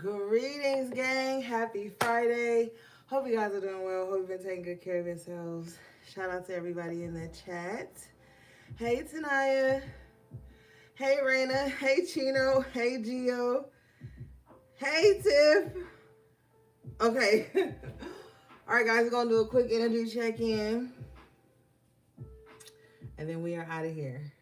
Greetings, gang. Happy Friday. Hope you guys are doing well. Hope you've been taking good care of yourselves. Shout out to everybody in the chat. Hey, Tanaya. Hey, Raina. Hey, Chino. Hey, Gio. Hey, Tiff. Okay. All right, guys, we're going to do a quick energy check-in. And then we are out of here.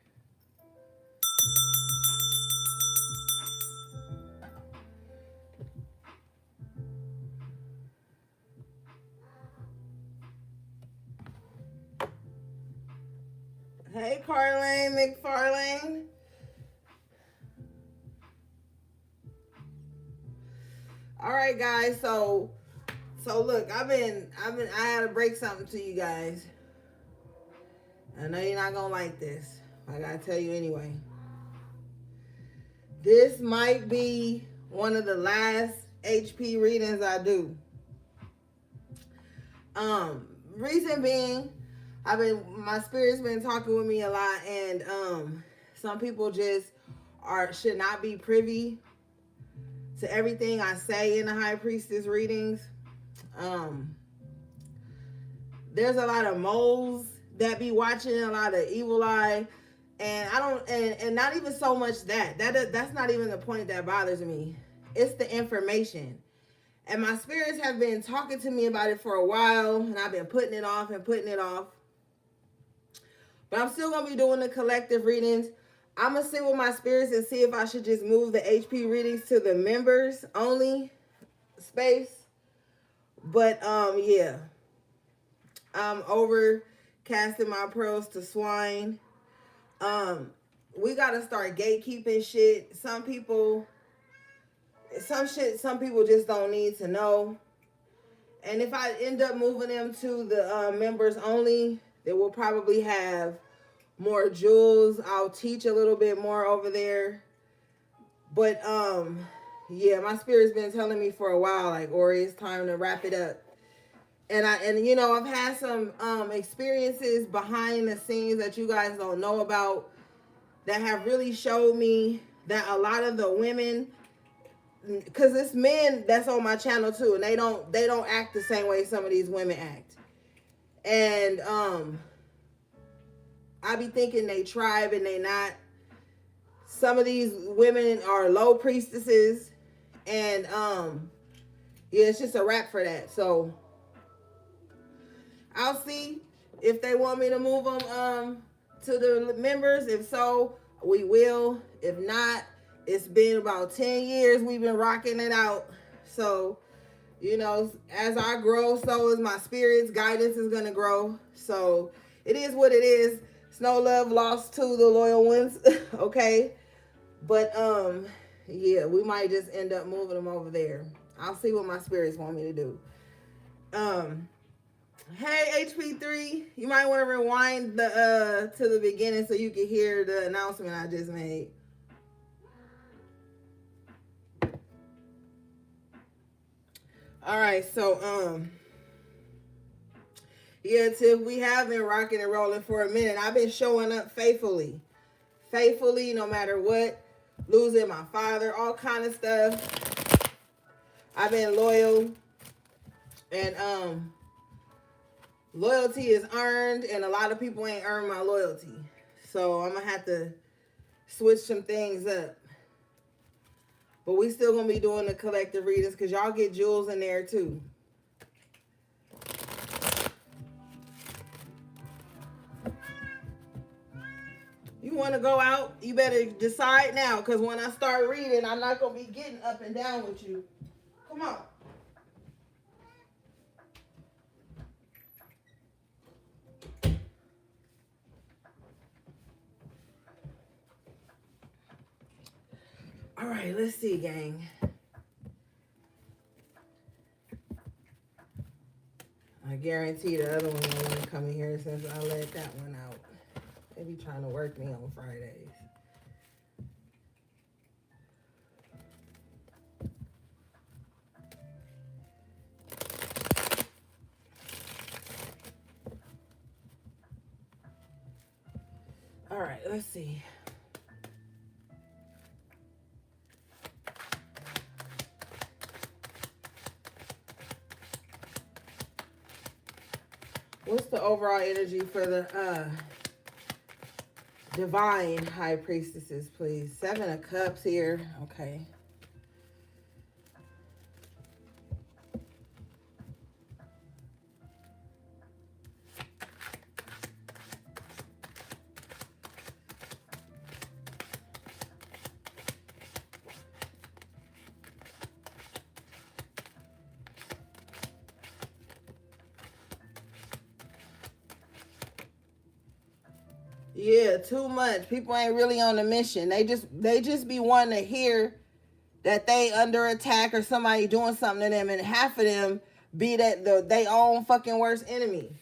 Hey, Carlane McFarlane. All right, guys. So look, I had to break something to you guys. I know you're not gonna like this. I gotta tell you anyway. This might be one of the last HP readings I do. Reason being, my spirit's been talking with me a lot, and some people just should not be privy to everything I say in the High Priestess readings. There's a lot of moles that be watching, a lot of evil eye, and I don't, and not even so much that's not even the point that bothers me. It's the information. And my spirits have been talking to me about it for a while, and I've been putting it off. But I'm still going to be doing the collective readings. I'm going to sit with my spirits and see if I should just move the HP readings to the members only space. But, yeah. I'm over casting my pearls to swine. We got to start gatekeeping shit. Some people just don't need to know. And if I end up moving them to the members only, they will probably have more jewels. I'll teach a little bit more over there. But yeah, my spirit's been telling me for a while, like, Ori, it's time to wrap it up. And I've had some experiences behind the scenes that you guys don't know about that have really showed me that a lot of the women, because it's men that's on my channel too, and they don't act the same way some of these women act. And I be thinking they tribe and they not. Some of these women are low priestesses, and yeah, it's just a wrap for that. So I'll see if they want me to move them to the members. If so, we will. If not, it's been about 10 years we've been rocking it out. So, as I grow, so is my spirit's guidance is going to grow. So, it is what it is. It's no love lost to the loyal ones, okay? But, yeah, we might just end up moving them over there. I'll see what my spirits want me to do. Hey, HP3, you might want to rewind to the beginning so you can hear the announcement I just made. All right, so yeah, Tiff, we have been rocking and rolling for a minute. I've been showing up faithfully, no matter what. Losing my father, all kind of stuff. I've been loyal, and loyalty is earned, and a lot of people ain't earned my loyalty. So I'm gonna have to switch some things up. But we still gonna be doing the collective readings because y'all get jewels in there too. You want to go out? You better decide now, because when I start reading, I'm not gonna be getting up and down with you. Come on. All right, let's see, gang. I guarantee the other one won't want to come in here since I let that one out. They be trying to work me on Fridays. All right, let's see. What's the overall energy for the divine high priestesses, please? 7 of Cups here. Okay. Yeah, too much. People ain't really on a mission. They just be wanting to hear that they under attack or somebody doing something to them, and half of them be that they own fucking worst enemy.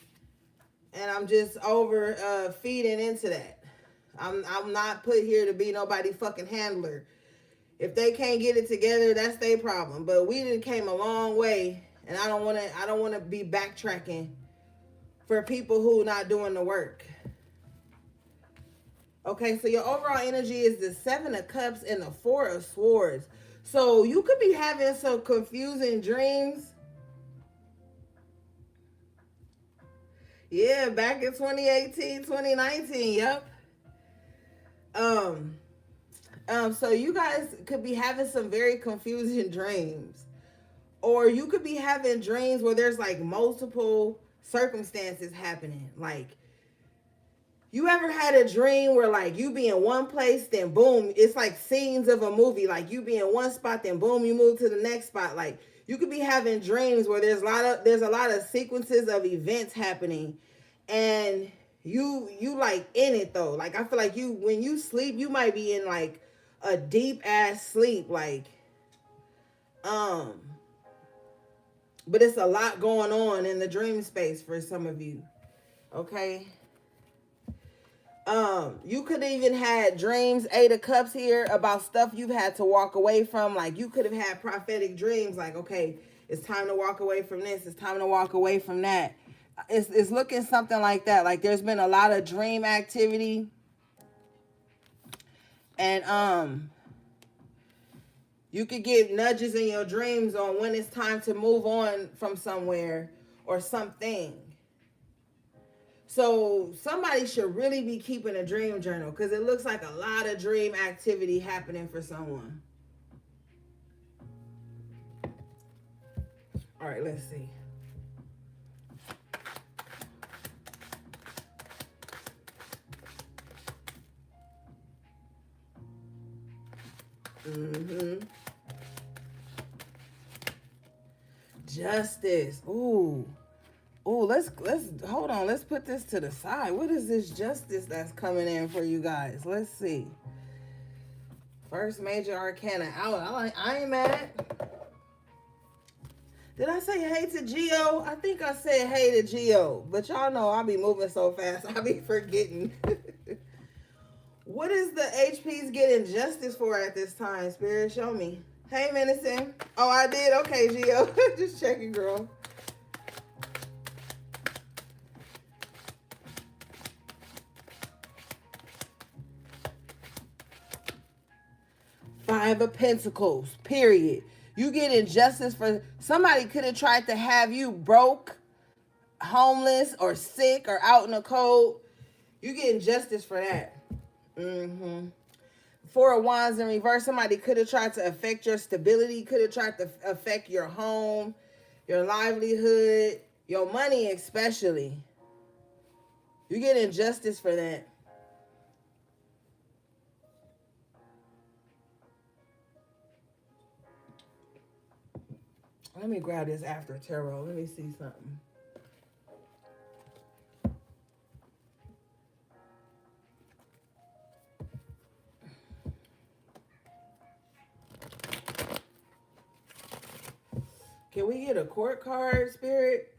And I'm just over feeding into that. I'm not put here to be nobody fucking handler. If they can't get it together, that's their problem. But we done came a long way, and I don't wanna be backtracking for people who not doing the work. Okay, so your overall energy is the 7 of Cups and the 4 of Swords. So you could be having some confusing dreams. Yeah, back in 2018, 2019, yep. So you guys could be having some very confusing dreams. Or you could be having dreams where there's like multiple circumstances happening. Like, you ever had a dream where like you be in one place, then boom, it's like scenes of a movie. Like you be in one spot, then boom, you move to the next spot. Like you could be having dreams where there's a lot of sequences of events happening, and you like in it though. Like I feel like when you sleep, you might be in like a deep ass sleep, like but it's a lot going on in the dream space for some of you. Okay. You could even had dreams, 8 of Cups here, about stuff you've had to walk away from. Like you could have had prophetic dreams like, okay, it's time to walk away from this, it's time to walk away from that. It's looking something like that. Like there's been a lot of dream activity. And you could get nudges in your dreams on when it's time to move on from somewhere or something. So somebody should really be keeping a dream journal, because it looks like a lot of dream activity happening for someone. All right, let's see. Justice. Ooh, let's hold on. Let's put this to the side. What is this justice that's coming in for you guys? Let's see. First major arcana out. I ain't mad. Did I say hey to Geo? I think I said hey to Geo, but y'all know I'll be moving so fast, I'll be forgetting. What is the HPs getting justice for at this time, Spirit? Show me. Hey, Menacing. Oh, I did? Okay, Geo. Just checking, girl. Five of Pentacles, period. You get injustice for somebody could have tried to have you broke, homeless, or sick, or out in the cold. You get injustice for that. 4 of Wands in reverse. Somebody could have tried to affect your stability, could have tried to affect your home, your livelihood, your money especially. You get injustice for that. Let me grab this after tarot. Let me see something. Can we get a court card, Spirit,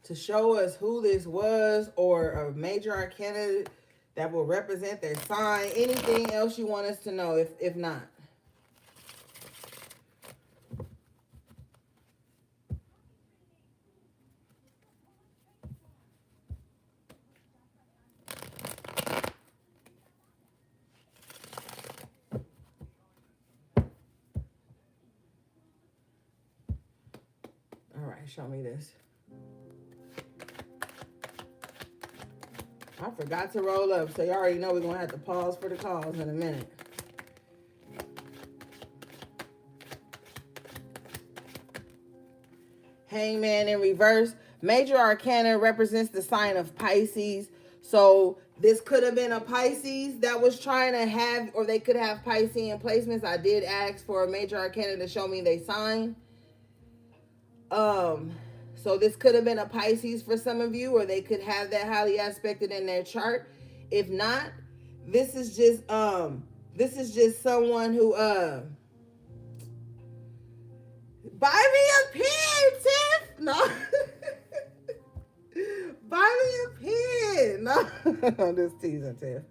to show us who this was, or a major arcana that will represent their sign? Anything else you want us to know, if not? All right, show me this. I forgot to roll up, so you already know we're going to have to pause for the calls in a minute. Hangman in reverse. Major Arcana represents the sign of Pisces. So this could have been a Pisces that was trying to have, or they could have Piscean placements. I did ask for a Major Arcana to show me they sign. So this could have been a Pisces for some of you, or they could have that highly aspected in their chart. If not, this is just someone who buy me a pen, Tiff. No. Buy me a pen. No. I'm just teasing, Tiff.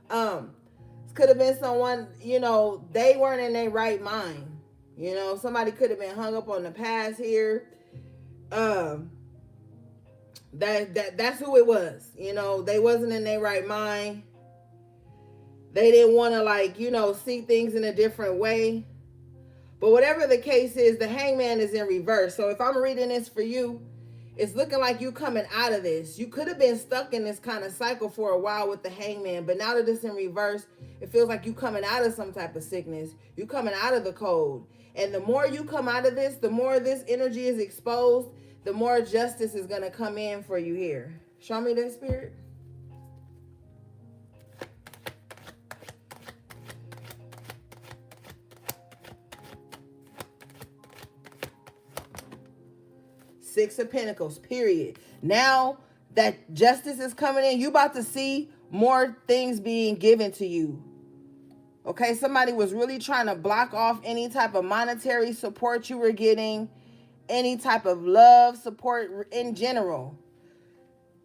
This could have been someone, they weren't in their right mind. Somebody could have been hung up on the past here. That's who it was. They wasn't in their right mind. They didn't want to see things in a different way. But whatever the case is, the hangman is in reverse. So if I'm reading this for you, it's looking like you coming out of this. You could have been stuck in this kind of cycle for a while with the hangman, but now that it's in reverse, it feels like you coming out of some type of sickness. You coming out of the cold. And the more you come out of this, the more this energy is exposed, the more justice is going to come in for you here. Show me that, Spirit. Six of Pentacles, period. Now that justice is coming in, you about to see more things being given to you. Okay, somebody was really trying to block off any type of monetary support you were getting, any type of love support in general.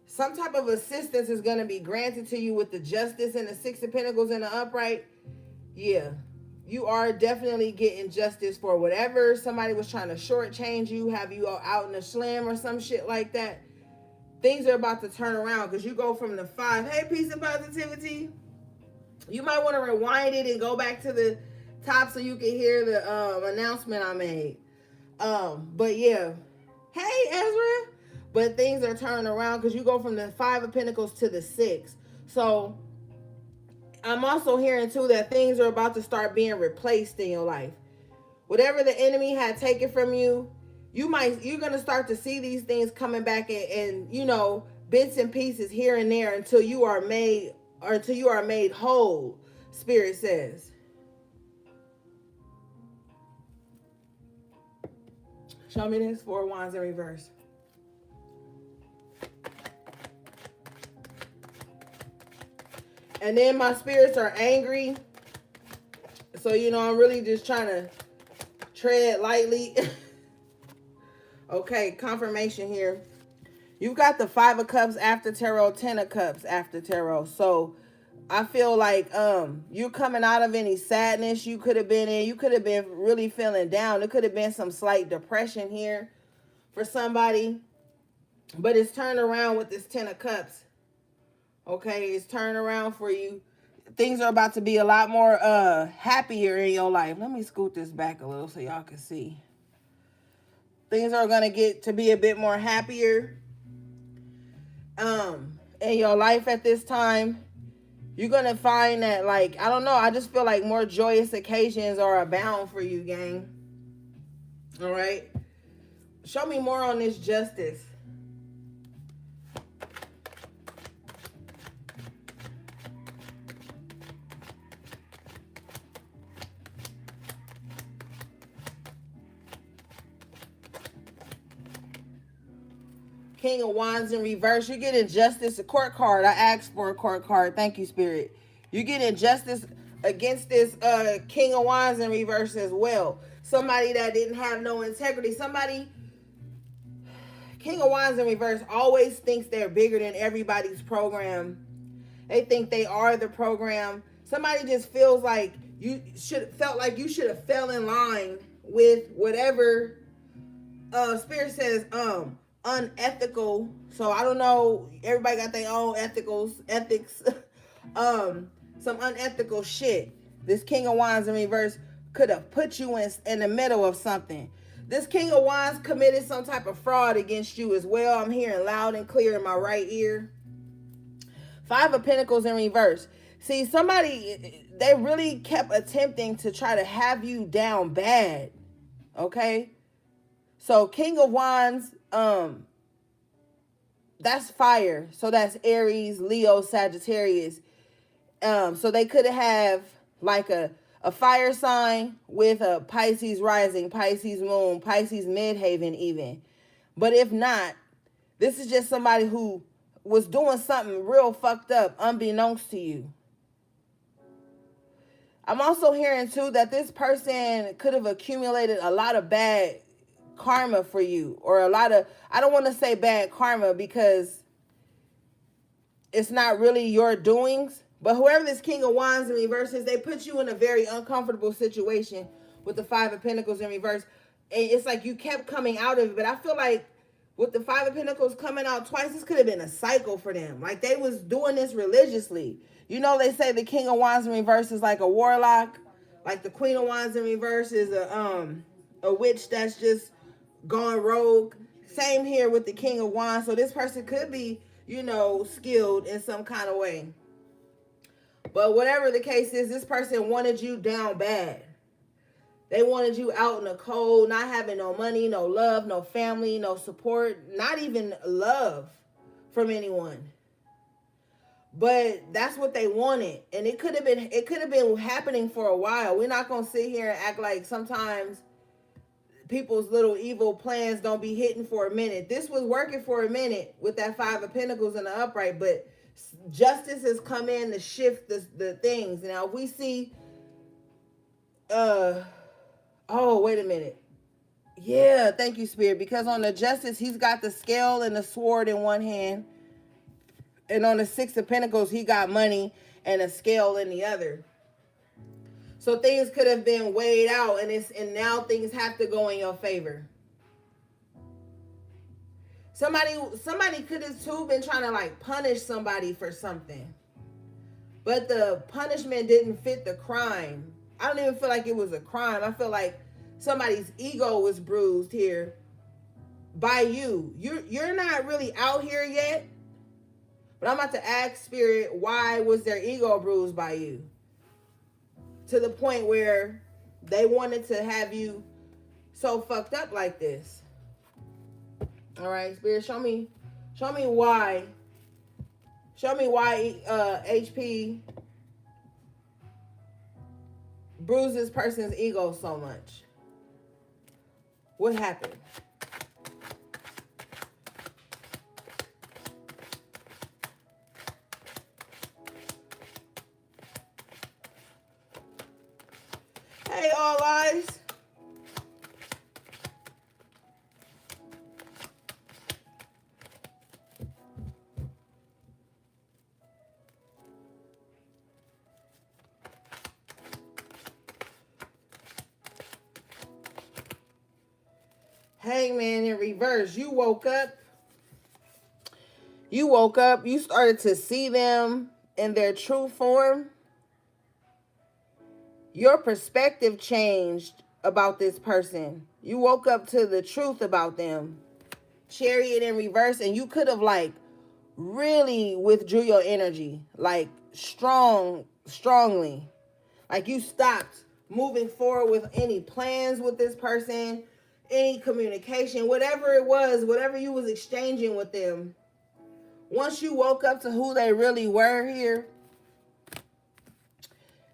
Some type of assistance is going to be granted to you with the justice and the Six of Pentacles in the upright. Yeah. You are definitely getting justice for whatever somebody was trying to shortchange you, have you out in a slam or some shit like that. Things are about to turn around because you go from the 5. Hey, peace and positivity. You might want to rewind it and go back to the top so you can hear the announcement I made. But yeah. Hey, Ezra. But things are turning around because you go from the 5 of Pentacles to the 6. So I'm also hearing too that things are about to start being replaced in your life. Whatever the enemy had taken from you, you're going to start to see these things coming back and bits and pieces here and there until you are made whole, Spirit says. Show me this 4 of Wands in reverse. And then my spirits are angry. So, I'm really just trying to tread lightly. Okay, confirmation here. You've got the 5 of Cups after tarot, 10 of Cups after tarot. So, I feel like you're coming out of any sadness you could have been in. You could have been really feeling down. There could have been some slight depression here for somebody. But it's turned around with this 10 of Cups. Okay, it's turned around for you. Things are about to be a lot more happier in your life. Let me scoot this back a little so y'all can see. Things are going to get to be a bit more happier in your life at this time. You're going to find that, I don't know, I just feel like more joyous occasions are abound for you, gang. All right? Show me more on this justice. King of Wands in reverse. You're getting justice. A court card. I asked for a court card. Thank you, Spirit. You're getting justice against this King of Wands in reverse as well. Somebody that didn't have no integrity. King of Wands in reverse always thinks they're bigger than everybody's program. They think they are the program. Somebody just feels like you should have fell in line with whatever Spirit says unethical. So I don't know, everybody got their own ethics. Some unethical shit. This King of Wands in reverse could have put you in the middle of something. This King of Wands committed some type of fraud against you as well. I'm hearing loud and clear in my right ear. Five of Pentacles in reverse. See, somebody, they really kept attempting to try to have you down bad. Okay? So King of Wands, that's fire. So that's Aries, Leo, Sagittarius. So they could have like a fire sign with a Pisces rising, Pisces moon, Pisces midhaven even. But if not, this is just somebody who was doing something real fucked up unbeknownst to you. I'm also hearing too that this person could have accumulated a lot of bad karma for you, or a lot of, I don't want to say bad karma because it's not really your doings, but whoever this King of Wands in reverse is, they put you in a very uncomfortable situation with the Five of Pentacles in reverse. And it's like you kept coming out of it, but I feel like with the Five of Pentacles coming out twice, this could have been a cycle for them. Like they was doing this religiously. You know, they say the King of Wands in reverse is like a warlock. Like the Queen of Wands in reverse is a witch that's just gone rogue. Same here with the King of Wands. So this person could be, you know, skilled in some kind of way. But whatever the case is, this person wanted you down bad. They wanted you out in the cold, not having no money, no love, no family, no support, not even love from anyone. But that's what they wanted. And it could have been happening for a while. We're not going to sit here and act like sometimes people's little evil plans don't be hitting for a minute. This was working for a minute with that Five of Pentacles in the upright, but justice has come in to shift the things. Now, if we see, oh, wait a minute. Yeah, thank you, Spirit. Because on the justice, he's got the scale and the sword in one hand. And on the Six of Pentacles, he got money and a scale in the other. So things could have been weighed out, and now things have to go in your favor. Somebody could have too been trying to like punish somebody for something, but the punishment didn't fit the crime. I don't even feel like it was a crime. I feel like somebody's ego was bruised here by you. You're not really out here yet, but I'm about to ask Spirit, why was their ego bruised by you? To the point where they wanted to have you so fucked up like this. All right, Spirit, show me why. Show me why HP bruised this person's ego so much. What happened? Hey, all eyes. Hangman in reverse. You woke up. You started to see them in their true form. Your perspective changed about this person. You woke up to the truth about them. Chariot in reverse, and you could have like really withdrew your energy, like strongly. Like you stopped moving forward with any plans with this person, any communication, whatever it was, whatever you was exchanging with them. Once you woke up to who they really were here,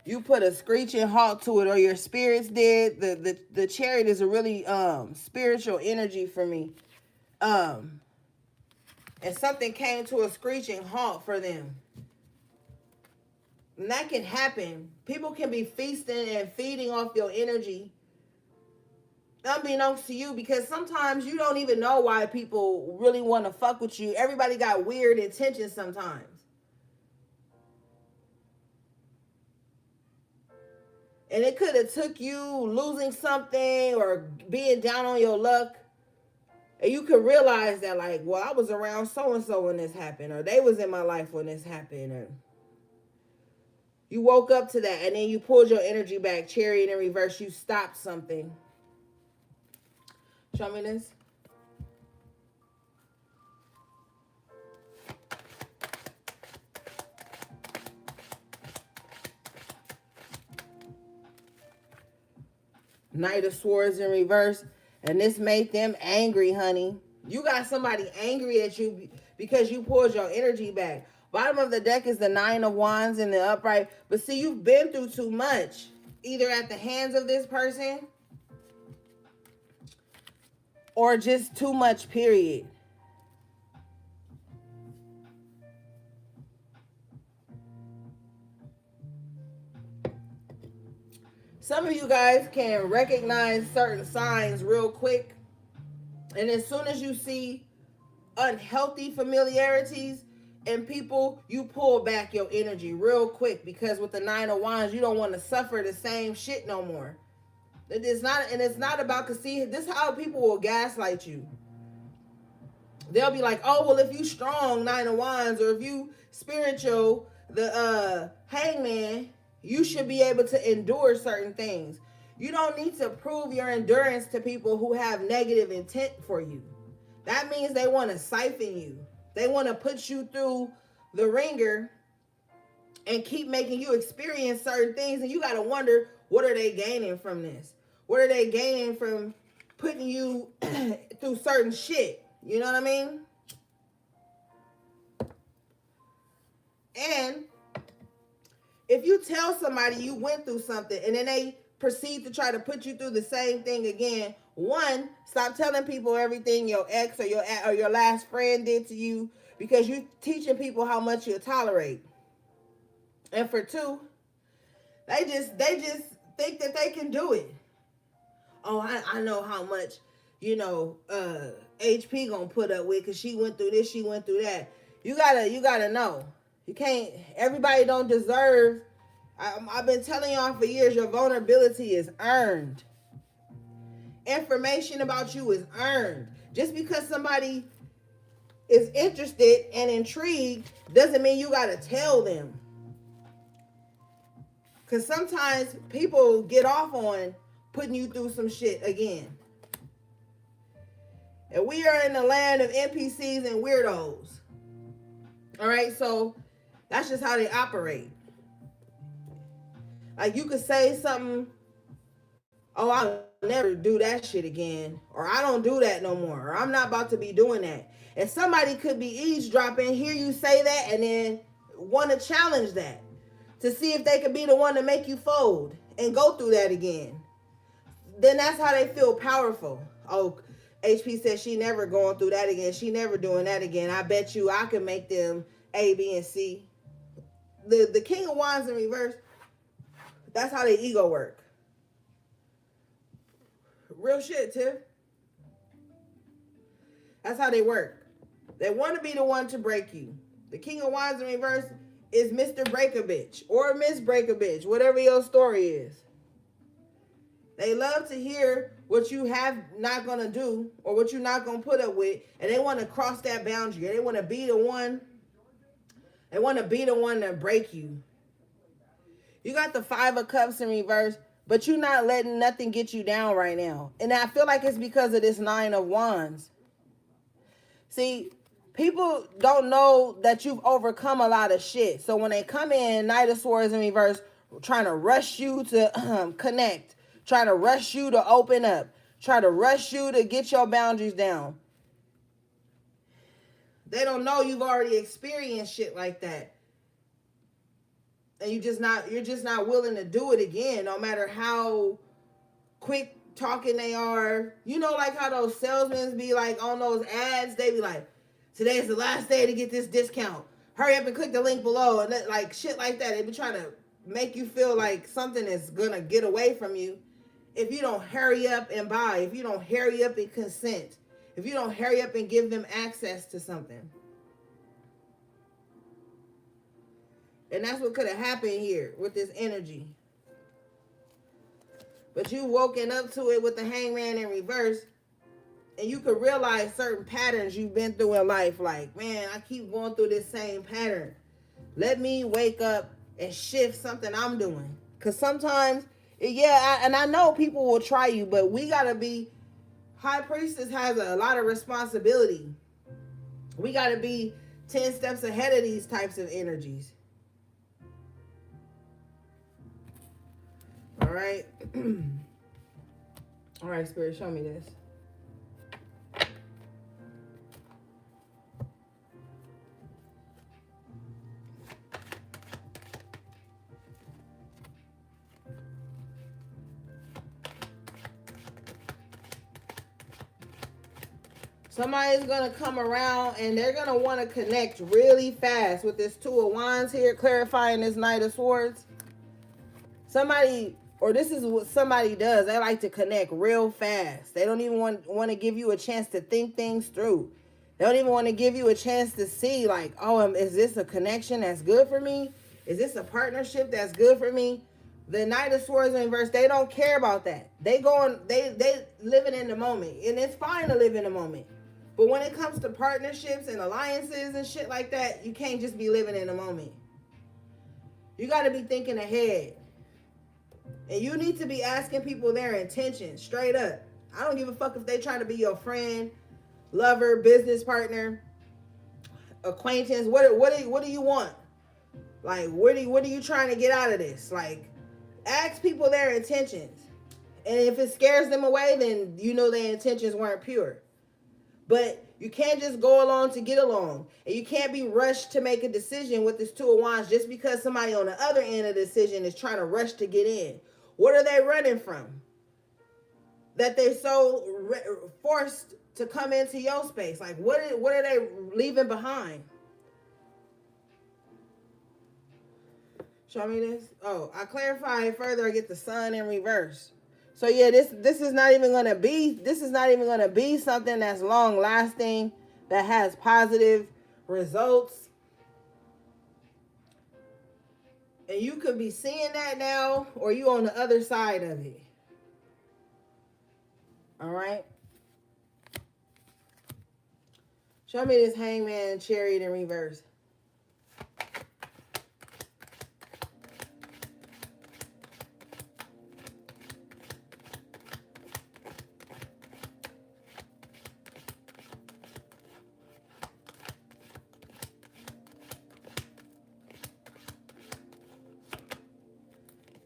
you put a screeching halt to it, or your spirits did. The chariot is a really spiritual energy for me. And something came to a screeching halt for them. And that can happen. People can be feasting and feeding off your energy unbeknownst to you, because sometimes you don't even know why people really want to fuck with you. Everybody got weird intentions sometimes. And it could have took you losing something or being down on your luck, and you could realize that, like, well, I was around so-and-so when this happened, or they was in my life when this happened, or you woke up to that, and then you pulled your energy back. Chariot in reverse, you stopped something. Show me this. Knight of Swords in reverse. And this made them angry, honey. You got somebody angry at you because you pulled your energy back. Bottom of the deck is the Nine of Wands in the upright. But see, you've been through too much. Either at the hands of this person or just too much, period. Some of you guys can recognize certain signs real quick. And as soon as you see unhealthy familiarities in people, you pull back your energy real quick, because with the Nine of Wands, you don't want to suffer the same shit no more. It's not about, because see, this is how people will gaslight you. They'll be like, oh, well, if you strong, Nine of Wands, or if you spiritual, the Hangman, you should be able to endure certain things. You don't need to prove your endurance to people who have negative intent for you. That means they want to siphon you. They want to put you through the ringer and keep making you experience certain things. And you got to wonder, what are they gaining from this? What are they gaining from putting you through certain shit? You know what I mean? And if you tell somebody you went through something and then they proceed to try to put you through the same thing again, one, stop telling people everything your ex or your last friend did to you, because you're teaching people how much you tolerate. And for two, they just think that they can do it. Oh, I know how much, HP gonna put up with, because she went through this, she went through that. You gotta know. You can't, everybody don't deserve. I've been telling y'all for years, your vulnerability is earned. Information about you is earned. Just because somebody is interested and intrigued doesn't mean you gotta tell them. Because sometimes people get off on putting you through some shit again. And we are in the land of NPCs and weirdos. All right, so that's just how they operate. Like, you could say something, oh, I'll never do that shit again, or I don't do that no more, or I'm not about to be doing that. And somebody could be eavesdropping, hear you say that, and then want to challenge that to see if they could be the one to make you fold and go through that again. Then that's how they feel powerful. Oh, HP says she never going through that again. She never doing that again. I bet you I can make them A, B, and C. The King of Wands in reverse, that's how their ego work. Real shit, Tiff. That's how they work. They want to be the one to break you. The King of Wands in reverse is Mr. Break-a-Bitch or Miss Break-a-Bitch, whatever your story is. They love to hear what you have not going to do or what you're not going to put up with, and they want to cross that boundary. They want to be the one. They want to be the one to break you. You got the Five of Cups in reverse, but you're not letting nothing get you down right now. And I feel like it's because of this Nine of Wands. See, people don't know that you've overcome a lot of shit. So when they come in, Knight of Swords in reverse, trying to rush you to connect, trying to rush you to open up, try to rush you to get your boundaries down. They don't know you've already experienced shit like that. And you're just not willing to do it again, no matter how quick talking they are. You know, like how those salesmen be like on those ads, they be like, today's the last day to get this discount. Hurry up and click the link below. And that, like shit like that. They be trying to make you feel like something is gonna get away from you if you don't hurry up and buy, if you don't hurry up and consent, if you don't hurry up and give them access to something. And that's what could have happened here with this energy. But you woken up to it with the Hangman in reverse, and you could realize certain patterns you've been through in life. Like, man, I keep going through this same pattern. Let me wake up and shift something I'm doing. Because sometimes, and I know people will try you, but we got to be, High Priestess has a lot of responsibility. We got to be 10 steps ahead of these types of energies. All right. All right, Spirit, show me this. Somebody's going to come around and they're going to want to connect really fast with this Two of Wands here, clarifying this Knight of Swords. Somebody, or this is what somebody does, they like to connect real fast. They don't even want to give you a chance to think things through. They don't even want to give you a chance to see, like, oh, is this a connection that's good for me? Is this a partnership that's good for me? The Knight of Swords in reverse, they don't care about that. They living in the moment, and it's fine to live in the moment. But when it comes to partnerships and alliances and shit like that, you can't just be living in the moment. You got to be thinking ahead. And you need to be asking people their intentions straight up. I don't give a fuck if they try to be your friend, lover, business partner, acquaintance. What do you want? Like, what are you trying to get out of this? Like, ask people their intentions. And if it scares them away, then you know their intentions weren't pure. But you can't just go along to get along. And you can't be rushed to make a decision with this Two of Wands just because somebody on the other end of the decision is trying to rush to get in. What are they running from? That they're so forced to come into your space. Like, what are they leaving behind? Show me this. Oh, I clarify it further. I get the Sun in reverse. So yeah, this is not even gonna be something that's long lasting, that has positive results. And you could be seeing that now, or you on the other side of it. All right. Show me this Hangman Chariot in reverse.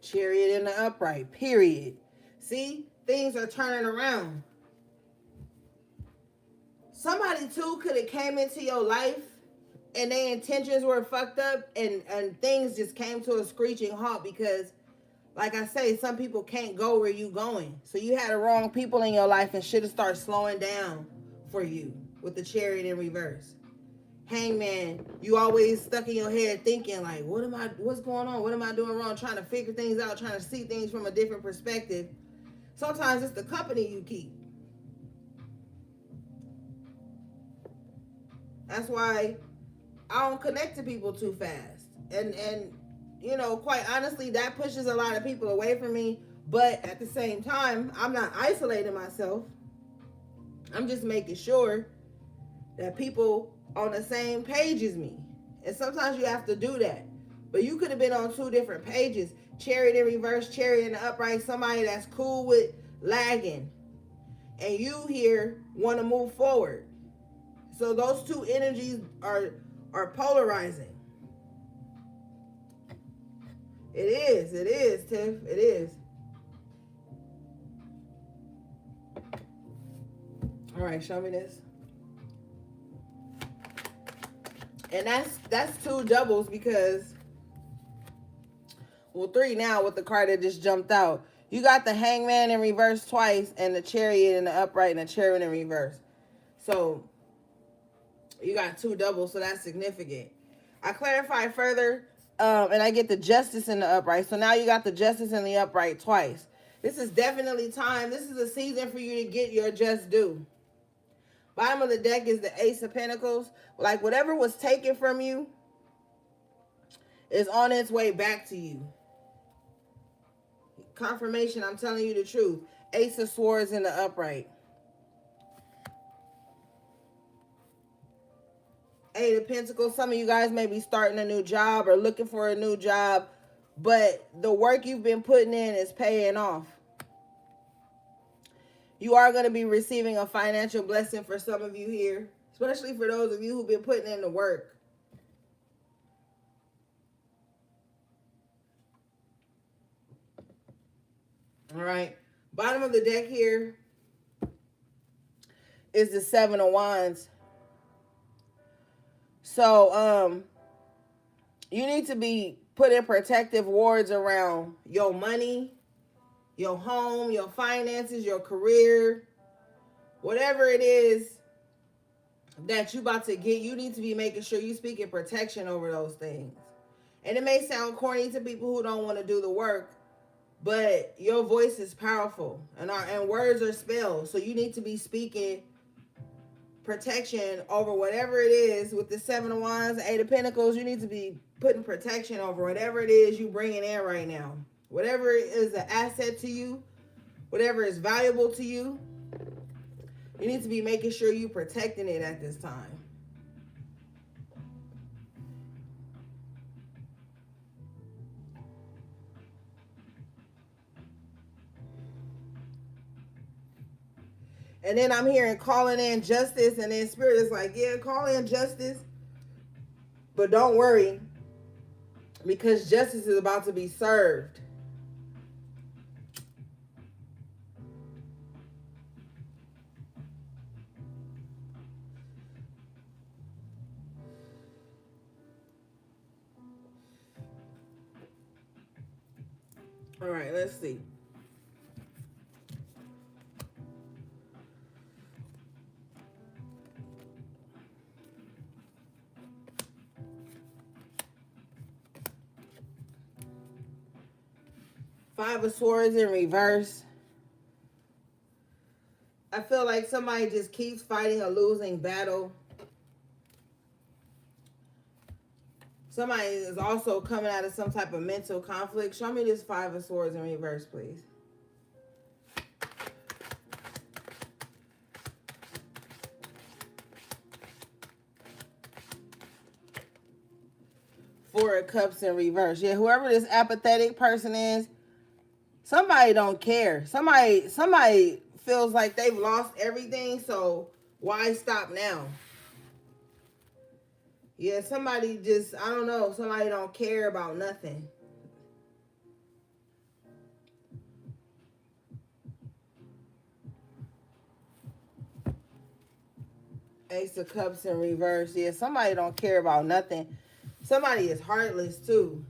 Chariot in the upright, period. See, things are turning around. Somebody too could have came into your life and their intentions were fucked up and things just came to a screeching halt because, like I say, some people can't go where you going. So you had the wrong people in your life and shit will start slowing down for you with the Chariot in reverse. Hangman, you always stuck in your head thinking like, what's going on? What am I doing wrong? Trying to figure things out, trying to see things from a different perspective. Sometimes it's the company you keep. That's why I don't connect to people too fast. And you know, quite honestly, that pushes a lot of people away from me. But at the same time, I'm not isolating myself. I'm just making sure that people on the same page as me. And sometimes you have to do that. But you could have been on two different pages. Chariot in reverse, Chariot in the upright, somebody that's cool with lagging. And you here want to move forward. So those two energies are polarizing. It is, Tiff. It is. All right, show me this. And that's two doubles because, well, three now with the card that just jumped out. You got the Hangman in reverse twice and the Chariot in the upright and the Chariot in reverse. So you got two doubles, so that's significant. I clarify further, and I get the Justice in the upright. So now you got the Justice in the upright twice. This is definitely time. This is a season for you to get your just due. Bottom of the deck is the Ace of Pentacles. Like whatever was taken from you is on its way back to you. Confirmation, I'm telling you the truth. Ace of Swords in the upright. Eight of Pentacles. Some of you guys may be starting a new job or looking for a new job, but the work you've been putting in is paying off. You are going to be receiving a financial blessing for some of you here, especially for those of you who've been putting in the work. All right. Bottom of the deck here is the Seven of Wands. So, you need to be putting protective wards around your money, your home, your finances, your career, whatever it is that you about to get. You need to be making sure you speaking protection over those things. And it may sound corny to people who don't want to do the work, but your voice is powerful, and words are spells. So you need to be speaking protection over whatever it is. With the Seven of Wands, Eight of Pentacles, you need to be putting protection over whatever it is you bringing in right now. Whatever is an asset to you, whatever is valuable to you, you need to be making sure you protecting it at this time. And then I'm hearing calling in justice, and then Spirit is like, yeah, call in justice. But don't worry, because justice is about to be served. All right, let's see. Five of Swords in reverse. I feel like somebody just keeps fighting a losing battle. Somebody is also coming out of some type of mental conflict. Show me this Five of Swords in reverse, please. Four of Cups in reverse. Yeah, whoever this apathetic person is, somebody don't care. Somebody feels like they've lost everything, so why stop now? Yeah, somebody just, I don't know, somebody don't care about nothing. Ace of Cups in reverse. Yeah, somebody don't care about nothing. Somebody is heartless too.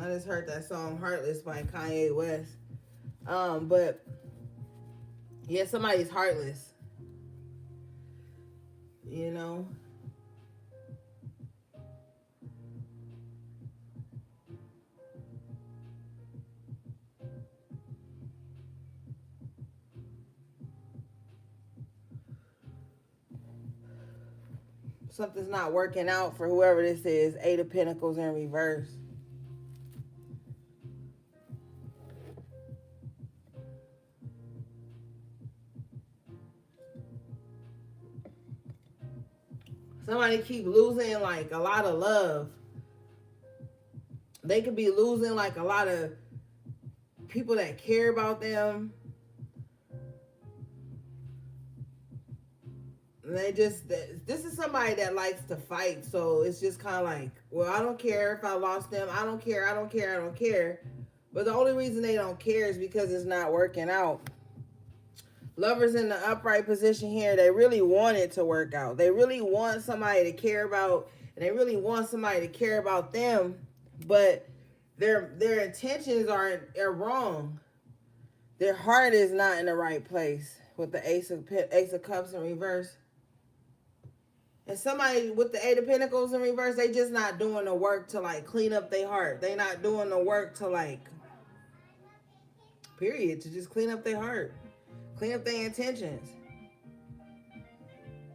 I just heard that song Heartless by Kanye West. But yeah, somebody's heartless. You know? Something's not working out for whoever this is. Eight of Pentacles in reverse. Somebody keep losing like a lot of love. They could be losing like a lot of people that care about them. And they just, this is somebody that likes to fight. So it's just kind of like, well, I don't care if I lost them. I don't care. I don't care. I don't care. But the only reason they don't care is because it's not working out. Lovers in the upright position here, they really want it to work out. They really want somebody to care about, and they really want somebody to care about them, but their intentions are wrong. Their heart is not in the right place with the Ace of Cups in reverse. And somebody with the Eight of Pentacles in reverse, they just not doing the work to like clean up their heart. They not doing the work to like, period, to just clean up their heart. Clean up their intentions.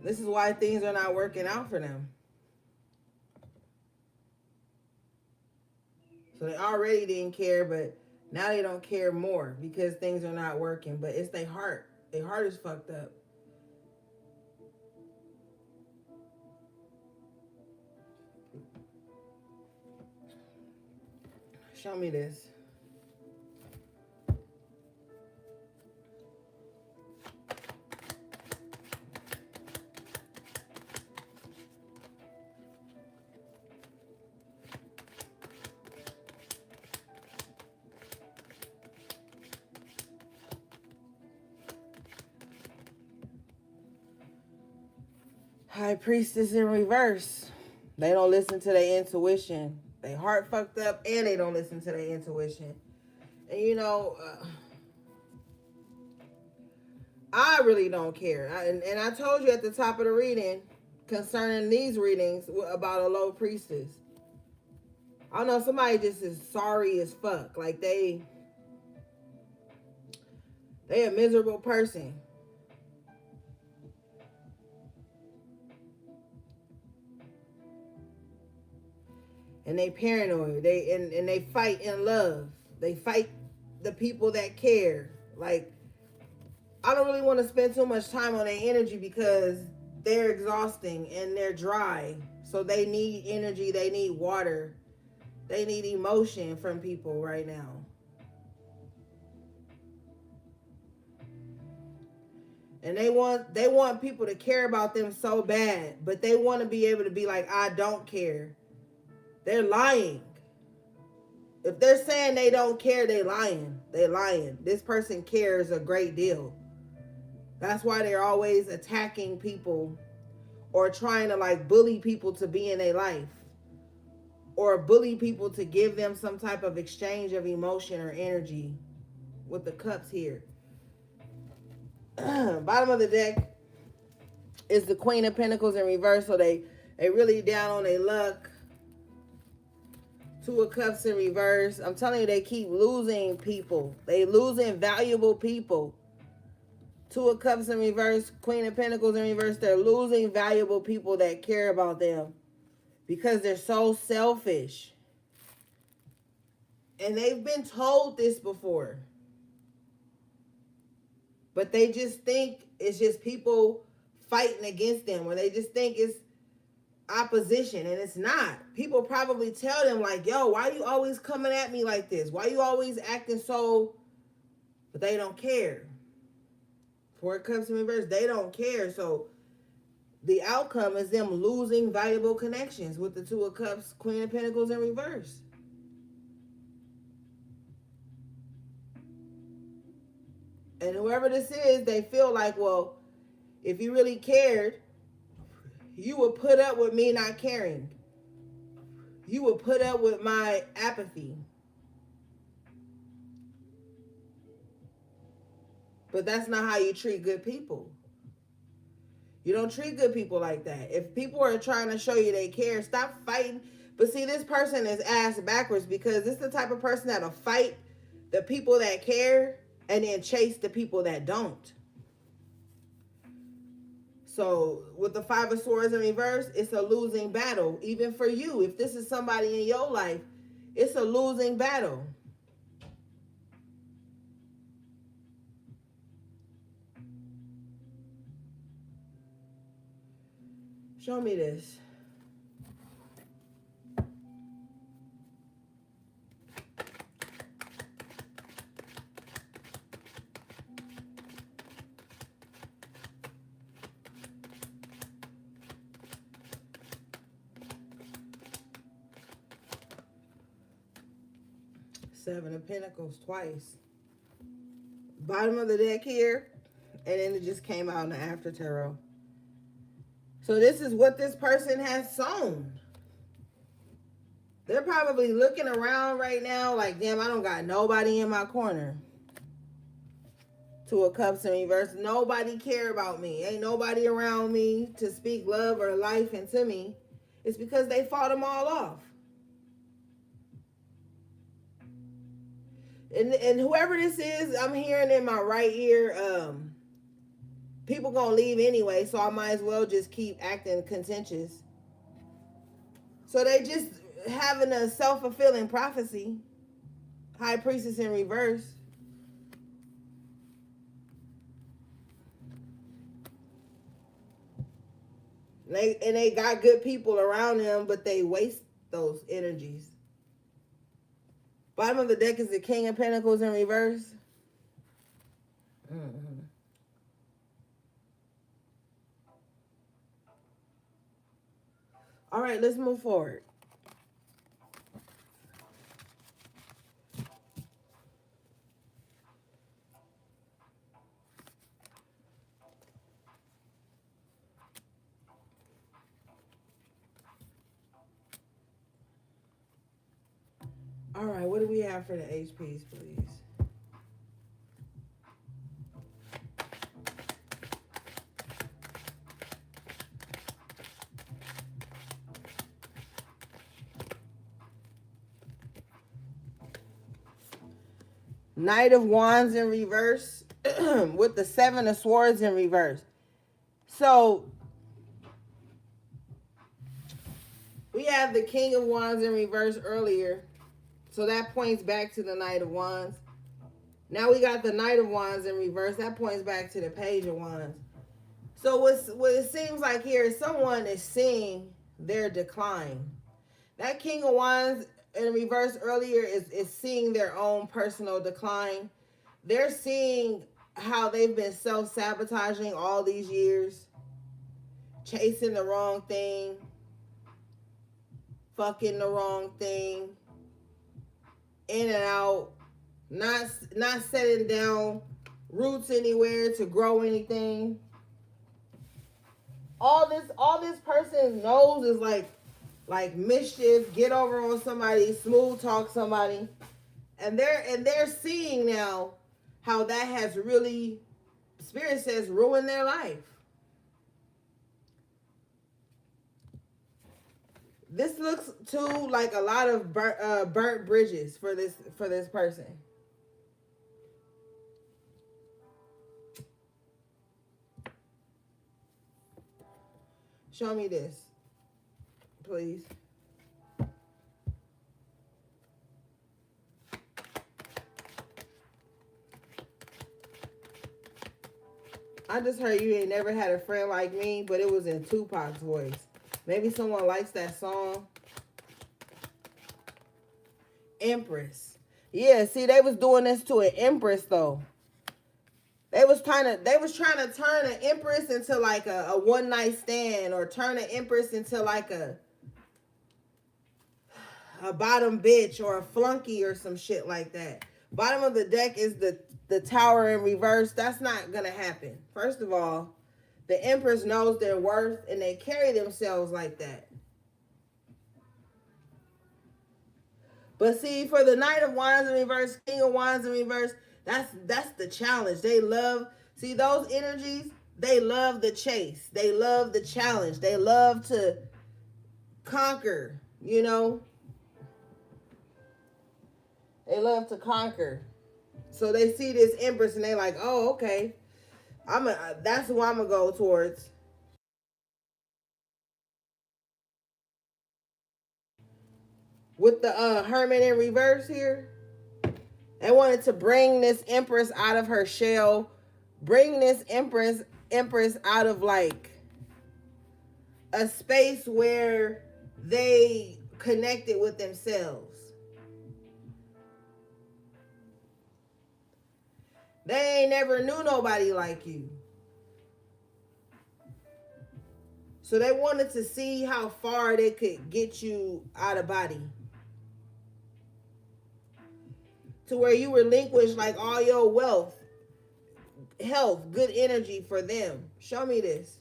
This is why things are not working out for them. So they already didn't care, but now they don't care more because things are not working. But it's their heart. Their heart is fucked up. Show me this. High Priestess in reverse. They don't listen to their intuition. They heart fucked up and they don't listen to their intuition. And you know, I really don't care. And I told you at the top of the reading concerning these readings about a low priestess. I don't know, somebody just is sorry as fuck. Like they a miserable person. And they paranoid. And they fight in love. They fight the people that care. Like, I don't really want to spend too much time on their energy because they're exhausting and they're dry. So they need energy, they need water. They need emotion from people right now. And they want people to care about them so bad, but they want to be able to be like, I don't care. They're lying. If they're saying they don't care, they lying. They lying. This person cares a great deal. That's why they're always attacking people or trying to like bully people to be in their life or bully people to give them some type of exchange of emotion or energy with the cups here. Bottom of the deck is the Queen of Pentacles in reverse. So they really down on their luck. Two of Cups in reverse. I'm telling you, they keep losing people. They losing valuable people. Two of Cups in reverse. Queen of Pentacles in reverse. They're losing valuable people that care about them because they're so selfish. And they've been told this before. But they just think it's just people fighting against them, or they just think it's opposition, and it's not. People probably tell them like, yo, why you always coming at me like this? Why you always acting so? But they don't care. Four of Cups in reverse, they don't care. So the outcome is them losing valuable connections with the Two of Cups, Queen of Pentacles in reverse. And whoever this is, they feel like, well, if you really cared, you would put up with me not caring. You would put up with my apathy. But that's not how you treat good people. You don't treat good people like that. If people are trying to show you they care, stop fighting. But see, this person is ass backwards because this is the type of person that'll fight the people that care and then chase the people that don't. So with the Five of Swords in reverse, it's a losing battle. Even for you, if this is somebody in your life, it's a losing battle. Show me this. Seven of Pentacles twice. Bottom of the deck here. And then it just came out in the after tarot. So this is what this person has sown. They're probably looking around right now like, damn, I don't got nobody in my corner. Two of Cups in reverse. Nobody care about me. Ain't nobody around me to speak love or life into me. It's because they fought them all off. And whoever this is, I'm hearing in my right ear, people gonna leave anyway, so I might as well just keep acting contentious. So they just having a self-fulfilling prophecy. High Priestess in reverse. They got good people around them, but they waste those energies. Bottom of the deck is the King of Pentacles in reverse. Mm-hmm. All right, let's move forward. All right, what do we have for the HPs, please? Knight of Wands in reverse with the Seven of Swords in reverse. So we have the King of Wands in reverse earlier. So that points back to the Knight of Wands. Now we got the Knight of Wands in reverse. That points back to the Page of Wands. So what it seems like here is someone is seeing their decline. That King of Wands in reverse earlier is seeing their own personal decline. They're seeing how they've been self-sabotaging all these years, chasing the wrong thing, fucking the wrong thing, in and out, not setting down roots anywhere to grow anything. All this person knows is like mischief, get over on somebody, smooth talk somebody, and they're seeing now how that has really, Spirit says, ruined their life. This looks too like a lot of burnt bridges for this person. Show me this, please. I just heard you ain't never had a friend like me, but it was in Tupac's voice. Maybe someone likes that song. Empress. Yeah, see, they was doing this to an empress though. They was trying to turn an empress into like a one night stand, or turn an empress into like a bottom bitch or a flunky or some shit like that. Bottom of the deck is the Tower in reverse. That's not gonna happen. First of all, the Empress knows their worth and they carry themselves like that. But see, for the Knight of Wands in reverse, King of Wands in reverse, that's the challenge. They love, see those energies, they love the chase. They love the challenge. They love to conquer, you know? They love to conquer. So they see this Empress and they like, oh, okay. That's who I'm gonna go towards. With the Hermit in reverse here, they wanted to bring this Empress out of her shell, bring this Empress out of like a space where they connected with themselves. They ain't never knew nobody like you. So they wanted to see how far they could get you out of body. To where you relinquish like all your wealth, health, good energy for them. Show me this.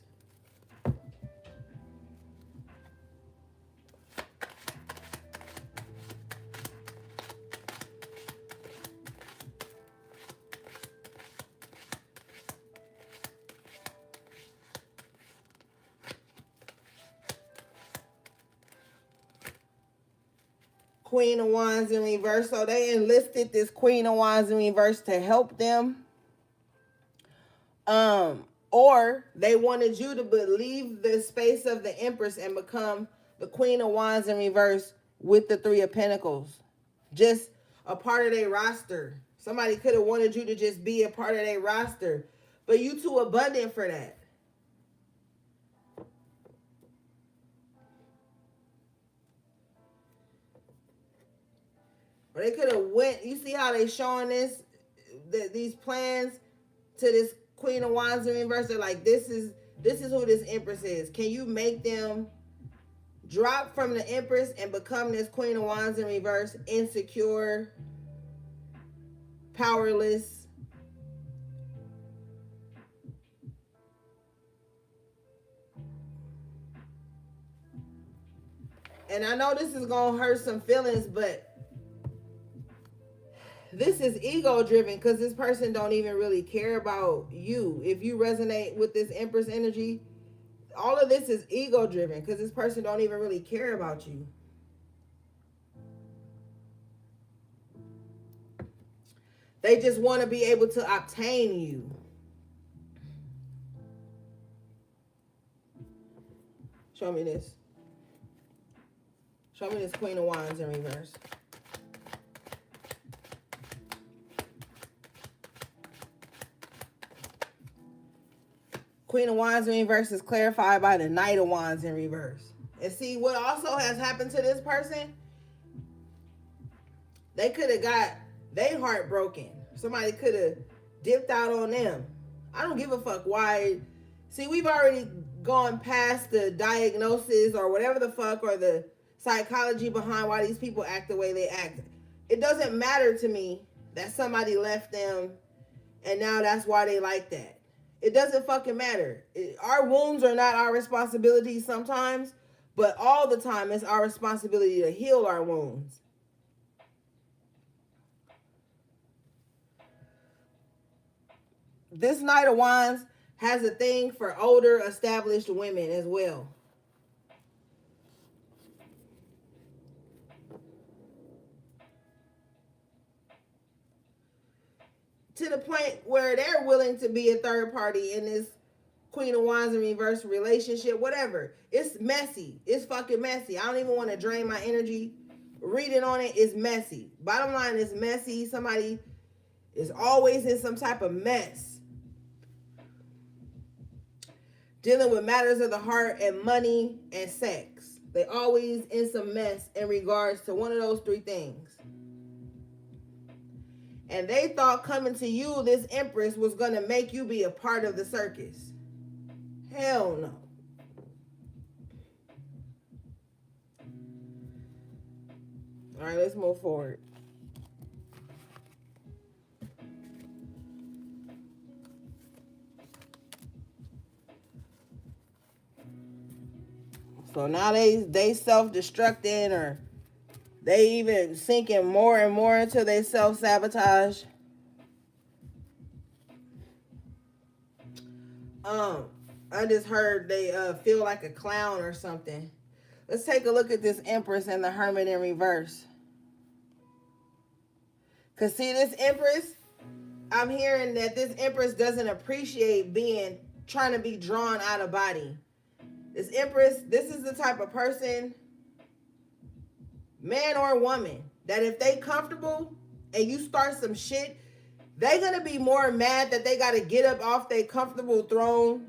Queen of Wands in reverse. So they enlisted this Queen of Wands in reverse to help them. Or they wanted you to leave the space of the Empress and become the Queen of Wands in reverse with the Three of Pentacles. Just a part of their roster. Somebody could have wanted you to just be a part of their roster, but you too abundant for that. Or they could have went, you see how they showing these plans to this Queen of Wands in reverse? They're like, this is who this Empress is. Can you make them drop from the Empress and become this Queen of Wands in reverse, insecure, powerless? And I know this is going to hurt some feelings, but This is ego driven because this person don't even really care about you. If you resonate with this Empress energy, all of this is ego driven because this person don't even really care about you. They just want to be able to obtain you. Show me this. Show me this Queen of Wands in reverse. Queen of Wands in reverse is clarified by the Knight of Wands in reverse. And see, what also has happened to this person, they could have got their heart broken. Somebody could have dipped out on them. I don't give a fuck why. See, we've already gone past the diagnosis or whatever the fuck, or the psychology behind why these people act the way they act. It doesn't matter to me that somebody left them and now that's why they like that. It doesn't fucking matter. Our wounds are not our responsibility sometimes, but all the time it's our responsibility to heal our wounds. This Knight of Wands has a thing for older, established women as well. To the point where they're willing to be a third party in this Queen of Wands in reverse relationship, whatever. It's messy. It's fucking messy. I don't even want to drain my energy. Reading on it is messy. Bottom line is messy. Somebody is always in some type of mess. Dealing with matters of the heart and money and sex. They always in some mess in regards to one of those three things. And they thought coming to you, this Empress, was going to make you be a part of the circus. Hell no. All right, let's move forward. So now they self-destructing, or they even sinking more and more into their self-sabotage. I just heard they feel like a clown or something. Let's take a look at this Empress and the Hermit in reverse. Because see, this Empress, I'm hearing that this Empress doesn't appreciate trying to be drawn out of body. This Empress, this is the type of person, man or woman, that if they comfortable and you start some shit, they gonna be more mad that they gotta get up off their comfortable throne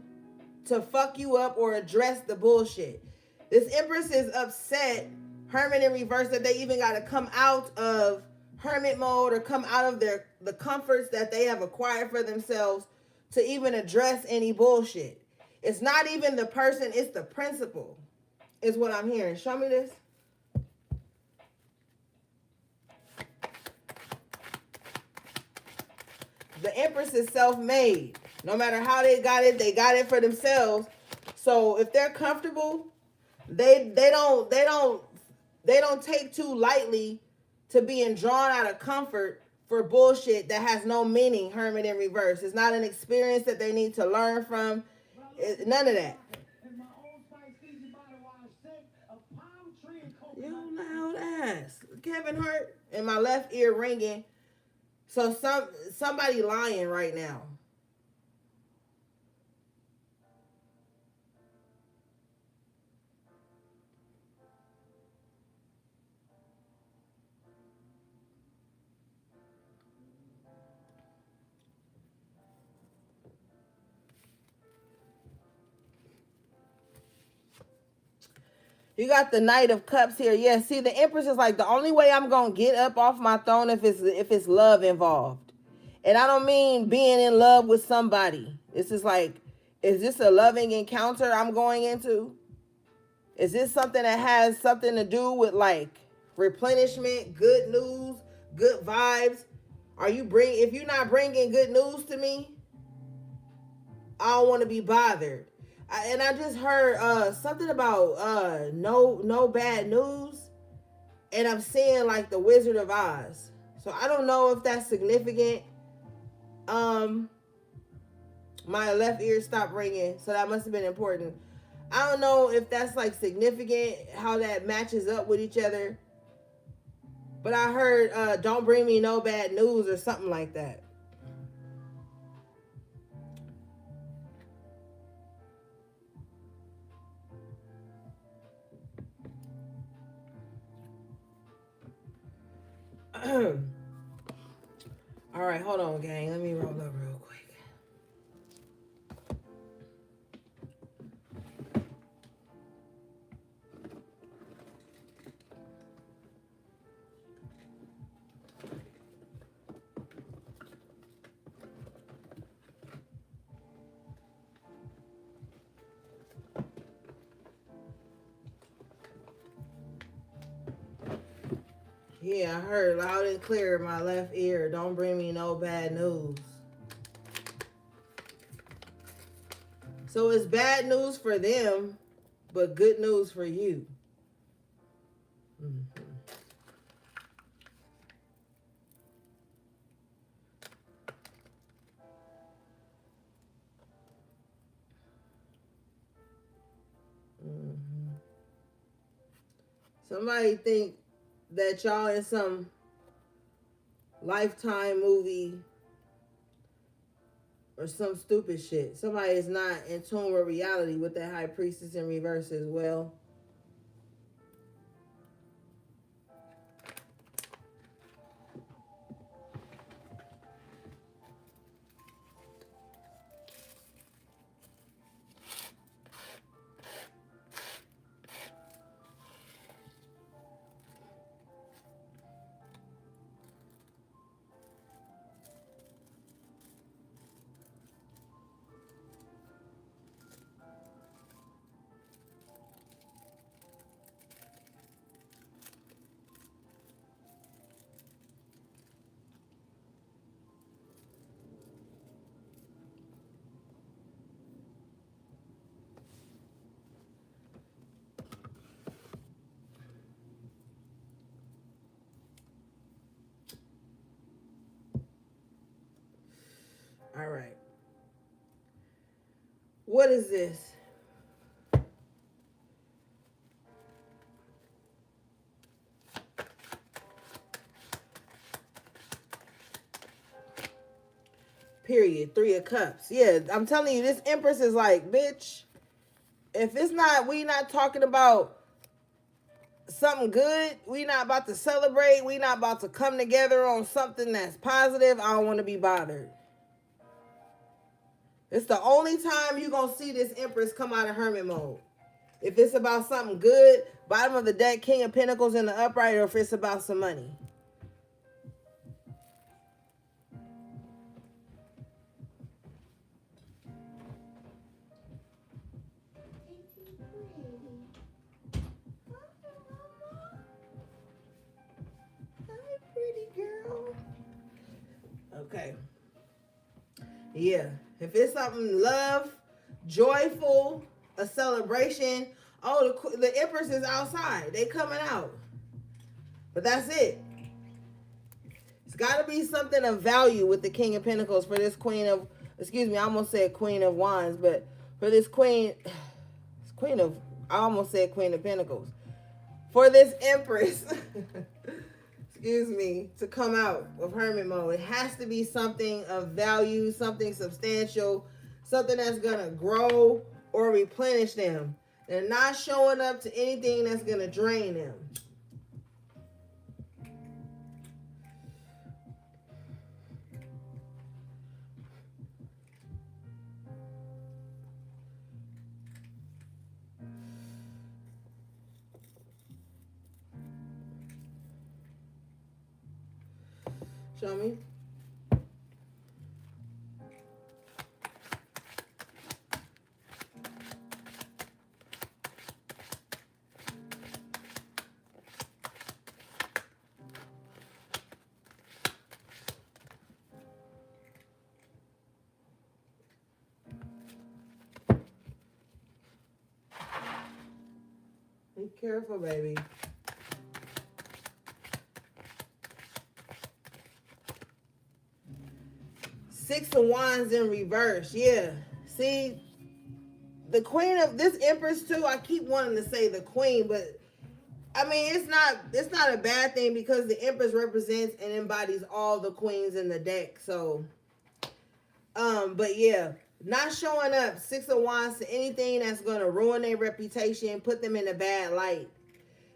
to fuck you up or address the bullshit. This Empress is upset, Hermit in reverse, that they even gotta come out of hermit mode or come out of the comforts that they have acquired for themselves to even address any bullshit. It's not even the person, it's the principle, is what I'm hearing. Show me this. The Empress is self-made. No matter how they got it for themselves. So if they're comfortable, they don't take too lightly to being drawn out of comfort for bullshit that has no meaning. Hermit in reverse. It's not an experience that they need to learn from. None of that. Yo, loud ass. Kevin Hart in my left ear ringing. So somebody lying right now. You got the Knight of Cups here. Yeah, see, the Empress is like, the only way I'm going to get up off my throne if it's love involved. And I don't mean being in love with somebody. This is like, is this a loving encounter I'm going into? Is this something that has something to do with like replenishment, good news, good vibes? If you're not bringing good news to me, I don't want to be bothered. And I just heard something about no bad news, and I'm seeing like the Wizard of Oz. So I don't know if that's significant. My left ear stopped ringing, so that must have been important. I don't know if that's like significant, how that matches up with each other. But I heard don't bring me no bad news or something like that. All right, hold on, gang. Let me roll up real quick. Yeah, I heard loud and clear in my left ear. Don't bring me no bad news. So it's bad news for them, but good news for you. Mm-hmm. Mm-hmm. Somebody think that y'all in some Lifetime movie or some stupid shit. Somebody is not in tune with reality with that High Priestess in reverse as well. All right. What is this? Period. 3 of Cups. Yeah, I'm telling you, this Empress is like, bitch, if it's not, we not talking about something good, we not about to celebrate, we not about to come together on something that's positive, I don't want to be bothered. It's the only time you gonna see this Empress come out of hermit mode. If it's about something good, bottom of the deck, King of Pentacles in the upright, or if it's about some money. Hi, pretty girl. Okay. Yeah. If it's something love, joyful, a celebration, oh, the Empress is outside. They coming out. But that's it. It's got to be something of value with the King of Pentacles for this Queen of, excuse me, I almost said Queen of Wands, but for this Queen, Queen of, I almost said Queen of Pentacles. For this Empress, excuse me, to come out of hermit mode, it has to be something of value, something substantial, something that's going to grow or replenish them. They're not showing up to anything that's going to drain them. Show me. Be careful, baby. Six of Wands in reverse. Yeah. See, the queen of this Empress too. I keep wanting to say the queen, but I mean it's not a bad thing because the Empress represents and embodies all the queens in the deck. So, but yeah, not showing up Six of Wands to anything that's gonna ruin their reputation, put them in a bad light.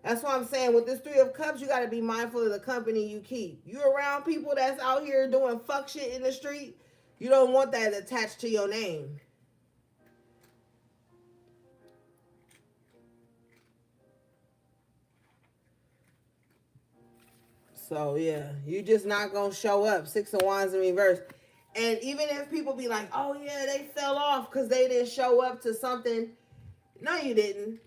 That's what I'm saying. With this Three of Cups, you got to be mindful of the company you keep. You around people that's out here doing fuck shit in the street, you don't want that attached to your name. So yeah, you just not gonna show up. Six of Wands in reverse. And even if people be like, oh yeah, they fell off because they didn't show up to something. No, you didn't.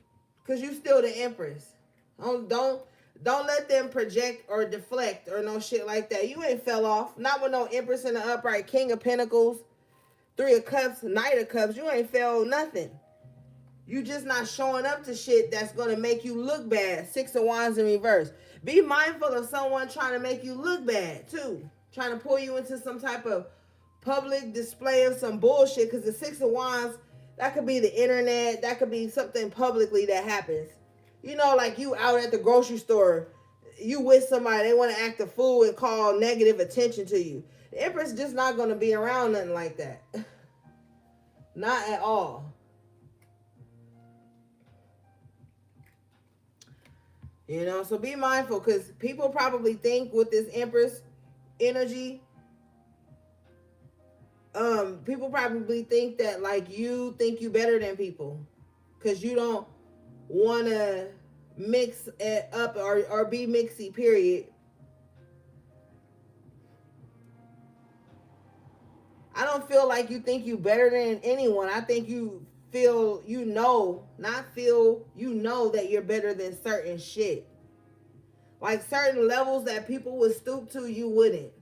Because you still the Empress. Don't let them project or deflect or no shit like that. You ain't fell off. Not with no Empress in the upright, King of Pentacles, Three of Cups, Knight of Cups. You ain't fell nothing. You just not showing up to shit that's gonna make you look bad. Six of Wands in reverse. Be mindful of someone trying to make you look bad too. Trying to pull you into some type of public display of some bullshit. Because the Six of Wands, that could be the internet. That could be something publicly that happens. You know, like you out at the grocery store. You with somebody, they want to act a fool and call negative attention to you. The Empress just not going to be around nothing like that. Not at all. You know, so be mindful because people probably think with this Empress energy, people probably think that like you think you better than people because you don't want to mix it up or be mixy, period. I don't feel like you think you better than anyone. I think you feel, not feel, that you're better than certain shit. Like certain levels that people would stoop to, you wouldn't.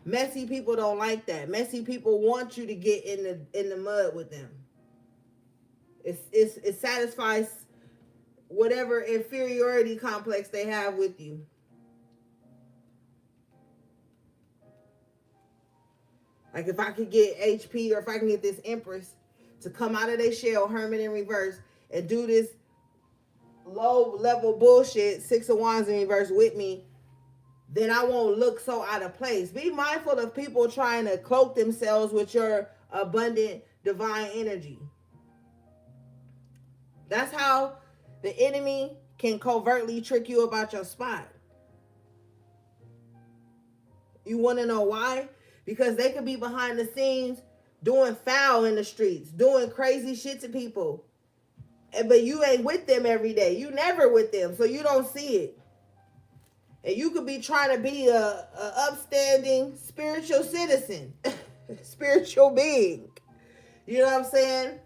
Messy people don't like that. Messy people want you to get in the mud with them. It satisfies whatever inferiority complex they have with you. Like if I could get HP or if I can get this Empress to come out of their shell, Hermit in reverse, and do this low level bullshit, Six of Wands in reverse with me, then I won't look so out of place. Be mindful of people trying to cloak themselves with your abundant divine energy. That's how the enemy can covertly trick you about your spot. You want to know why? Because they could be behind the scenes doing foul in the streets, doing crazy shit to people. But you ain't with them every day. You never with them, so you don't see it. And you could be trying to be a upstanding spiritual citizen, spiritual being. You know what I'm saying?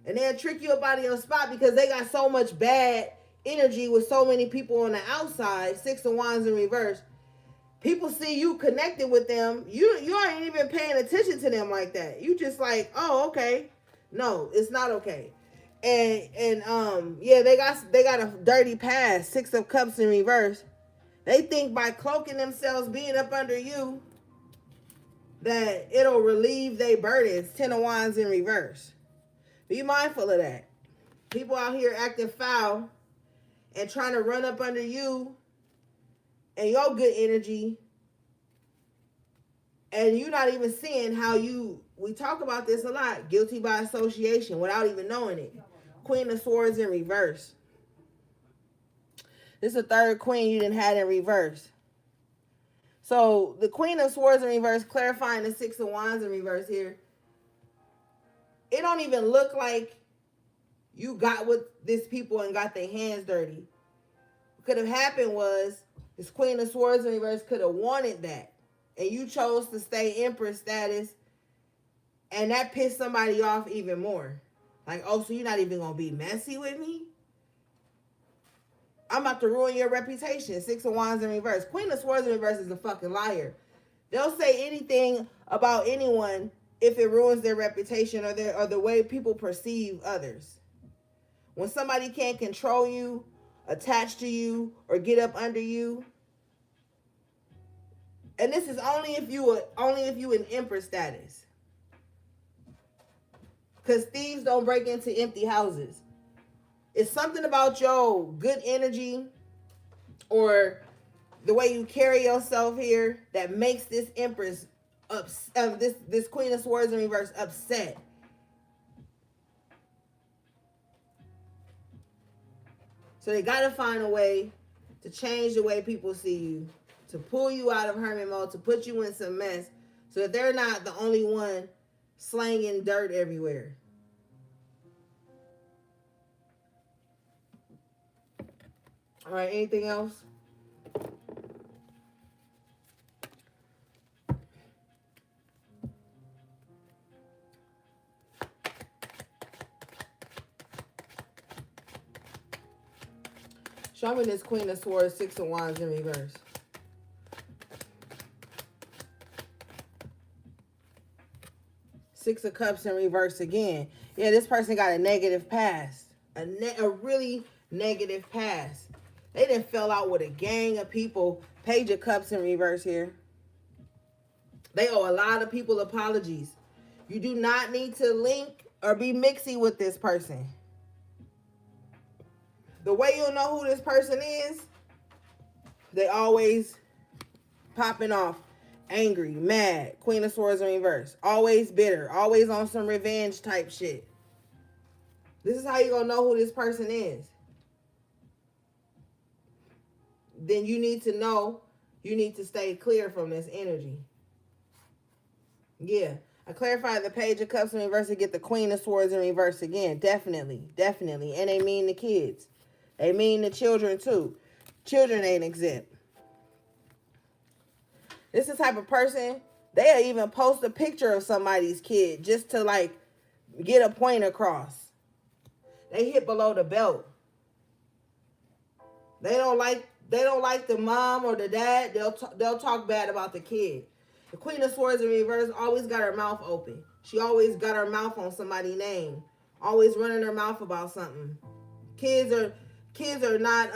And they'll trick you up out of your spot because they got so much bad energy with so many people on the outside. Six of Wands in reverse. People see you connected with them. You aren't even paying attention to them like that. You just like, oh, okay. No, it's not okay. And yeah, they got a dirty past. Six of Cups in reverse. They think by cloaking themselves being up under you that it'll relieve their burdens. Ten of Wands in reverse. Be mindful of that. People out here acting foul and trying to run up under you and your good energy, and you're not even seeing how we talk about this a lot, guilty by association without even knowing it. Queen of Swords in reverse. This is the third queen you didn't have in reverse. So the Queen of Swords in reverse, clarifying the Six of Wands in reverse here. It don't even look like you got with this people and got their hands dirty. What could have happened was this Queen of Swords in reverse could have wanted that. And you chose to stay Empress status. And that pissed somebody off even more. Like, oh, so you're not even going to be messy with me? I'm about to ruin your reputation. Six of Wands in reverse. Queen of Swords in reverse is a fucking liar. They'll say anything about anyone if it ruins their reputation or the way people perceive others. When somebody can't control you, attach to you, or get up under you, And this is only if you in Empress status. Because thieves don't break into empty houses. It's something about your good energy or the way you carry yourself here that makes this Empress this Queen of Swords in reverse upset. So they gotta find a way to change the way people see you, to pull you out of hermit mode, to put you in some mess, so that they're not the only one slanging dirt everywhere. All right, anything else? Show me this Queen of Swords, Six of Wands in reverse. Six of Cups in reverse again. Yeah, this person got a negative past. A really negative past. They done fell out with a gang of people. Page of Cups in reverse here. They owe a lot of people apologies. You do not need to link or be mixy with this person. The way you'll know who this person is, they always popping off. Angry, mad, Queen of Swords in reverse. Always bitter, always on some revenge type shit. This is how you gonna know who this person is. Then you need to know, you need to stay clear from this energy. Yeah. I clarified the Page of Cups in reverse to get the Queen of Swords in reverse again. Definitely. Definitely. And they mean the kids. They mean the children too. Children ain't exempt. This is the type of person, they'll even post a picture of somebody's kid just to like get a point across. They hit below the belt. They don't like the mom or the dad. They'll talk bad about the kid. The Queen of Swords in reverse always got her mouth open. She always got her mouth on somebody's name. Always running her mouth about something. Kids are not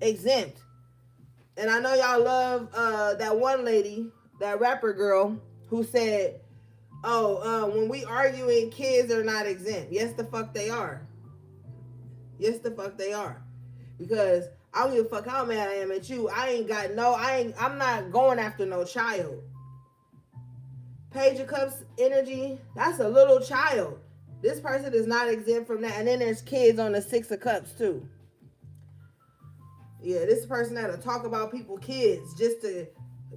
exempt. And I know y'all love that one lady, that rapper girl, who said, when we arguing, kids are not exempt. Yes, the fuck they are. Yes, the fuck they are. Because I don't give a fuck how mad I am at you. I'm not going after no child. Page of Cups energy, that's a little child. This person is not exempt from that. And then there's kids on the Six of Cups too. Yeah, this person that'll talk about people's kids just to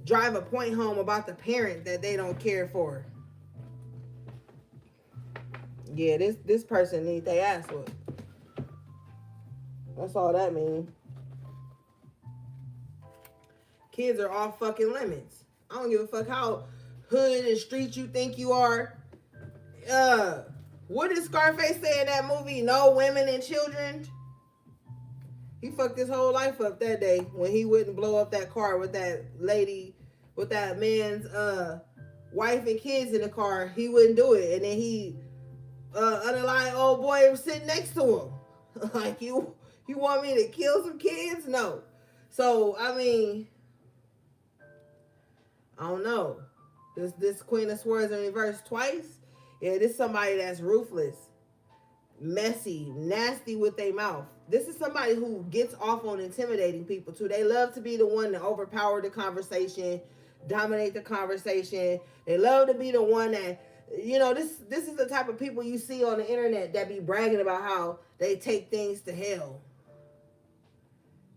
drive a point home about the parent that they don't care for. Yeah, this person needs their ass whooped. That's all that means. Kids are off fucking limits. I don't give a fuck how hood and street you think you are. What did Scarface say in that movie? No women and children. He fucked his whole life up that day when he wouldn't blow up that car with that lady, with that man's wife and kids in the car. He wouldn't do it. And then he unaligned old boy was sitting next to him. Like, you want me to kill some kids? No. So, I mean, I don't know. This Queen of Swords in reverse twice. Yeah, this is somebody that's ruthless, messy, nasty with their mouth. This is somebody who gets off on intimidating people too. They love to be the one to overpower the conversation, dominate the conversation. They love to be the one that, this is the type of people you see on the internet that be bragging about how they take things to hell.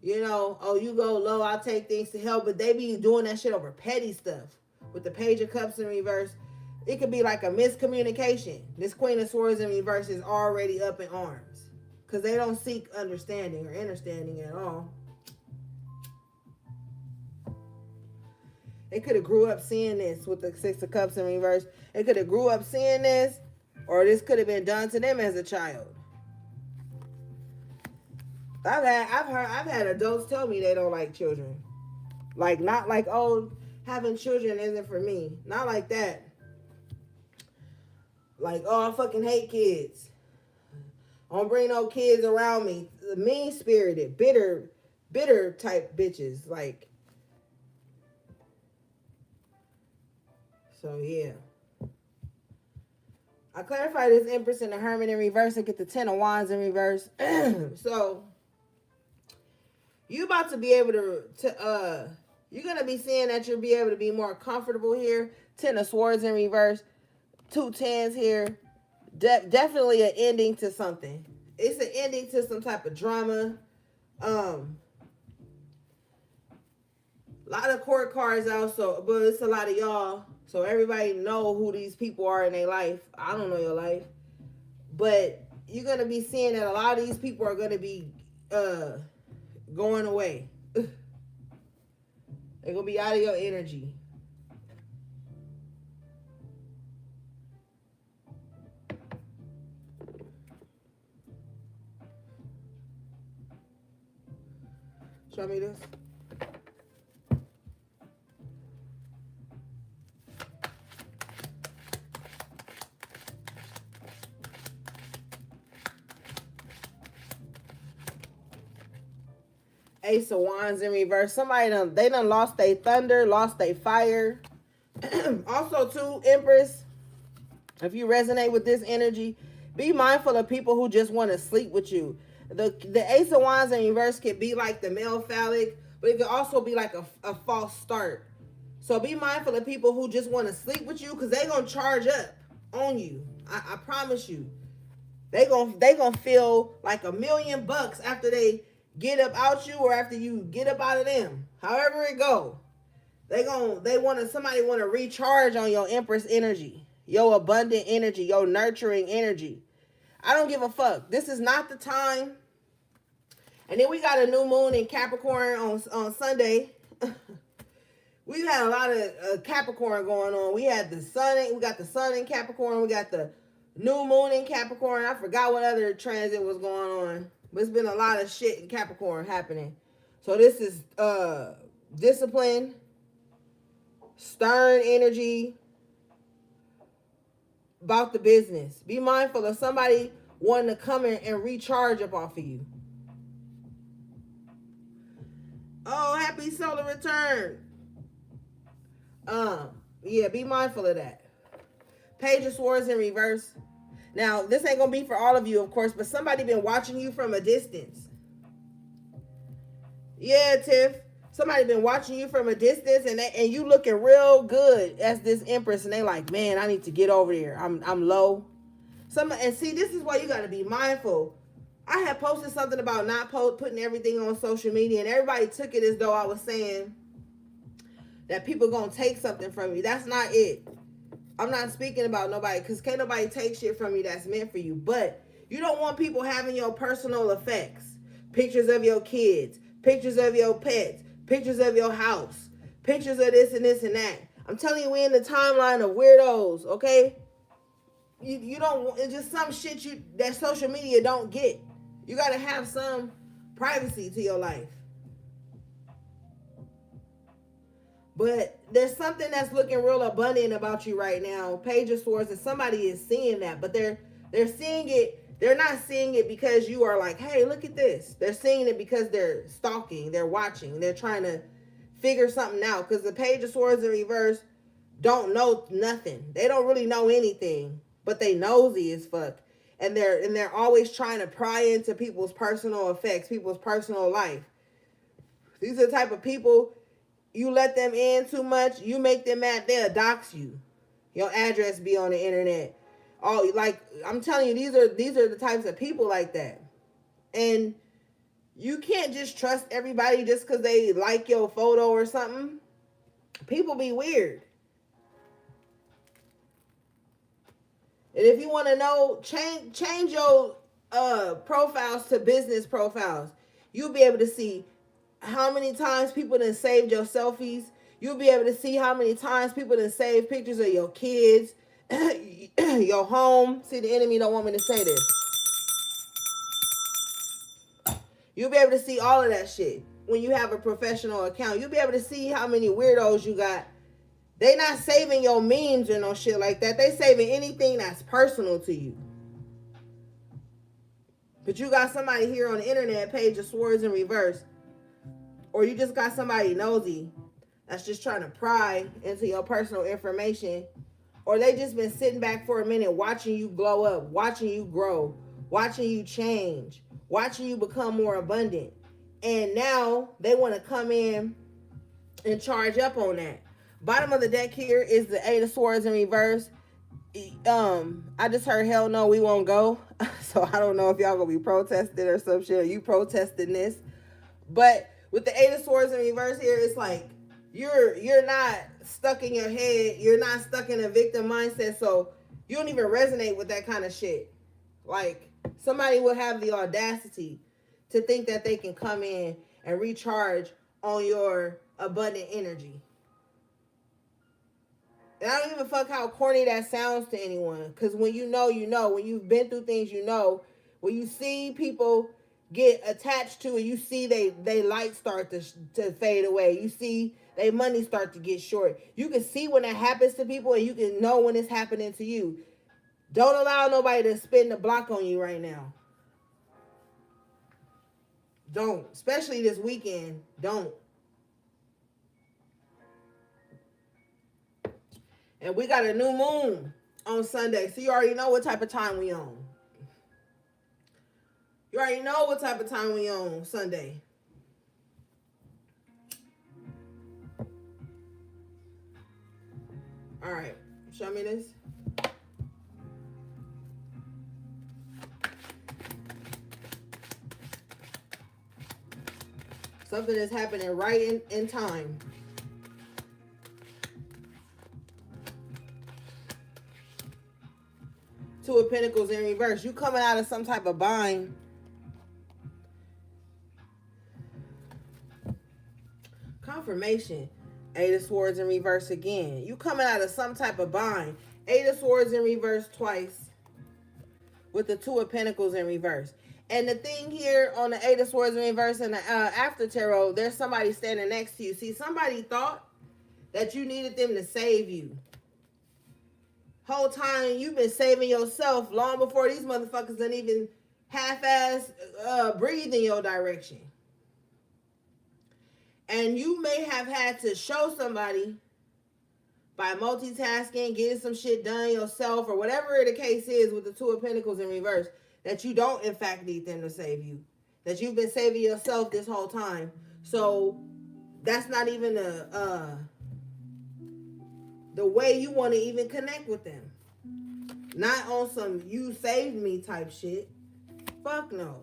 You go low, I'll take things to hell. But they be doing that shit over petty stuff. With the Page of Cups in reverse, it could be like a miscommunication. This Queen of Swords in reverse is already up in arms. Because they don't seek understanding or understanding at all. They could have grew up seeing this with the Six of Cups in reverse. They could have grew up seeing this, or this could have been done to them as a child. I've had adults tell me they don't like children. Like, not like, having children isn't for me. Not like that. Like, I fucking hate kids. I don't bring no kids around me. Mean-spirited, bitter type bitches. Like, So yeah. I clarify this Empress and the Hermit in reverse and get the Ten of Wands in reverse. So you about to be able to you're gonna be seeing that you'll be able to be more comfortable here. Ten of Swords in reverse, two tens here. Definitely an ending to something. It's an ending to some type of drama. A lot of court cards also, but it's a lot of y'all. So everybody know who these people are in their life. I don't know your life. But you're gonna be seeing that a lot of these people are gonna be going away. They're gonna be out of your energy. Show me this. Ace of Wands in reverse. Somebody they done lost their thunder, lost their fire. Also, too, Empress, if you resonate with this energy, be mindful of people who just want to sleep with you. The Ace of Wands in reverse can be like the male phallic, but it could also be like a false start. So be mindful of people who just want to sleep with you because they going to charge up on you. I promise you. They gonna feel like $1,000,000 after they get up out you or after you get up out of them. However it go. Somebody want to recharge on your Empress energy, your abundant energy, your nurturing energy. I don't give a fuck. This is not the time. And then we got a new moon in Capricorn on Sunday. We've had a lot of Capricorn going on. We got the sun in Capricorn. We got the new moon in Capricorn. I forgot what other transit was going on. But it's been a lot of shit in Capricorn happening. So this is discipline, stern energy, about the business. Be mindful of somebody wanting to come in and recharge up off of you. Oh, happy solar return. Yeah, be mindful of that. Page of Swords in reverse. Now, this ain't gonna be for all of you, of course, but somebody been watching you from a distance. Yeah, Tiff. Somebody been watching you from a distance, and you looking real good as this Empress, and they like, man, I need to get over there. I'm low. And see, this is why you gotta be mindful. I had posted something about not putting everything on social media, and everybody took it as though I was saying that people gonna take something from you. That's not it. I'm not speaking about nobody, because can't nobody take shit from you that's meant for you. But you don't want people having your personal effects. Pictures of your kids, pictures of your pets, pictures of your house, pictures of this and this and that. I'm telling you, we in the timeline of weirdos, okay? You don't, it's just some shit that social media don't get. You gotta have some privacy to your life. But there's something that's looking real abundant about you right now. Page of Swords, and somebody is seeing that, but they're seeing it. They're not seeing it because you are like, hey, look at this. They're seeing it because they're stalking, they're watching, they're trying to figure something out. Because the Page of Swords in reverse don't know nothing. They don't really know anything, but they nosy as fuck. And they're always trying to pry into people's personal effects, people's personal life. These are the type of people, you let them in too much, you make them mad, they'll dox you. Your address be on the internet. Oh, like, I'm telling you, these are the types of people like that. And you can't just trust everybody just because they like your photo or something. People be weird. And if you want to know, change your profiles to business profiles. You'll be able to see how many times people done saved your selfies. You'll be able to see how many times people done saved pictures of your kids, your home. See, the enemy don't want me to say this. You'll be able to see all of that shit when you have a professional account. You'll be able to see how many weirdos you got. They not saving your memes or no shit like that. They saving anything that's personal to you. But you got somebody here on the internet, Page of Swords in reverse. Or you just got somebody nosy. that's just trying to pry into your personal information, or they just been sitting back for a minute watching you glow up, watching you grow, watching you change, watching you become more abundant. And now they want to come in and charge up on that. Bottom of the deck here is the Eight of Swords in reverse. I just heard hell no, we won't go. So I don't know if y'all gonna be protested or some shit, or you protesting this. But with the Eight of Swords in reverse here, it's like you're not stuck in your head, you're not stuck in a victim mindset, so you don't even resonate with that kind of shit. Like, somebody will have the audacity to think that they can come in and recharge on your abundant energy. And I don't give a fuck how corny that sounds to anyone. Because when you know, you know. When you've been through things, you know. When you see people get attached to it, you see they light start to fade away. You see they money start to get short. You can see when that happens to people, and you can know when it's happening to you. Don't allow nobody to spin the block on you right now. Don't. Especially this weekend. Don't. And we got a new moon on Sunday. So you already know what type of time we on. You already know what type of time we on Sunday. All right. Show me this. Something is happening right in time. Two of Pentacles in reverse. You coming out of some type of bind. Confirmation. Eight of Swords in reverse again. You coming out of some type of bind. Eight of Swords in reverse twice. With the Two of Pentacles in reverse. And the thing here on the Eight of Swords in reverse and the after tarot, there's somebody standing next to you. See, somebody thought that you needed them to save you. Whole time you've been saving yourself long before these motherfuckers didn't even half-ass breathe in your direction. And you may have had to show somebody by multitasking, getting some shit done yourself, or whatever the case is with the Two of Pentacles in reverse, that you don't in fact need them to save you. That you've been saving yourself this whole time. So that's not even the way you want to even connect with them. Not on some you saved me type shit. Fuck no.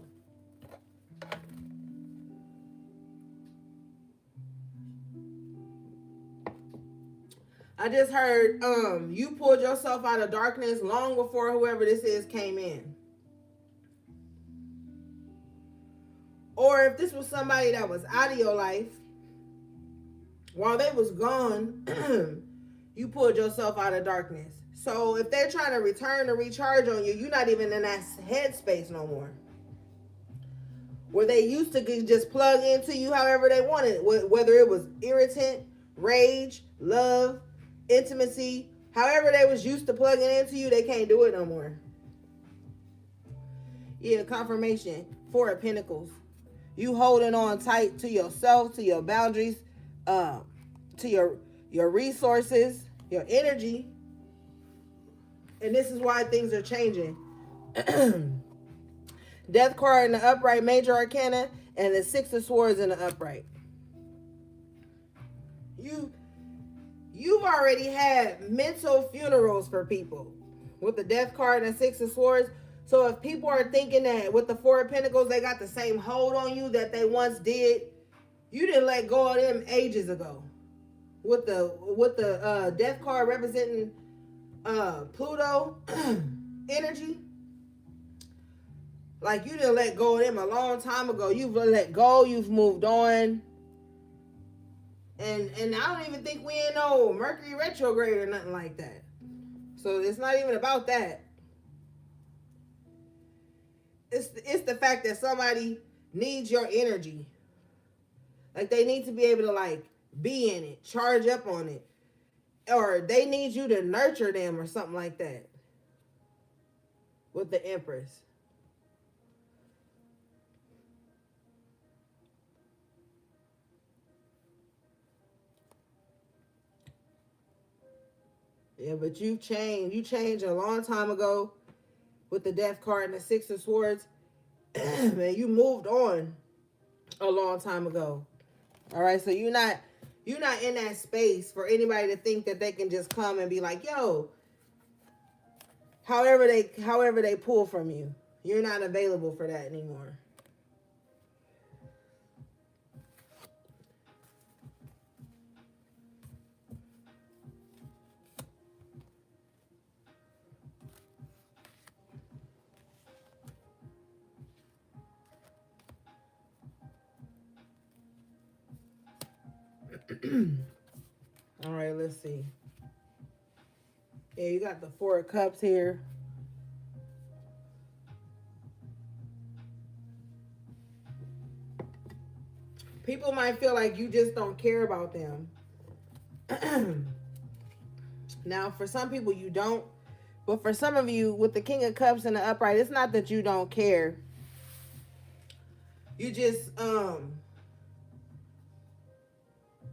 I just heard you pulled yourself out of darkness long before whoever this is came in. Or if this was somebody that was out of your life, while they was gone, you pulled yourself out of darkness. So if they're trying to return to recharge on you, you're not even in that headspace no more. Where they used to just plug into you however they wanted, whether it was irritant, rage, love, intimacy, however they was used to plugging into you, they can't do it no more. Yeah, confirmation. Four of Pentacles. You holding on tight to yourself, to your boundaries, to your resources, your energy. And this is why things are changing. Death card in the upright, major arcana, and the Six of Swords in the upright. You've already had mental funerals for people with the Death card and Six of Swords. So if people are thinking that with the Four of Pentacles, they got the same hold on you that they once did, you didn't let go of them ages ago. With the Death card representing Pluto energy, like you didn't let go of them a long time ago. You've let go. You've moved on. And I don't even think we in no Mercury retrograde or nothing like that. So it's not even about that. It's the fact that somebody needs your energy. Like they need to be able to like be in it, charge up on it. Or they need you to nurture them or something like that. With the Empress. Yeah, but you've changed. You changed a long time ago with the Death card and the Six of Swords. Man, you moved on a long time ago. All right, so you're not in that space for anybody to think that they can just come and be like, yo, however they pull from you. You're not available for that anymore. All right, let's see. Yeah, you got the Four of Cups here. People might feel like you just don't care about them. Now, for some people, you don't. But for some of you, with the King of Cups and the upright, it's not that you don't care. You just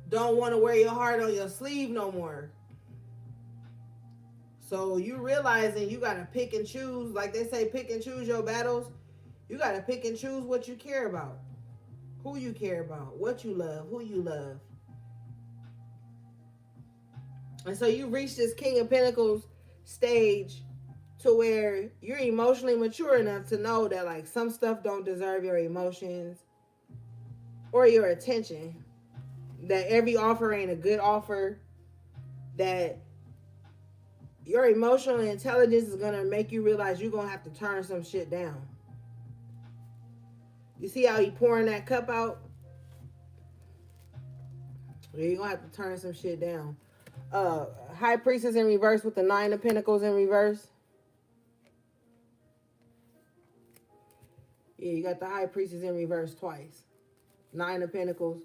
don't want to wear your heart on your sleeve no more. So you realizing you gotta pick and choose, like they say, pick and choose your battles. You gotta pick and choose what you care about, who you care about, what you love, who you love. And so you reach this King of Pentacles stage to where you're emotionally mature enough to know that like some stuff don't deserve your emotions or your attention. That every offer ain't a good offer. That your emotional intelligence is gonna make you realize you're gonna have to turn some shit down. You see how he pouring that cup out? You're gonna have to turn some shit down. High Priestess in reverse with the Nine of Pentacles in reverse. Yeah, you got the High Priestess in reverse twice. Nine of Pentacles.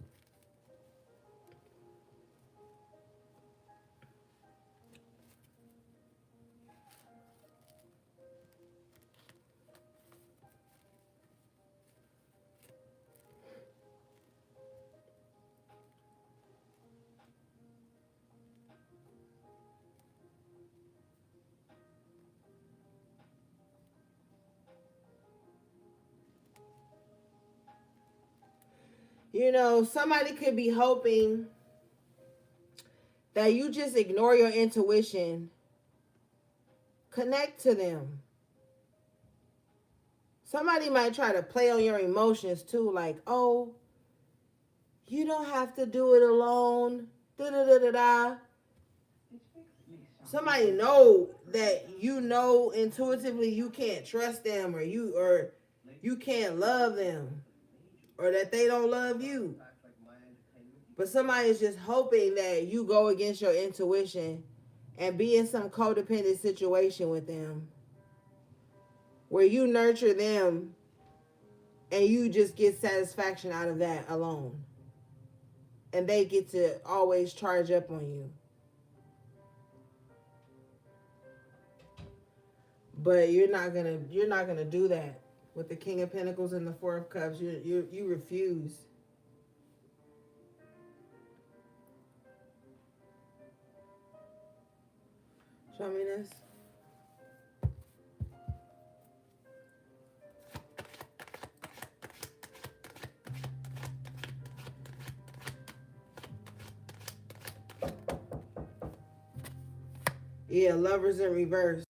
You know, somebody could be hoping that you just ignore your intuition. Connect to them. Somebody might try to play on your emotions too, like, oh, you don't have to do it alone. Da da da da da. Somebody know that you know intuitively you can't trust them, or you can't love them, or that they don't love you. But somebody is just hoping that you go against your intuition and be in some codependent situation with them where you nurture them and you just get satisfaction out of that alone. And they get to always charge up on you. But you're not gonna do that with the King of Pentacles and the Four of Cups. You refuse. Show me this. Yeah, Lovers in reverse.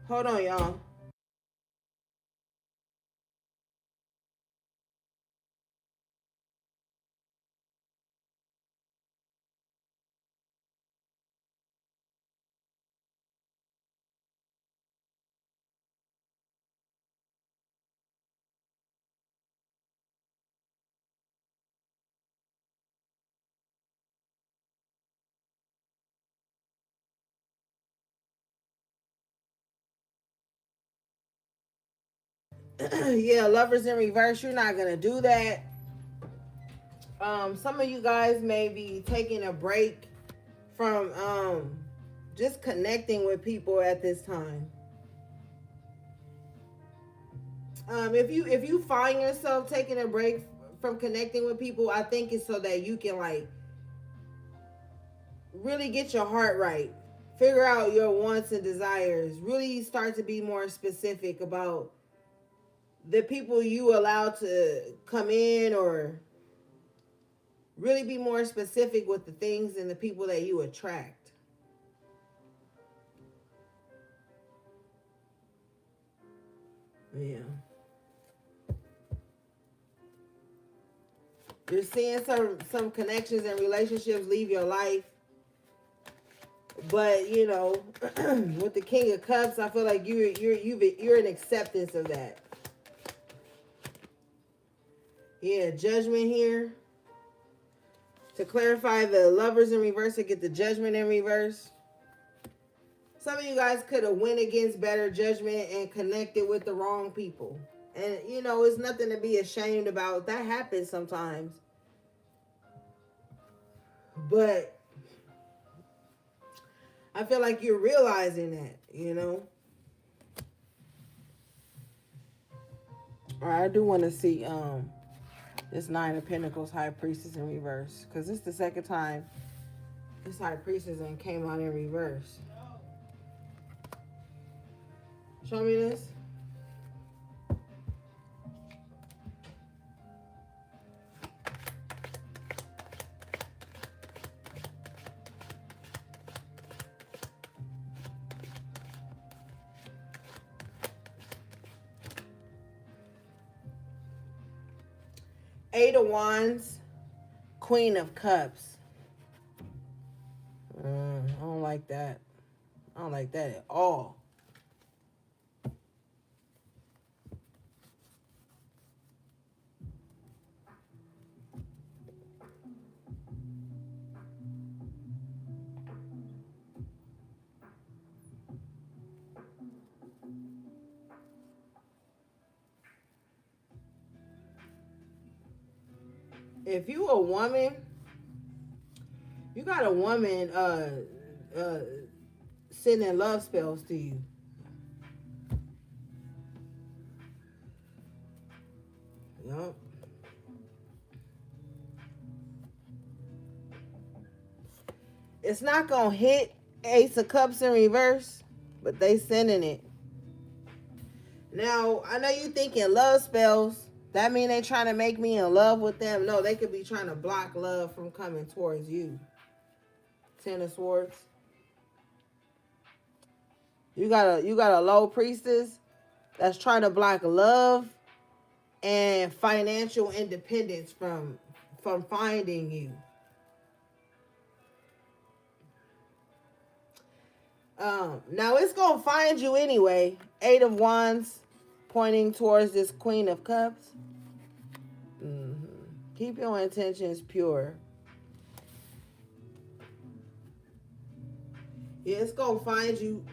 Hold on, y'all. Yeah, Lovers in reverse. You're not gonna do that. Some of you guys may be taking a break from just connecting with people at this time. If you find yourself taking a break from connecting with people, I think it's so that you can like really get your heart right. Figure out your wants and desires. Really start to be more specific about the people you allow to come in, or really be more specific with the things and the people that you attract. Yeah. You're seeing some connections and relationships leave your life. But you know, with the King of Cups, I feel like you're in acceptance of that. Yeah, Judgment here. To clarify, the Lovers in reverse and get the Judgment in reverse. Some of you guys could have went against better judgment and connected with the wrong people. And you know, it's nothing to be ashamed about. That happens sometimes. But I feel like you're realizing that, you know. All right, I do want to see this Nine of Pentacles High Priestess in reverse, because this is the second time this High Priestess came out in reverse. Show me this. Eight of Wands, Queen of Cups. I don't like that. I don't like that at all. If you a woman, you got a woman sending love spells to you. Yup. It's not gonna hit Ace of Cups in reverse, but they sending it. Now, I know you thinking love spells. That mean they trying to make me in love with them? No, they could be trying to block love from coming towards you. Ten of Swords. You got a low priestess that's trying to block love and financial independence from finding you. Now it's gonna find you anyway. Eight of Wands pointing towards this Queen of Cups. Keep your intentions pure. Yeah, it's gonna find you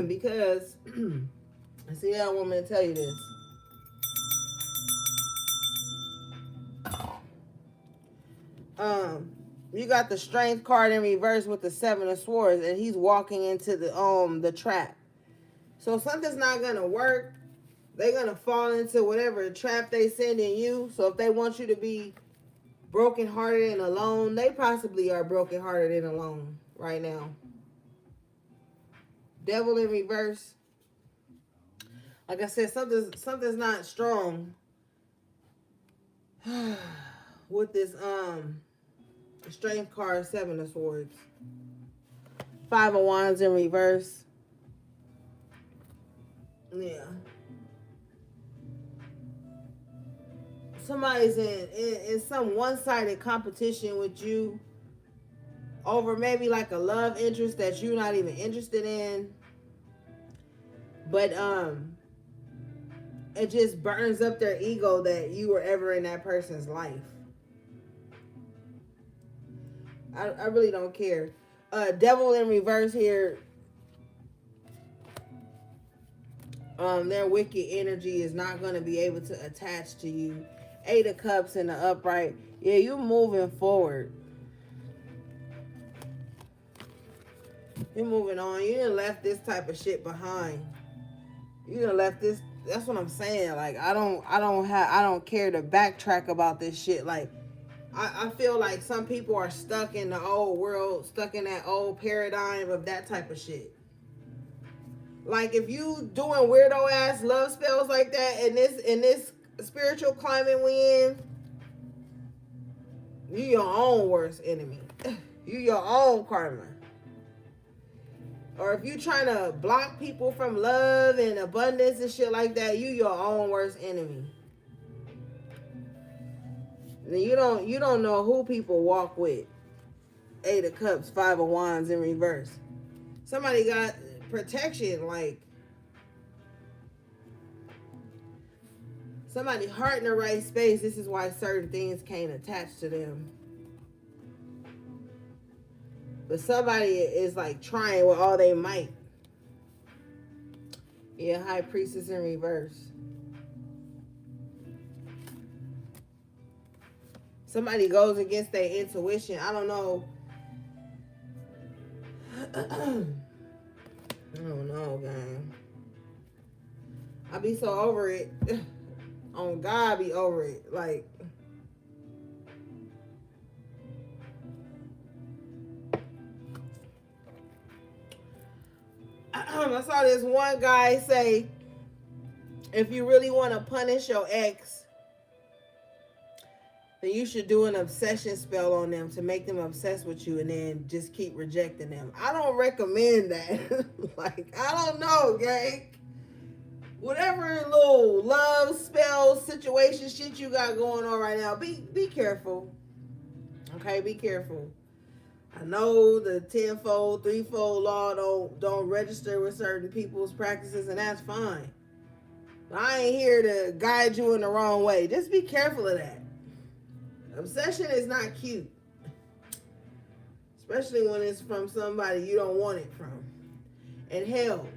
because I see that woman tell you this. You got the Strength card in reverse with the Seven of Swords, and he's walking into the trap. So something's not gonna work. They're gonna fall into whatever trap they send in you. So if they want you to be brokenhearted and alone, they possibly are brokenhearted and alone right now. Devil in reverse. Like I said, something's not strong with this Strength card, Seven of Swords. Five of Wands in reverse. Yeah. Somebody's in some one-sided competition with you over maybe like a love interest that you're not even interested in. But it just burns up their ego that you were ever in that person's life. I really don't care. Devil in reverse here. Their wicked energy is not going to be able to attach to you. Eight of Cups in the upright. Yeah, you're moving forward. You're moving on. You done left this type of shit behind. You done left this. That's what I'm saying. Like I don't care to backtrack about this shit. Like I feel like some people are stuck in the old world, stuck in that old paradigm of that type of shit. Like if you doing weirdo ass love spells like that in this spiritual climate we in, you your own worst enemy. You your own karma. Or if you trying to block people from love and abundance and shit like that, you your own worst enemy. And you don't know who people walk with. 8 of Cups, 5 of Wands in reverse. Somebody got protection, like somebody heart in the right space. This is why certain things can't attach to them. But somebody is like trying with all they might. Yeah, High Priestess in reverse. Somebody goes against their intuition. I don't know. I don't know, gang. I be so over it. On God, I be over it. Like, I saw this one guy say, if you really want to punish your ex, then you should do an obsession spell on them to make them obsessed with you and then just keep rejecting them. I don't recommend that. Like, I don't know, gang. Whatever little love spell situation shit you got going on right now, be careful. Okay, be careful. I know the tenfold, threefold law don't register with certain people's practices, and that's fine. But I ain't here to guide you in the wrong way. Just be careful of that. Obsession is not cute. Especially when it's from somebody you don't want it from. And hell,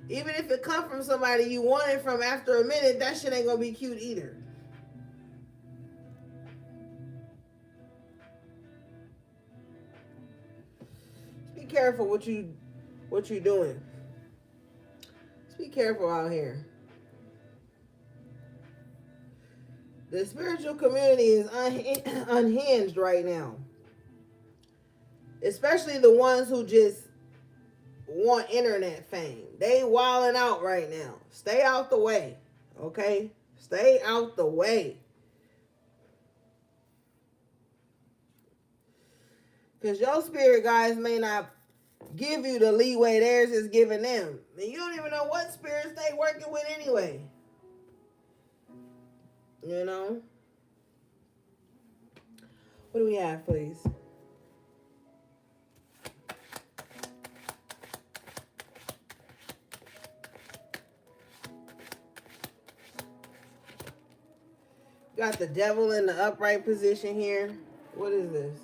even if it comes from somebody you want it from, after a minute, that shit ain't gonna be cute either. Just be careful what you doing. Just be careful out here. The spiritual community is unhinged right now. Especially the ones who just want internet fame. They wilding out right now. Stay out the way. Okay? Stay out the way. Because your spirit guides may not give you the leeway theirs is giving them. And you don't even know what spirits they working with anyway. You know? What do we have, please? Got the devil in the upright position here. What is this?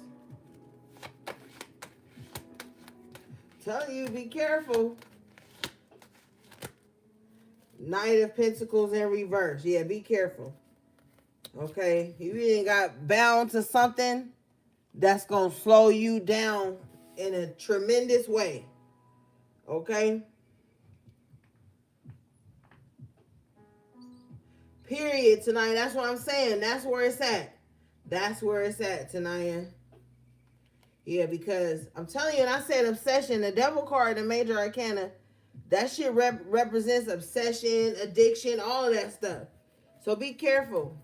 Tell you, be careful. Knight of Pentacles in reverse. Yeah, be careful. Okay? You ain't got bound to something that's going to slow you down in a tremendous way. Okay? Period, Tanaya. That's what I'm saying. That's where it's at. That's where it's at, Tanaya. Yeah, because I'm telling you, and I said obsession, the devil card, the major arcana, that shit represents obsession, addiction, all of that stuff. So be careful.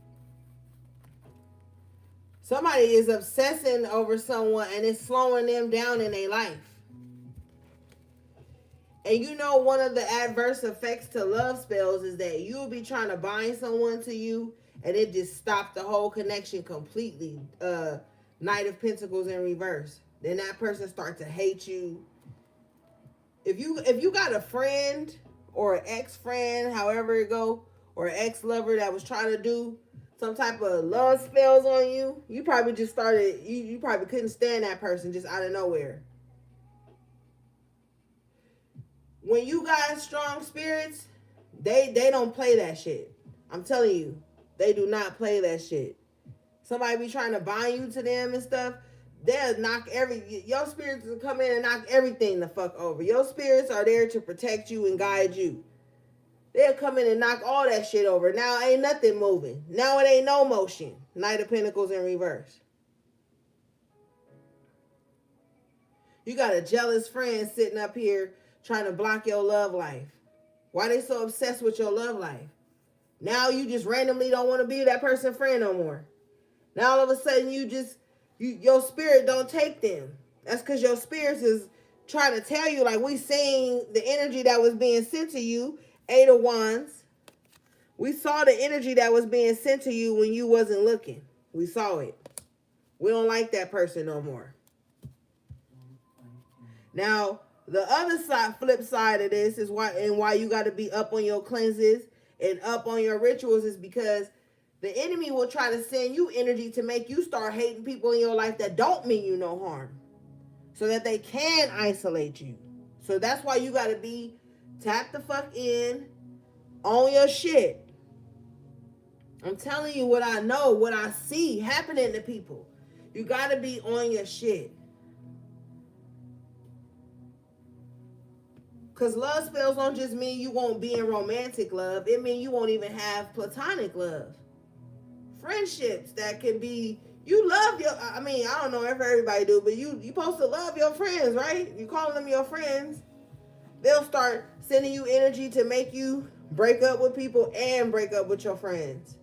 Somebody is obsessing over someone and it's slowing them down in their life. And you know, one of the adverse effects to love spells is that you'll be trying to bind someone to you and it just stopped the whole connection completely. Knight of Pentacles in reverse. Then that person starts to hate you. If you got a friend or an ex-friend, however it go, or an ex-lover that was trying to do some type of love spells on you, you probably just started, you probably couldn't stand that person just out of nowhere. When you got strong spirits, they don't play that shit. I'm telling you, they do not play that shit. Somebody be trying to bind you to them and stuff, they'll knock your spirits will come in and knock everything the fuck over. Your spirits are there to protect you and guide you. They'll come in and knock all that shit over. Now ain't nothing moving. Now it ain't no motion. Knight of Pentacles in reverse. You got a jealous friend sitting up here trying to block your love life. Why they so obsessed with your love life? Now you just randomly don't want to be that person's friend no more. Now all of a sudden your spirit don't take them. That's because your spirits is trying to tell you, like, we seeing the energy that was being sent to you, Eight of Wands. We saw the energy that was being sent to you when you wasn't looking. We saw it. We don't like that person no more. Now, the other side, flip side of this is why you got to be up on your cleanses and up on your rituals is because the enemy will try to send you energy to make you start hating people in your life that don't mean you no harm, so that they can isolate you. So that's why you got to be tap the fuck in on your shit. I'm telling you what I know, what I see happening to people. You got to be on your shit. Because love spells don't just mean you won't be in romantic love. It means you won't even have platonic love. Friendships that can be, you love your, I mean, I don't know if everybody do, but you supposed to love your friends, right? You call them your friends. They'll start sending you energy to make you break up with people and break up with your friends.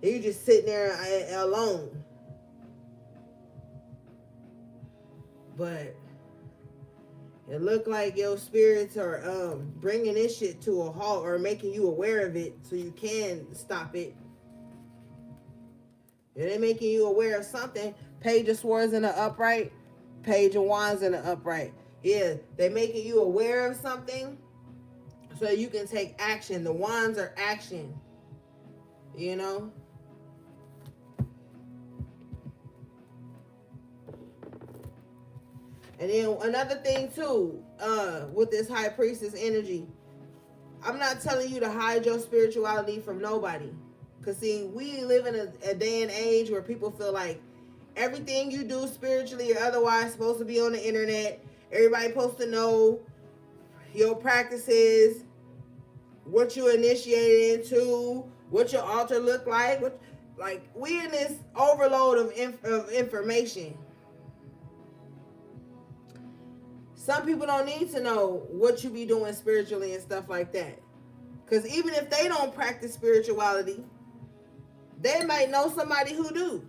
And you just sitting there alone. But it look like your spirits are bringing this shit to a halt or making you aware of it so you can stop it. And they're making you aware of something. Page of Swords in the upright. Page of Wands in the upright. Yeah, they're making you aware of something so you can take action. The Wands are action. You know? And then another thing too, with this High Priestess energy, I'm not telling you to hide your spirituality from nobody. Because see, we live in a day and age where people feel like everything you do spiritually or otherwise is supposed to be on the internet. Everybody supposed to know your practices, what you initiated into, what your altar look like. Like, we in this overload of information. Some people don't need to know what you be doing spiritually and stuff like that. Because even if they don't practice spirituality, they might know somebody who do.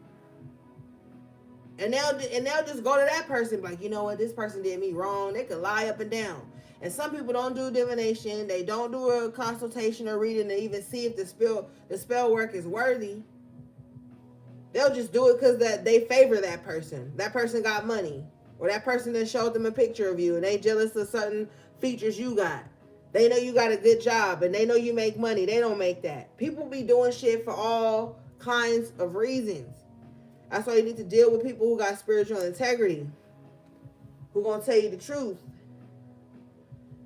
And they'll just go to that person like, you know what, this person did me wrong. They could lie up and down. And some people don't do divination. They don't do a consultation or reading to even see if the spell work is worthy. They'll just do it because that they favor that person. That person got money. Or that person that showed them a picture of you and they jealous of certain features you got. They know you got a good job and they know you make money. They don't make that. People be doing shit for all kinds of reasons. That's why you need to deal with people who got spiritual integrity. Who gonna tell you the truth.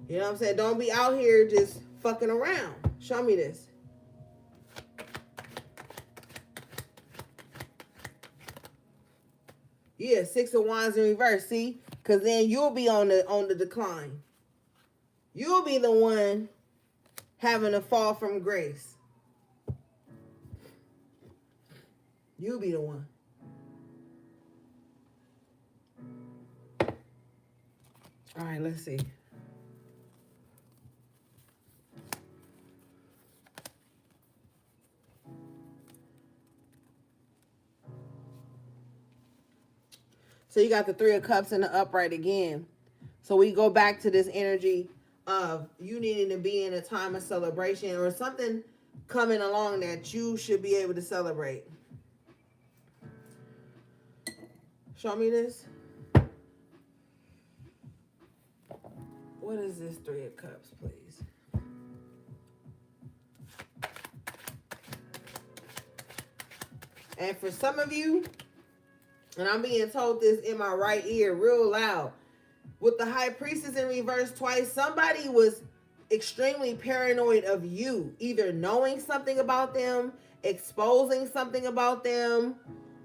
You know what I'm saying? Don't be out here just fucking around. Show me this. Yeah, Six of Wands in reverse, see? Because then you'll be on the decline. You'll be the one having a fall from grace. You'll be the one. All right, let's see. So you got the Three of Cups in the upright again. So we go back to this energy of you needing to be in a time of celebration or something coming along that you should be able to celebrate. Show me this. What is this Three of Cups, please? And for some of you, and I'm being told this in my right ear real loud, with the High Priestess in reverse twice, somebody was extremely paranoid of you, either knowing something about them, exposing something about them,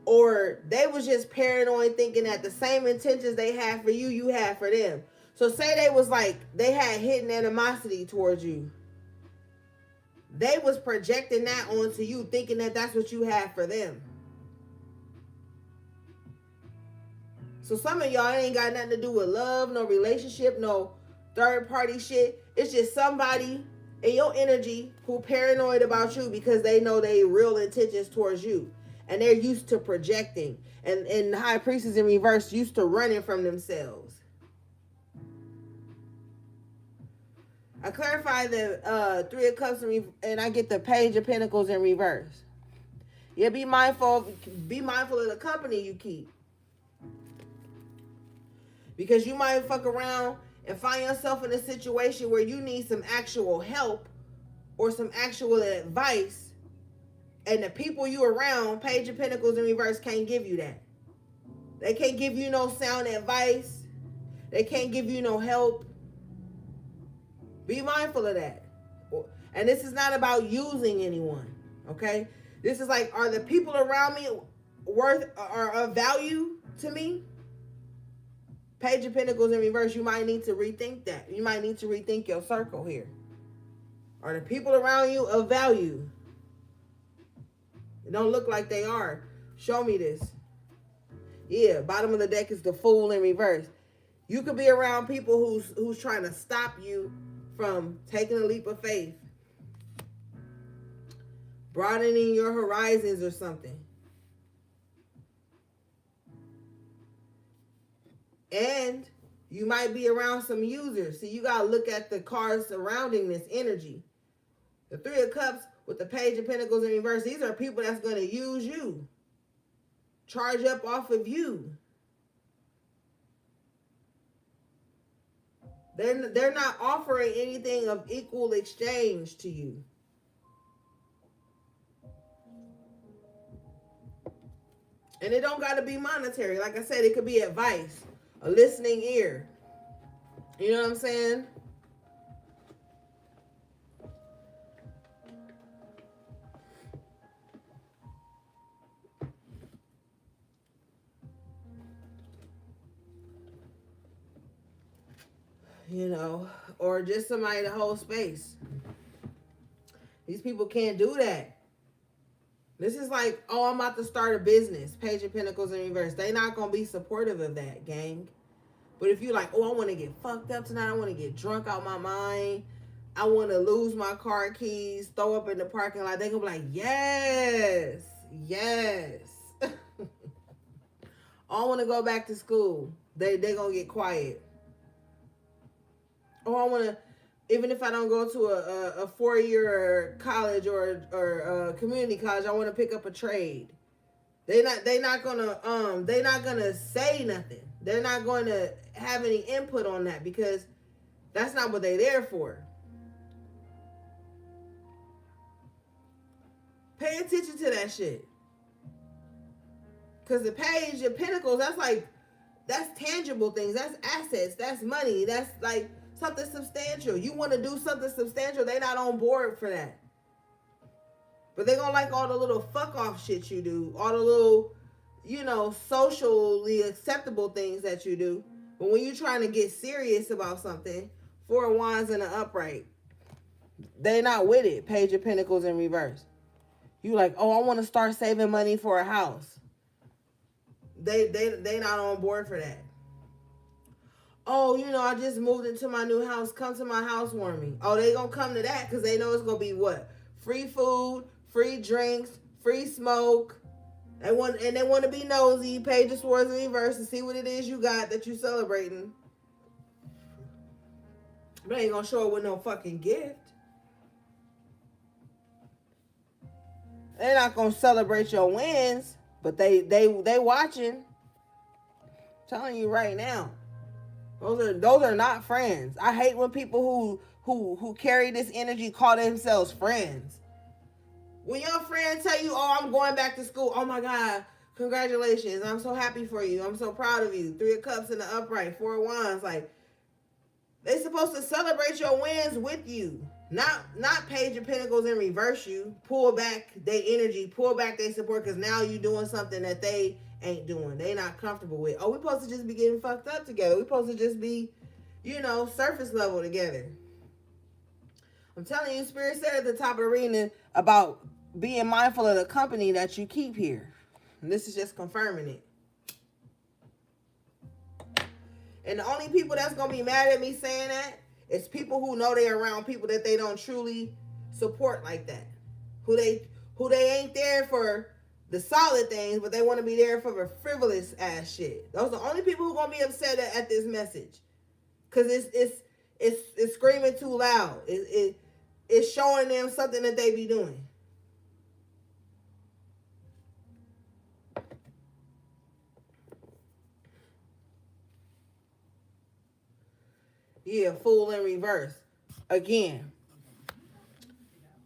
or they was just paranoid thinking that the same intentions they had for you, you had for them. So say they was like, they had hidden animosity towards you. They was projecting that onto you, thinking that that's what you had for them. So some of y'all ain't got nothing to do with love, no relationship, no third party shit. It's just somebody in your energy who paranoid about you because they know they real intentions towards you. And they're used to projecting. And high priestess in reverse used to running from themselves. I clarify the Three of Cups and I get the Page of Pentacles in reverse. Yeah, be mindful of the company you keep. Because you might fuck around and find yourself in a situation where you need some actual help or some actual advice, and the people you around, Page of Pentacles in reverse, can't give you that. They can't give you no sound advice. They can't give you no help. Be mindful of that. And this is not about using anyone, okay? This is like, are the people around me worth or of value to me? Page of Pentacles in reverse, you might need to rethink that. You might need to rethink your circle here. Are the people around you of value? It don't look like they are. Show me this. Yeah, bottom of the deck is the Fool in reverse. You could be around people who's trying to stop you from taking a leap of faith. Broadening your horizons or something. And you might be around some users. See, you got to look at the cards surrounding this energy. The Three of Cups with the Page of Pentacles in reverse. These are people that's going to use you. Charge up off of you. They're not offering anything of equal exchange to you. And it don't got to be monetary. Like I said, it could be advice. A listening ear. You know what I'm saying? You know, or just somebody to hold space. These people can't do that. This is like, oh, I'm about to start a business. Page of Pentacles in reverse. They not going to be supportive of that, gang. But if you're like, oh, I want to get fucked up tonight. I want to get drunk out my mind. I want to lose my car keys, throw up in the parking lot. They going to be like, yes, yes. I want to go back to school. They going to get quiet. Oh, I want to, even if I don't go to a 4-year college or a community college, I want to pick up a trade. They're not gonna say nothing. They're not going to have any input on that because that's not what they're there for. Pay attention to that shit. Because the Page of Pentacles, that's tangible things. That's assets. That's money. That's like something substantial. You want to do something substantial, they not on board for that. But they gonna like all the little fuck off shit you do. All the little, socially acceptable things that you do. But when you're trying to get serious about something, 4 of Wands and an upright, they not with it. Page of Pentacles in reverse. You like, oh, I want to start saving money for a house. They not on board for that. Oh, I just moved into my new house. Come to my housewarming. Oh, they gonna come to that because they know it's gonna be what? Free food, free drinks, free smoke. They want to be nosy. Page of Swords in reverse to see what it is you got that you celebrating. But they ain't gonna show up with no fucking gift. They're not gonna celebrate your wins, but they watching. I'm telling you right now. Those are not friends. I hate when people who carry this energy call themselves friends. When your friend tell you, oh, I'm going back to school. Oh my God, congratulations. I'm so happy for you. I'm so proud of you. 3 of Cups in the upright, 4 of Wands. Like, they supposed to celebrate your wins with you. Not Page of Pentacles in reverse you. Pull back their energy. Pull back their support because now you doing something that they ain't doing. They not comfortable with. Oh, we supposed to just be getting fucked up together. We supposed to just be, surface level together. I'm telling you, Spirit said at the top of the reading about being mindful of the company that you keep here. And this is just confirming it. And the only people that's gonna be mad at me saying that is people who know they're around people that they don't truly support like that. Who they ain't there for the solid things, but they want to be there for the frivolous ass shit. Those are the only people who gonna be upset at this message, cause it's screaming too loud. It's showing them something that they be doing. Yeah, fool in reverse. Again.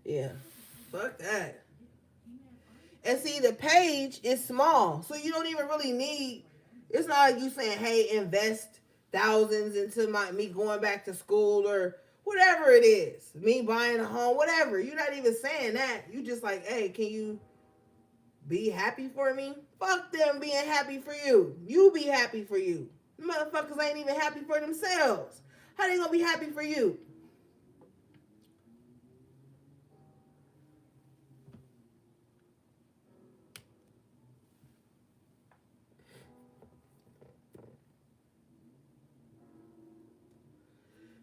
Yeah. Fuck that. And see, the page is small. So you don't even really need, it's not like you saying, hey, invest thousands into me going back to school or whatever it is. Me buying a home, whatever. You're not even saying that. You just like, hey, can you be happy for me? Fuck them being happy for you. You be happy for you. Motherfuckers ain't even happy for themselves. How they gonna be happy for you?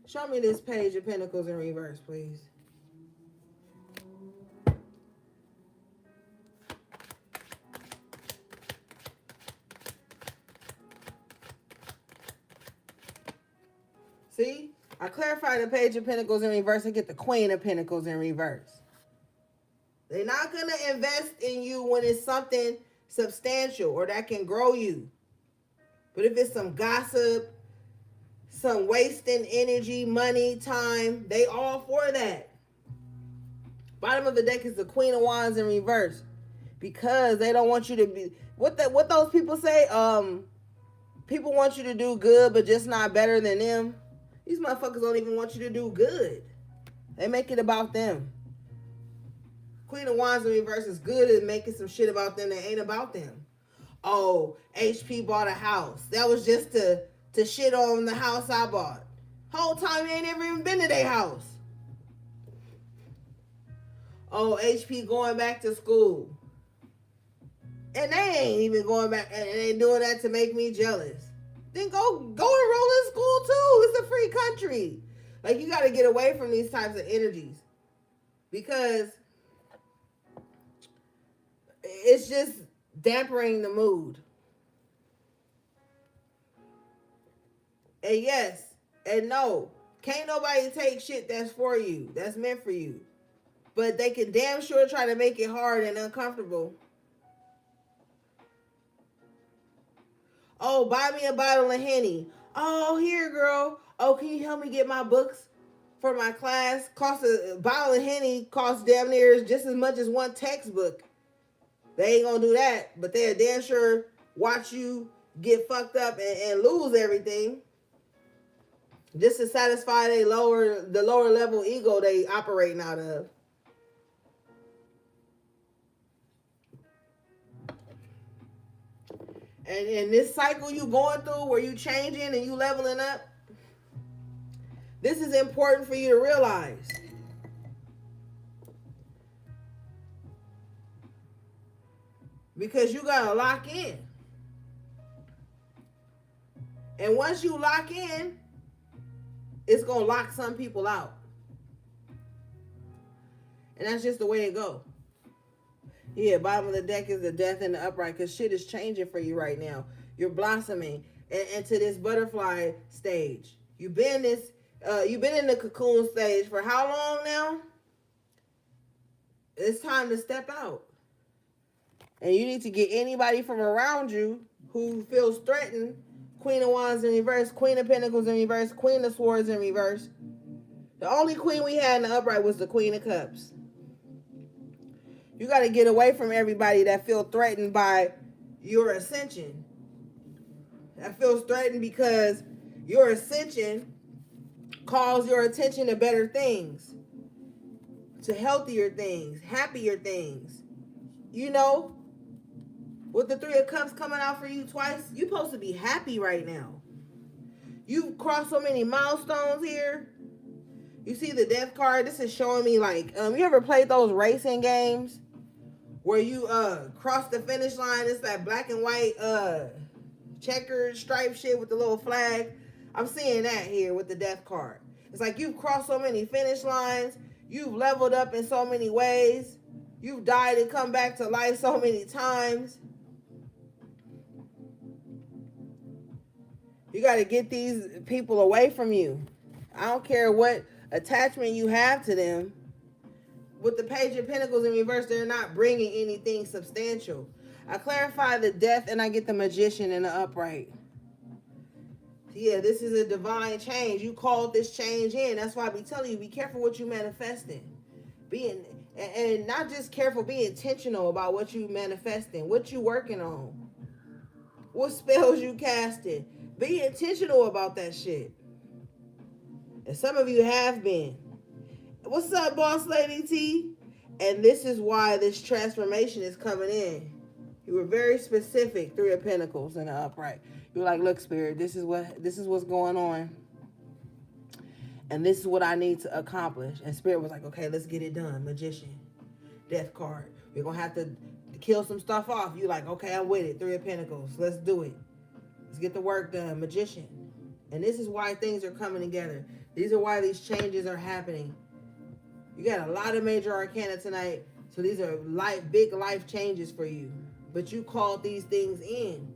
Show me this page of pentacles in reverse, please. See? I clarified the page of pentacles in reverse. I get the queen of pentacles in reverse. They're not going to invest in you when it's something substantial or that can grow you. But if it's some gossip, some wasting energy, money, time, they all for that. Bottom of the deck is the Queen of Wands in reverse. Because they don't want you to be... What those people say? People want you to do good, but just not better than them. These motherfuckers don't even want you to do good. They make it about them. Queen of Wands in reverse is good at making some shit about them that ain't about them. Oh, HP bought a house. That was just to shit on the house I bought. Whole time you ain't ever even been to their house. Oh, HP going back to school. And they ain't even going back, and they doing that to make me jealous. Then go enroll in school too. It's a free country. Like, you got to get away from these types of energies, because it's just dampening the mood. And yes, and no, can't nobody take shit that's for you, that's meant for you. But they can damn sure try to make it hard and uncomfortable. Oh, buy me a bottle of Henny. Oh, here, girl. Oh, can you help me get my books for my class? A bottle of Henny costs damn near just as much as one textbook. They ain't gonna do that, but they'll damn sure watch you get fucked up and lose everything just to satisfy the lower level ego they operating out of. And in this cycle you going through where you changing and you leveling up, this is important for you to realize. Because you got to lock in. And once you lock in, it's going to lock some people out. And that's just the way it goes. Yeah, bottom of the deck is the death and the upright, because shit is changing for you right now. You're blossoming into this butterfly stage. You've been in the cocoon stage for how long now? It's time to step out. And you need to get anybody from around you who feels threatened. Queen of Wands in reverse, Queen of Pentacles in reverse, Queen of Swords in reverse. The only queen we had in the upright was the Queen of Cups. You got to get away from everybody that feel threatened by your ascension. That feels threatened because your ascension calls your attention to better things, to healthier things, happier things. You know, with the Three of Cups coming out for you twice, you're supposed to be happy right now. You've crossed so many milestones here. You see the death card? This is showing me like, you ever played those racing games where you cross the finish line? It's that black and white checkered stripe shit with the little flag. I'm seeing that here with the death card. It's like you've crossed so many finish lines. You've leveled up in so many ways. You've died and come back to life so many times. You got to get these people away from you. I don't care what attachment you have to them. With the Page of Pentacles in reverse, they're not bringing anything substantial. I clarify the death and I get the Magician in the upright. Yeah, this is a divine change. You called this change in. That's why I be telling you, be careful what you manifesting. Being, and not just careful, be intentional about what you manifesting, what you working on, what spells you casting. Be intentional about that shit. And some of you have been. What's up, boss lady T? And this is why this transformation is coming in. You were very specific, Three of Pentacles in the upright. You were like, look, Spirit, this is what's going on. And this is what I need to accomplish. And Spirit was like, okay, let's get it done. Magician. Death card. We're going to have to kill some stuff off. You're like, okay, I'm with it. Three of Pentacles. Let's do it. Let's get the work done. Magician. And this is why things are coming together. These are why these changes are happening. You got a lot of major arcana tonight. So these are big life changes for you. But you called these things in.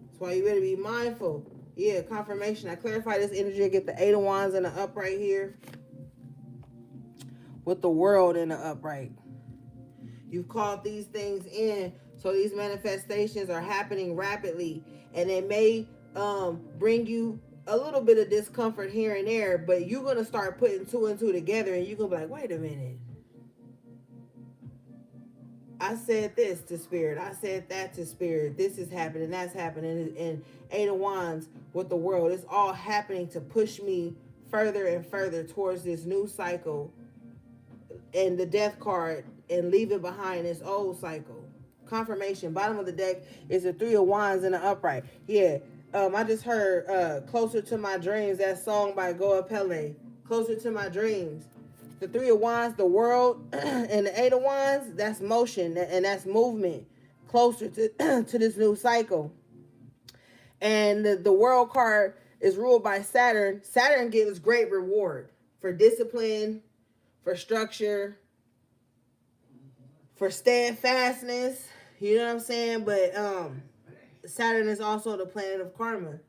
That's why you better be mindful. Yeah, confirmation. I clarify this energy. I get the Eight of Wands in the upright here. With the World in the upright. You've called these things in. So these manifestations are happening rapidly. And it may bring you a little bit of discomfort here and there. But you're going to start putting two and two together. And you're going to be like, wait a minute. I said this to Spirit. I said that to Spirit. This is happening. That's happening. And Eight of Wands with the World. It's all happening to push me further and further towards this new cycle. And the Death card. And leaving behind this old cycle. Confirmation. Bottom of the deck is the Three of Wands in the upright. Yeah. I just heard Closer to My Dreams. That song by Goa Pele. Closer to My Dreams. The Three of Wands, the World, and the Eight of Wands, that's motion and that's movement closer to this new cycle. And the World card is ruled by Saturn. Saturn gives great reward for discipline, for structure, for steadfastness. You know what I'm saying? But Saturn is also the planet of karma.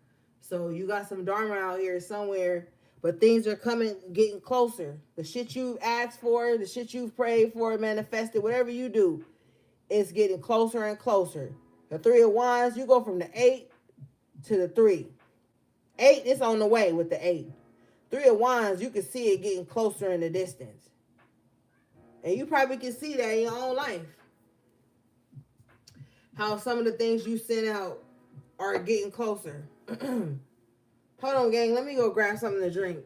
So you got some dharma out here somewhere. But things are getting closer. The shit you've asked for, the shit you've prayed for, manifested, whatever you do, it's getting closer and closer. The Three of Wands, you go from the 8 to the 3. 8 is on the way with the 8. Three of Wands, you can see it getting closer in the distance. And you probably can see that in your own life. How some of the things you sent out are getting closer. Hold on, gang. Let me go grab something to drink.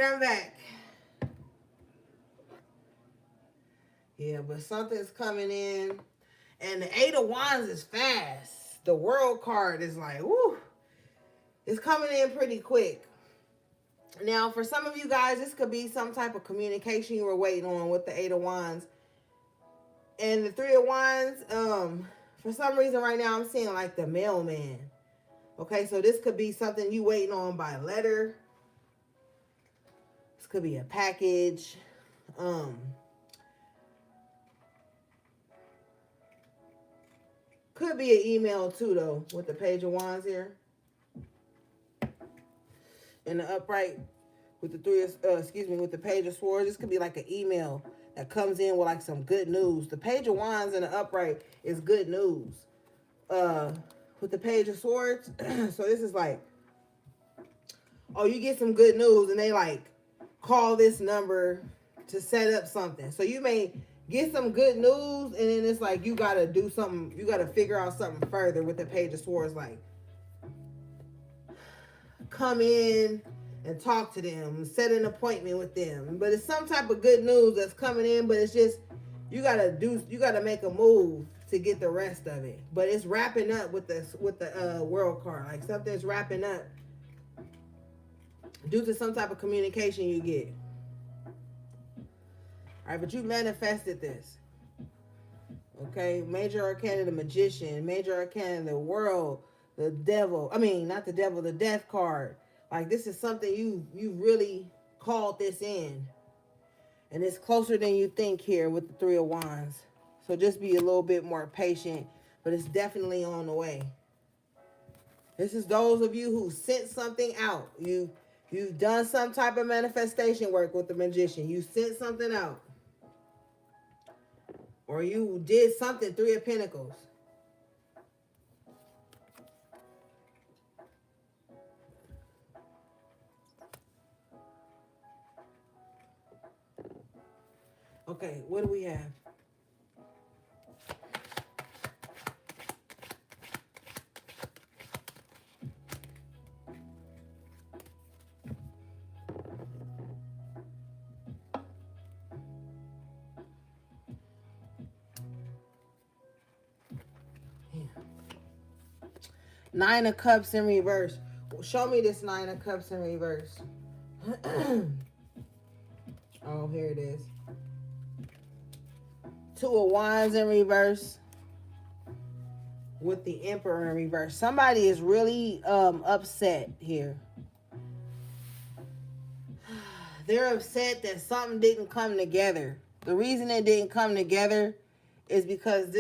right, I'm back. Yeah, but something's coming in. And the Eight of Wands is fast. The World card is like, woo. It's coming in pretty quick. Now, for some of you guys, this could be some type of communication you were waiting on with the Eight of Wands. And the Three of Wands, for some reason right now, I'm seeing like the mailman. Okay, so this could be something you waiting on by letter. This could be a package. Could be an email too, though, with the Page of Wands here. In the upright with the with the Page of Swords. This could be like an email that comes in with like some good news. The Page of Wands in the upright is good news. With the Page of Swords, so this is like, oh, you get some good news and they like call this number to set up something. So you may get some good news and then it's like you gotta do something, you gotta figure out something further with the Page of Swords, like come in and talk to them, set an appointment with them. But it's some type of good news that's coming in, but it's just you gotta make a move to get the rest of it. But it's wrapping up with the World card. Like something's wrapping up due to some type of communication you get. All right, but you manifested this. Okay, Major Arcana, the Magician, Major Arcana, the World, the Devil. I mean, not the Devil, the Death card. Like this is something you really called this in. And it's closer than you think here with the Three of Wands. So just be a little bit more patient, but it's definitely on the way. This is those of you who sent something out. You've done some type of manifestation work with the Magician. You sent something out. Or you did something, Three of Pentacles. Okay, what do we have? Nine of Cups in reverse. Show me this Nine of Cups in reverse. Oh, here it is. Two of Wands in reverse with the Emperor in reverse. Somebody is really upset here. They're upset that something didn't come together. The reason it didn't come together is because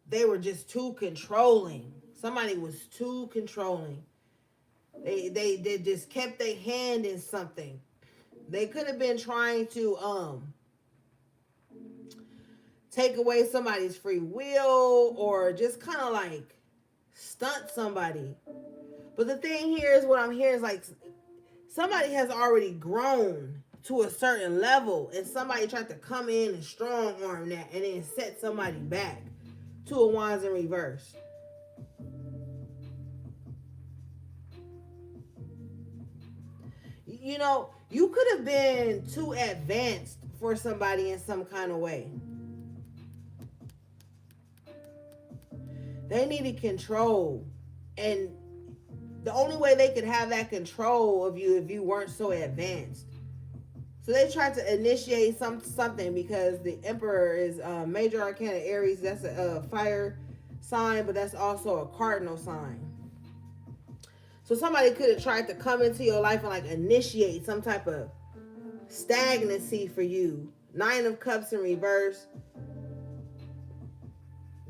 they were just too controlling. Somebody was too controlling. They just kept their hand in something. They could have been trying to take away somebody's free will or just kind of like stunt somebody. But the thing here is what I'm hearing is like somebody has already grown to a certain level and somebody tried to come in and strong arm that and then set somebody back. Two of Wands in reverse. You know, you could have been too advanced for somebody in some kind of way. They needed control. And the only way they could have that control of you if you weren't so advanced. So they tried to initiate something because the Emperor is Major Arcana Aries. That's a fire sign, but that's also a cardinal sign. So somebody could have tried to come into your life and like initiate some type of stagnancy for you. Nine of Cups in reverse.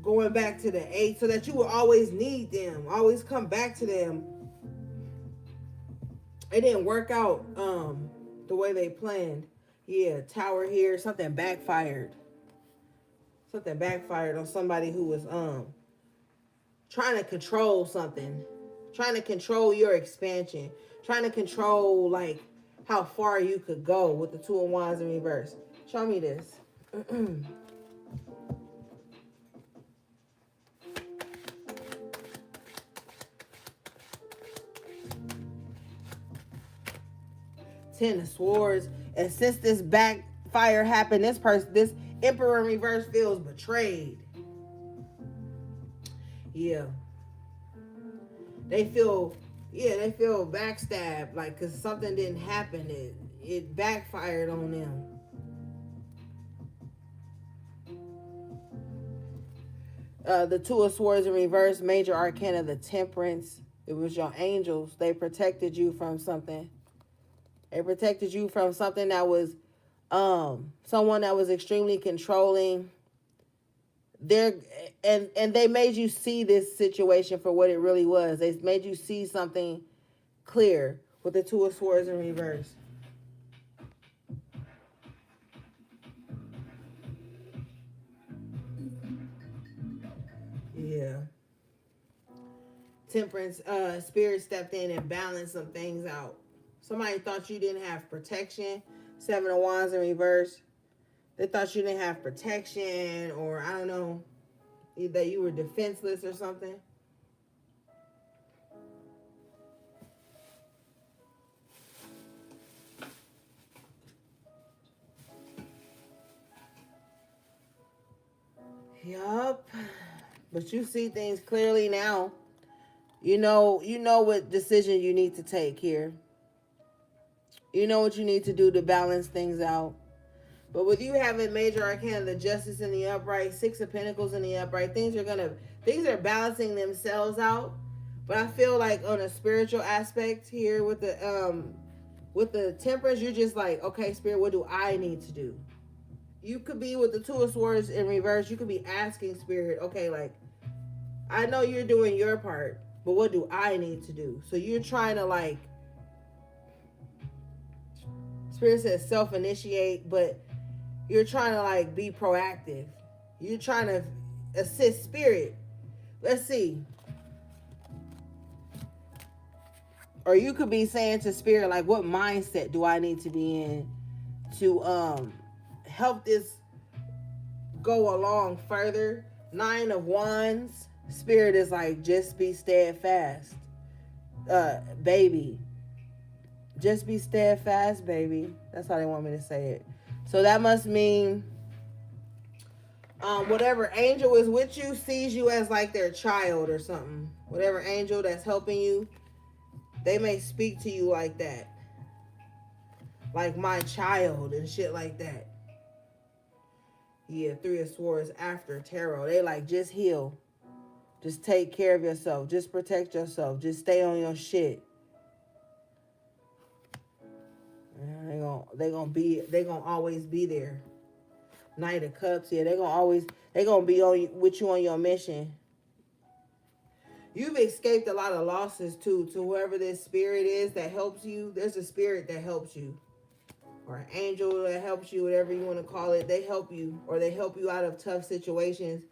Going back to the 8 so that you will always need them. Always come back to them. It didn't work out the way they planned. Yeah, Tower here. Something backfired. Something backfired on somebody who was trying to control something. Trying to control your expansion. Trying to control like how far you could go with the Two of Wands in reverse. Show me this. Ten of Swords. And since this backfire happened, this Emperor in reverse feels betrayed. Yeah. They feel backstabbed, like, because something didn't happen. It backfired on them. The Two of Swords in reverse, major arcana, the Temperance. It was your angels. They protected you from something. They protected you from something that was someone that was extremely controlling. And they made you see this situation for what it really was. They made you see something clear with the Two of Swords in reverse. Yeah. Temperance, spirit stepped in and balanced some things out. Somebody thought you didn't have protection. Seven of Wands in reverse. They thought you didn't have protection, or I don't know, that you were defenseless or something. Yup. But you see things clearly now. You know what decision you need to take here. You know what you need to do to balance things out. But with you having major arcana, the Justice in the upright, Six of Pentacles in the upright, things are balancing themselves out. But I feel like on a spiritual aspect here with the Temperance, you're just like, okay, Spirit, what do I need to do? You could be with the Two of Swords in reverse. You could be asking Spirit, okay, like, I know you're doing your part, but what do I need to do? So you're trying to, like, Spirit says self-initiate, but you're trying to, like, be proactive. You're trying to assist Spirit. Let's see. Or you could be saying to Spirit, like, what mindset do I need to be in to help this go along further? Nine of Wands. Spirit is like, just be steadfast. Baby. Just be steadfast, baby. That's how they want me to say it. So that must mean whatever angel is with you sees you as like their child or something. Whatever angel that's helping you, they may speak to you like that. Like my child and shit like that. Yeah, Three of Swords after tarot. They like, just heal. Just take care of yourself. Just protect yourself. Just stay on your shit. They gonna always be there. Knight of Cups, yeah, they gonna be with you on your mission. You've escaped a lot of losses too. To whoever this spirit is that helps you, there's a spirit that helps you, or an angel that helps you, whatever you want to call it. They help you, or they help you out of tough situations.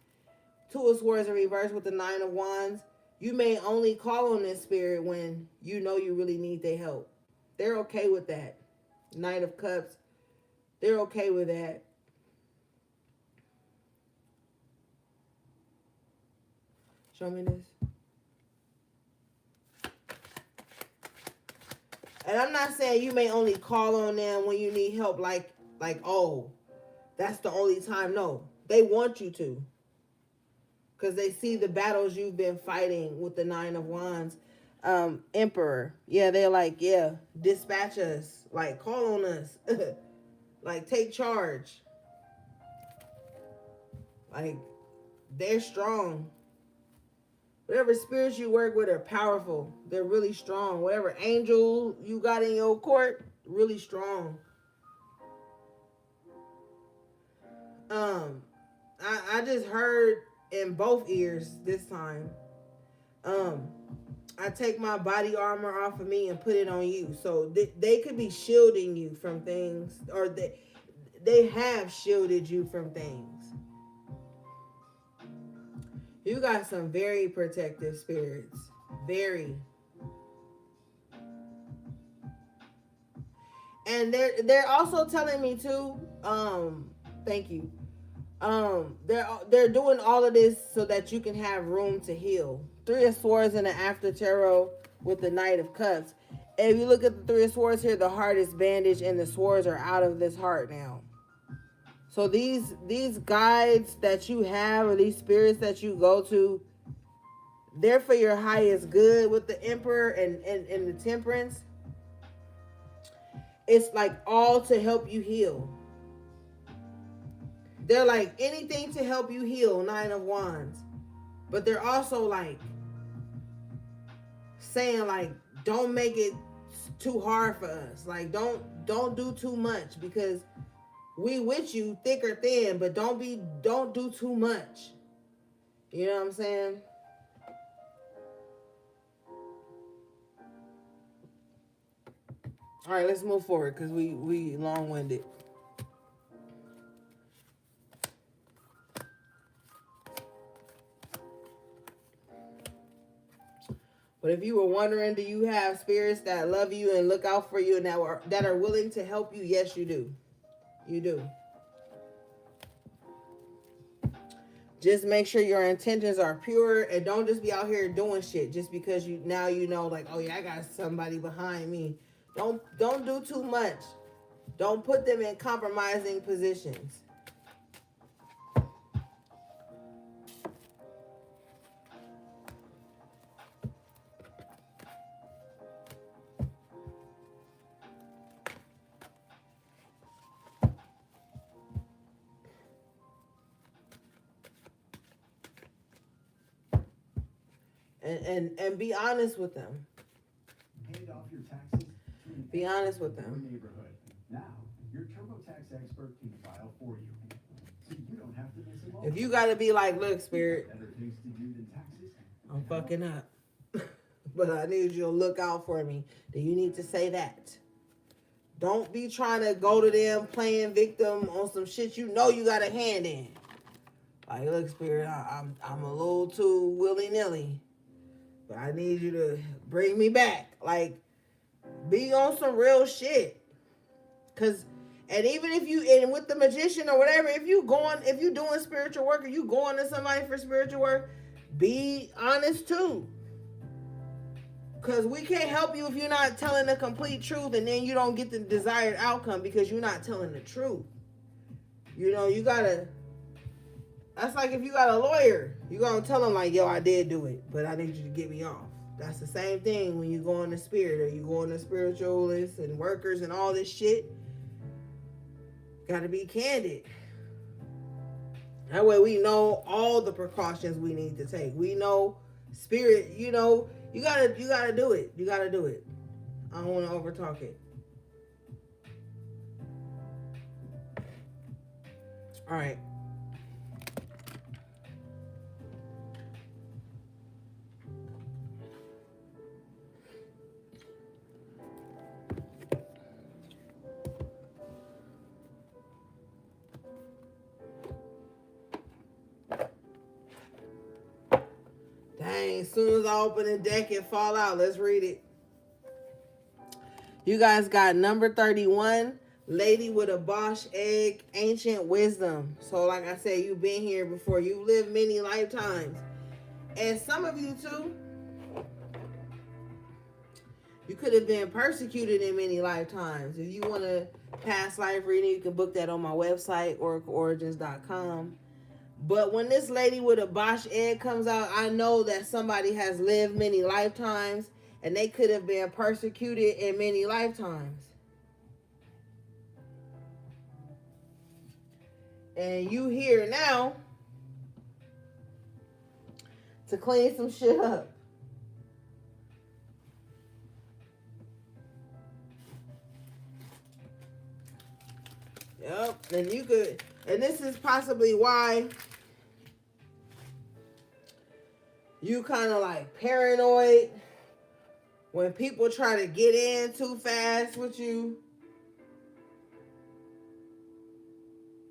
Two of Swords in reverse with the Nine of Wands. You may only call on this spirit when you know you really need their help. They're okay with that. Knight of Cups, they're okay with that. Show me this. And I'm not saying you may only call on them when you need help, like, oh, that's the only time. No, they want you to. Because they see the battles you've been fighting with the Nine of Wands. Emperor. Yeah, they're like, yeah, dispatch us. Like, call on us. Like, take charge. Like, they're strong. Whatever spirits you work with are powerful. They're really strong. Whatever angel you got in your court, really strong. I just heard in both ears this time. I take my body armor off of me and put it on you. So they could be shielding you from things, or they have shielded you from things. You got some very protective spirits. Very. And they're also telling me too, thank you. They're doing all of this so that you can have room to heal. Three of Swords in the after tarot with the Knight of Cups. If you look at the Three of Swords here, the heart is bandaged and the swords are out of this heart now. So these guides that you have, or these spirits that you go to, they're for your highest good. With the Emperor and the Temperance, it's like all to help you heal. They're like anything to help you heal, Nine of Wands. But they're also like saying like, don't make it too hard for us. Like don't do too much, because we with you thick or thin, but don't do too much. You know what I'm saying? All right, let's move forward because we long-winded. But if you were wondering, do you have spirits that love you and look out for you and that are willing to help you? Yes, you do. You do. Just make sure your intentions are pure and don't just be out here doing shit just because you know like, oh yeah, I got somebody behind me. Don't do too much. Don't put them in compromising positions. And be honest with them. Paid off your taxes. Be honest with them. Your neighborhood. Now, your TurboTax expert can file for you, so you don't have to miss a moment. If you gotta be like, look, Spirit, Better things to do than taxes. I'm fucking up, but I need you to look out for me. Then you need to say that. Don't be trying to go to them playing victim on some shit you know you got a hand in. Like, look, Spirit, I'm a little too willy-nilly, but I need you to bring me back. Like, be on some real shit. And even if you, and with the magician or whatever, if you doing spiritual work or you going to somebody for spiritual work, be honest too. Because we can't help you if you're not telling the complete truth, and then you don't get the desired outcome because you're not telling the truth. You know, you gotta, that's like if you got a lawyer, you gonna tell him like, yo, I did do it, but I need you to get me off. That's the same thing when you go in the spirit or you go in the spiritualists and workers and all this shit. Gotta be candid. That way we know all the precautions we need to take. We know spirit, you know, you gotta do it. You gotta do it. I don't want to overtalk it. All right. Dang, as soon as I open the deck, it fall out. Let's read it. You guys got number 31, Lady with a Bosch Egg, Ancient Wisdom. So like I said, you've been here before. You've lived many lifetimes. And some of you too, you could have been persecuted in many lifetimes. If you want a past life reading, you can book that on my website, oracleorigins.com. But when this lady with a Bosch egg comes out, I know that somebody has lived many lifetimes and they could have been persecuted in many lifetimes. And you here now to clean some shit up. Yep, and you could, and this is possibly why you kind of like paranoid when people try to get in too fast with you.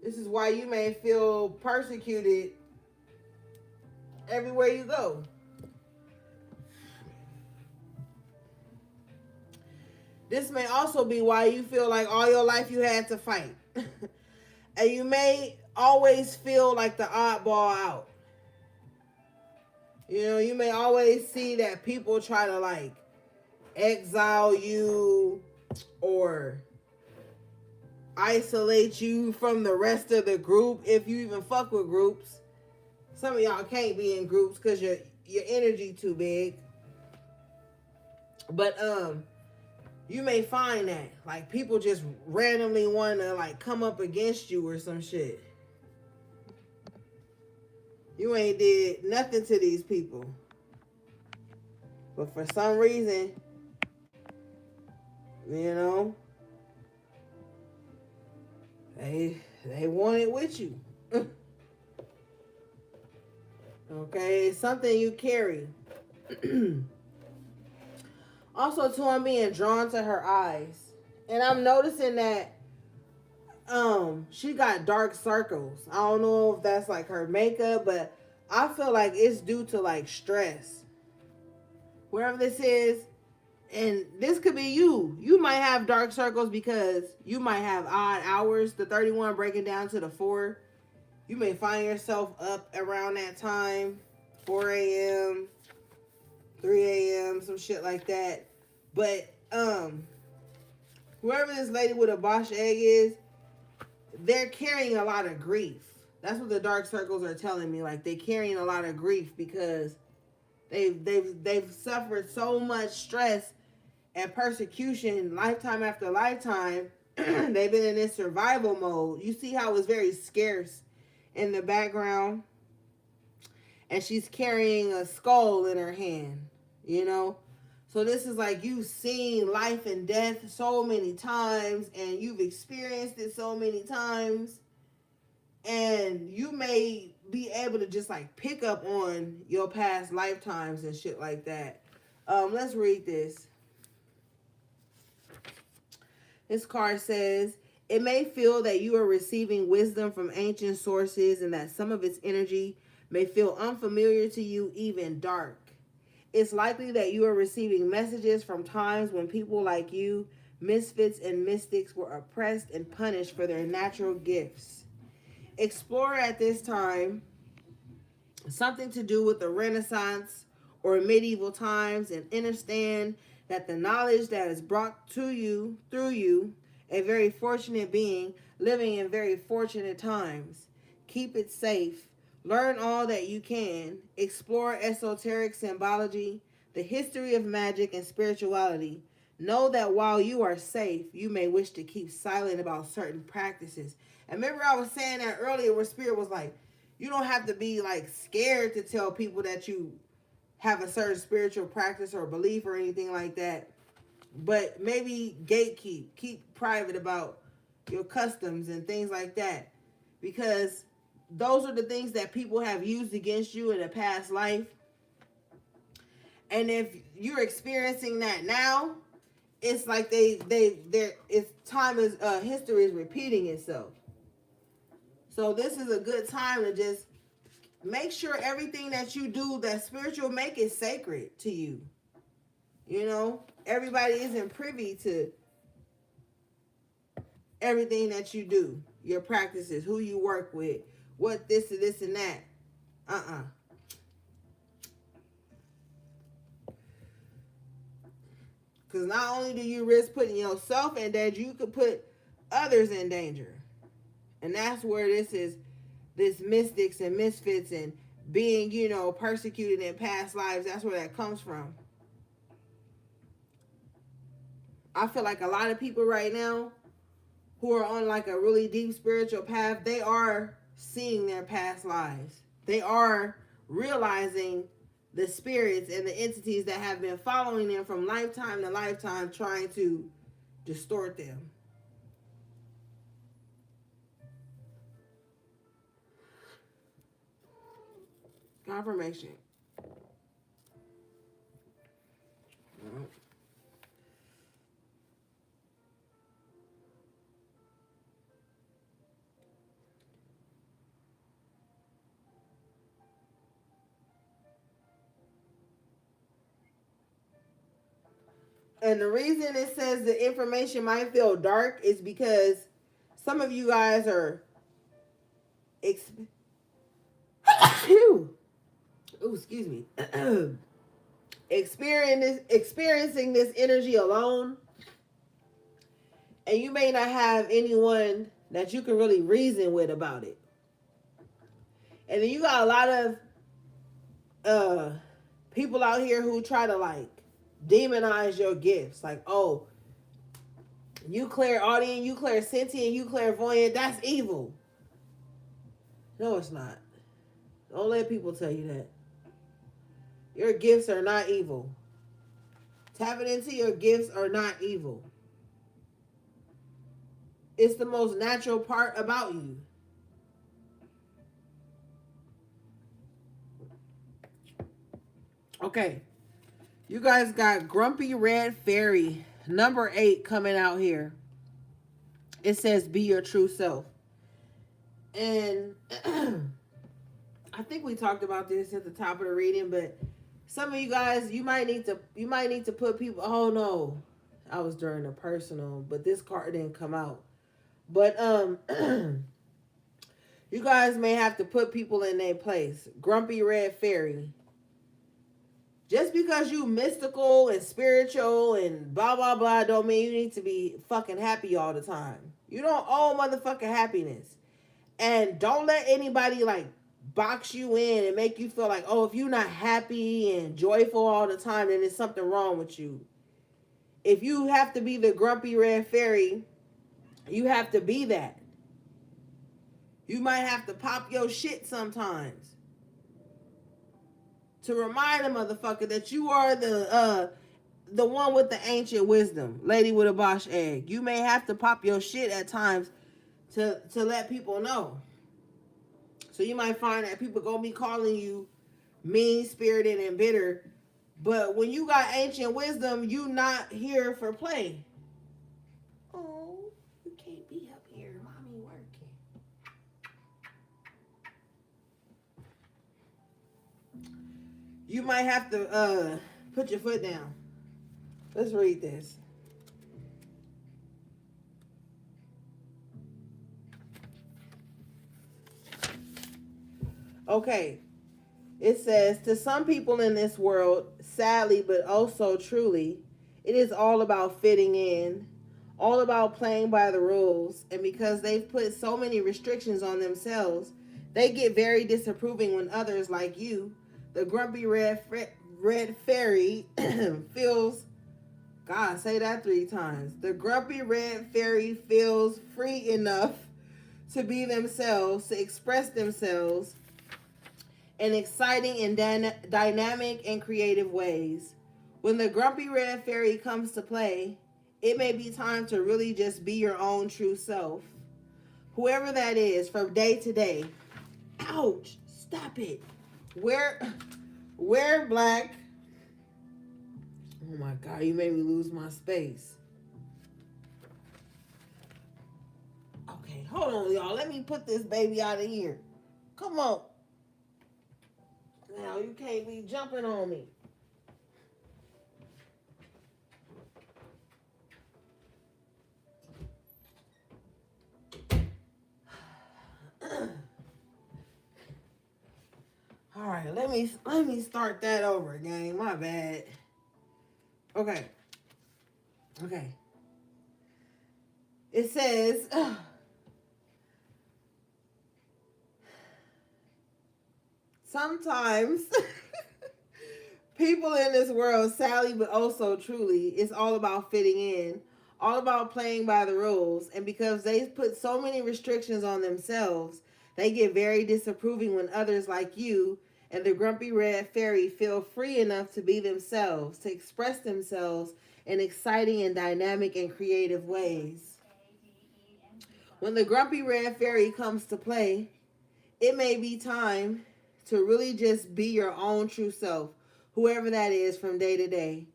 This is why you may feel persecuted everywhere you go. This may also be why you feel like all your life you had to fight. And you may always feel like the oddball out. You know, you may always see that people try to like exile you or isolate you from the rest of the group, if you even fuck with groups. Some of y'all can't be in groups because your energy too big. But you may find that like people just randomly want to like come up against you or some shit. You ain't did nothing to these people, but for some reason, you know, they want it with you. Okay, it's something you carry. Also, too, I'm being drawn to her eyes, and I'm noticing that she got dark circles. I don't know if that's like her makeup, but I feel like it's due to like stress. Wherever this is, and this could be you. You might have dark circles because you might have odd hours. The 31 breaking down to the 4. You may find yourself up around that time, 4 a.m., 3 a.m., some shit like that. But whoever this lady with a Bosch egg is, they're carrying a lot of grief. That's what the dark circles are telling me. Like, they're carrying a lot of grief because they've suffered so much stress and persecution lifetime after lifetime. They've been in this survival mode. You see how it's very scarce in the background, and she's carrying a skull in her hand, you know. So this is like you've seen life and death so many times, and you've experienced it so many times, and you may be able to just like pick up on your past lifetimes and shit like that. Let's read this. This card says, it may feel that you are receiving wisdom from ancient sources and that some of its energy may feel unfamiliar to you, even dark. It's likely that you are receiving messages from times when people like you, misfits and mystics, were oppressed and punished for their natural gifts. Explore at this time something to do with the Renaissance or medieval times and understand that the knowledge that is brought to you through you, a very fortunate being living in very fortunate times. Keep it safe. Learn all that you can. Explore esoteric symbology, the history of magic and spirituality. Know that while you are safe, you may wish to keep silent about certain practices. And remember I was saying that earlier where Spirit was like, you don't have to be like scared to tell people that you have a certain spiritual practice or belief or anything like that. But maybe gatekeep, keep private about your customs and things like that. Because those are the things that people have used against you in a past life. And if you're experiencing that now, it's like it's time is history is repeating itself. So this is a good time to just make sure everything that you do, that spiritual, make it sacred to you. You know, everybody isn't privy to everything that you do, your practices, who you work with, what this and this and that. Because not only do you risk putting yourself in danger, you could put others in danger. And that's where this mystics and misfits and being, persecuted in past lives, that's where that comes from. I feel like a lot of people right now who are on like a really deep spiritual path, they are seeing their past lives. They are realizing the spirits and the entities that have been following them from lifetime to lifetime, trying to distort them. Confirmation. And the reason it says the information might feel dark is because some of you guys are Ooh, excuse me. experiencing this energy alone, and you may not have anyone that you can really reason with about it. And then you got a lot of people out here who try to like demonize your gifts. Like, oh, you clairaudient, you clairsentient, you clairvoyant, that's evil. No, it's not. Don't let people tell you that. Your gifts are not evil. Tapping into your gifts are not evil. It's the most natural part about you. Okay. You guys got Grumpy Red Fairy, number 8, coming out here. It says, be your true self. And I think we talked about this at the top of the reading, but some of you guys, you might need to put people, oh no, I was during a personal, but this card didn't come out. But you guys may have to put people in their place. Grumpy Red Fairy. Just because you mystical and spiritual and blah, blah, blah, don't mean you need to be fucking happy all the time. You don't owe motherfucking happiness. And don't let anybody like box you in and make you feel like, oh, if you're not happy and joyful all the time, then there's something wrong with you. If you have to be the Grumpy Red Fairy, you have to be that. You might have to pop your shit sometimes to remind a motherfucker that you are the one with the ancient wisdom, lady with a Bosch egg. You may have to pop your shit at times to let people know. So you might find that people gonna be calling you mean-spirited and bitter, but when you got ancient wisdom, you not here for play. Oh, you can't be up here, mommy working. You might have to put your foot down. Let's read this. Okay. It says, to some people in this world, sadly but also truly, it is all about fitting in, all about playing by the rules, and because they've put so many restrictions on themselves, they get very disapproving when others like you, the Grumpy Red Fairy, feels, God, say that 3 times. The Grumpy Red Fairy feels free enough to be themselves, to express themselves in exciting and dynamic and creative ways. When the Grumpy Red Fairy comes to play, it may be time to really just be your own true self. Whoever that is, from day to day. Ouch! Stop it. Wear black. Oh my God, you made me lose my space. Okay, hold on, y'all. Let me put this baby out of here. Come on. Now you can't be jumping on me. All right, let me start that over again. My bad. Okay. It says sometimes people in this world, sadly but also truly, it's all about fitting in, all about playing by the rules, and because they put so many restrictions on themselves, they get very disapproving when others like you and the Grumpy Red Fairy feel free enough to be themselves, to express themselves in exciting and dynamic and creative ways. When the Grumpy Red Fairy comes to play, it may be time to really just be your own true self, whoever that is, from day to day.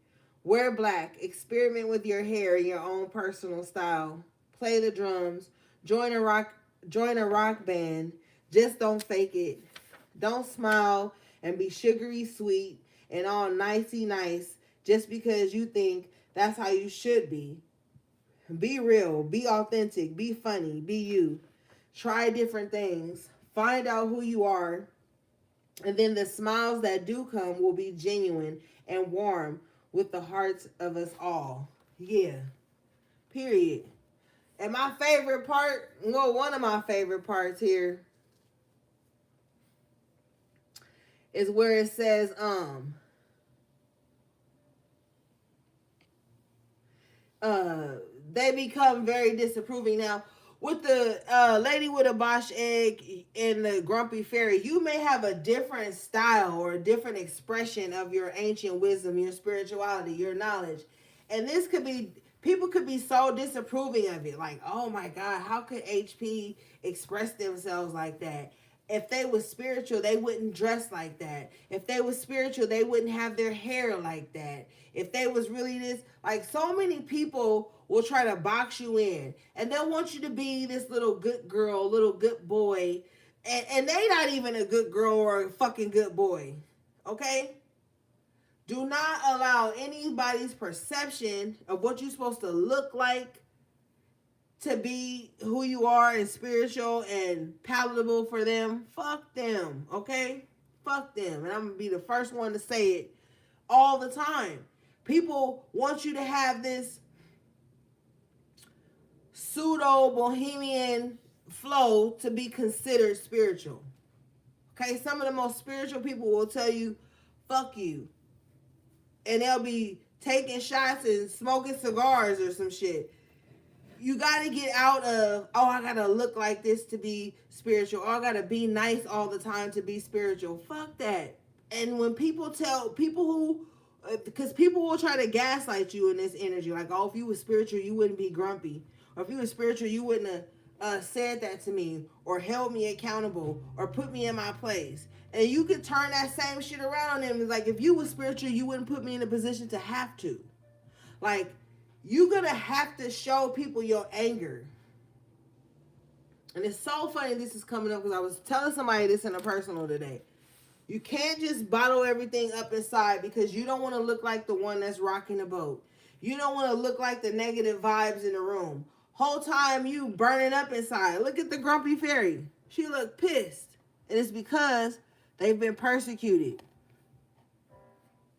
Wear black, experiment with your hair in your own personal style, play the drums, join a rock band, just don't fake it. Don't smile and be sugary sweet and all nicey nice just because you think that's how you should be. Be real, be authentic, be funny, be you. Try different things. Find out who you are And then the smiles that do come will be genuine and warm with the hearts of us all. Yeah. Period. And my favorite part, well, one of my favorite parts here is where it says, uh they become very disapproving. Now with the lady with a bosh egg and the grumpy fairy, you may have a different style or a different expression of your ancient wisdom, your spirituality, your knowledge. And this could be, people could be so disapproving of it, like, oh my god, how could HP express themselves like that? If they were spiritual, they wouldn't dress like that. If they were spiritual, they wouldn't have their hair like that. If they was really this, like, so many people will try to box you in, and they'll want you to be this little good girl, little good boy, and they not even a good girl or a fucking good boy. Okay? Do not allow anybody's perception of what you're supposed to look like to be who you are and spiritual and palatable for them. Fuck them, okay? Fuck them. And I'm gonna be the first one to say it all the time. People want you to have this pseudo bohemian flow to be considered spiritual. Okay, some of the most spiritual people will tell you, fuck you. And they'll be taking shots and smoking cigars or some shit. You got to get out of, oh, I got to look like this to be spiritual. Oh, I got to be nice all the time to be spiritual. Fuck that. And when people tell people who, because people will try to gaslight you in this energy, like, oh, if you were spiritual, you wouldn't be grumpy. Or if you were spiritual, you wouldn't have said that to me or held me accountable or put me in my place. And you can turn that same shit around on them. It's like, if you were spiritual, you wouldn't put me in a position to have to. Like, you're going to have to show people your anger. And it's so funny this is coming up because I was telling somebody this in a personal today. You can't just bottle everything up inside because you don't want to look like the one that's rocking the boat. You don't want to look like the negative vibes in the room. Whole time you burning up inside. Look at the grumpy fairy. She looked pissed. And it's because they've been persecuted.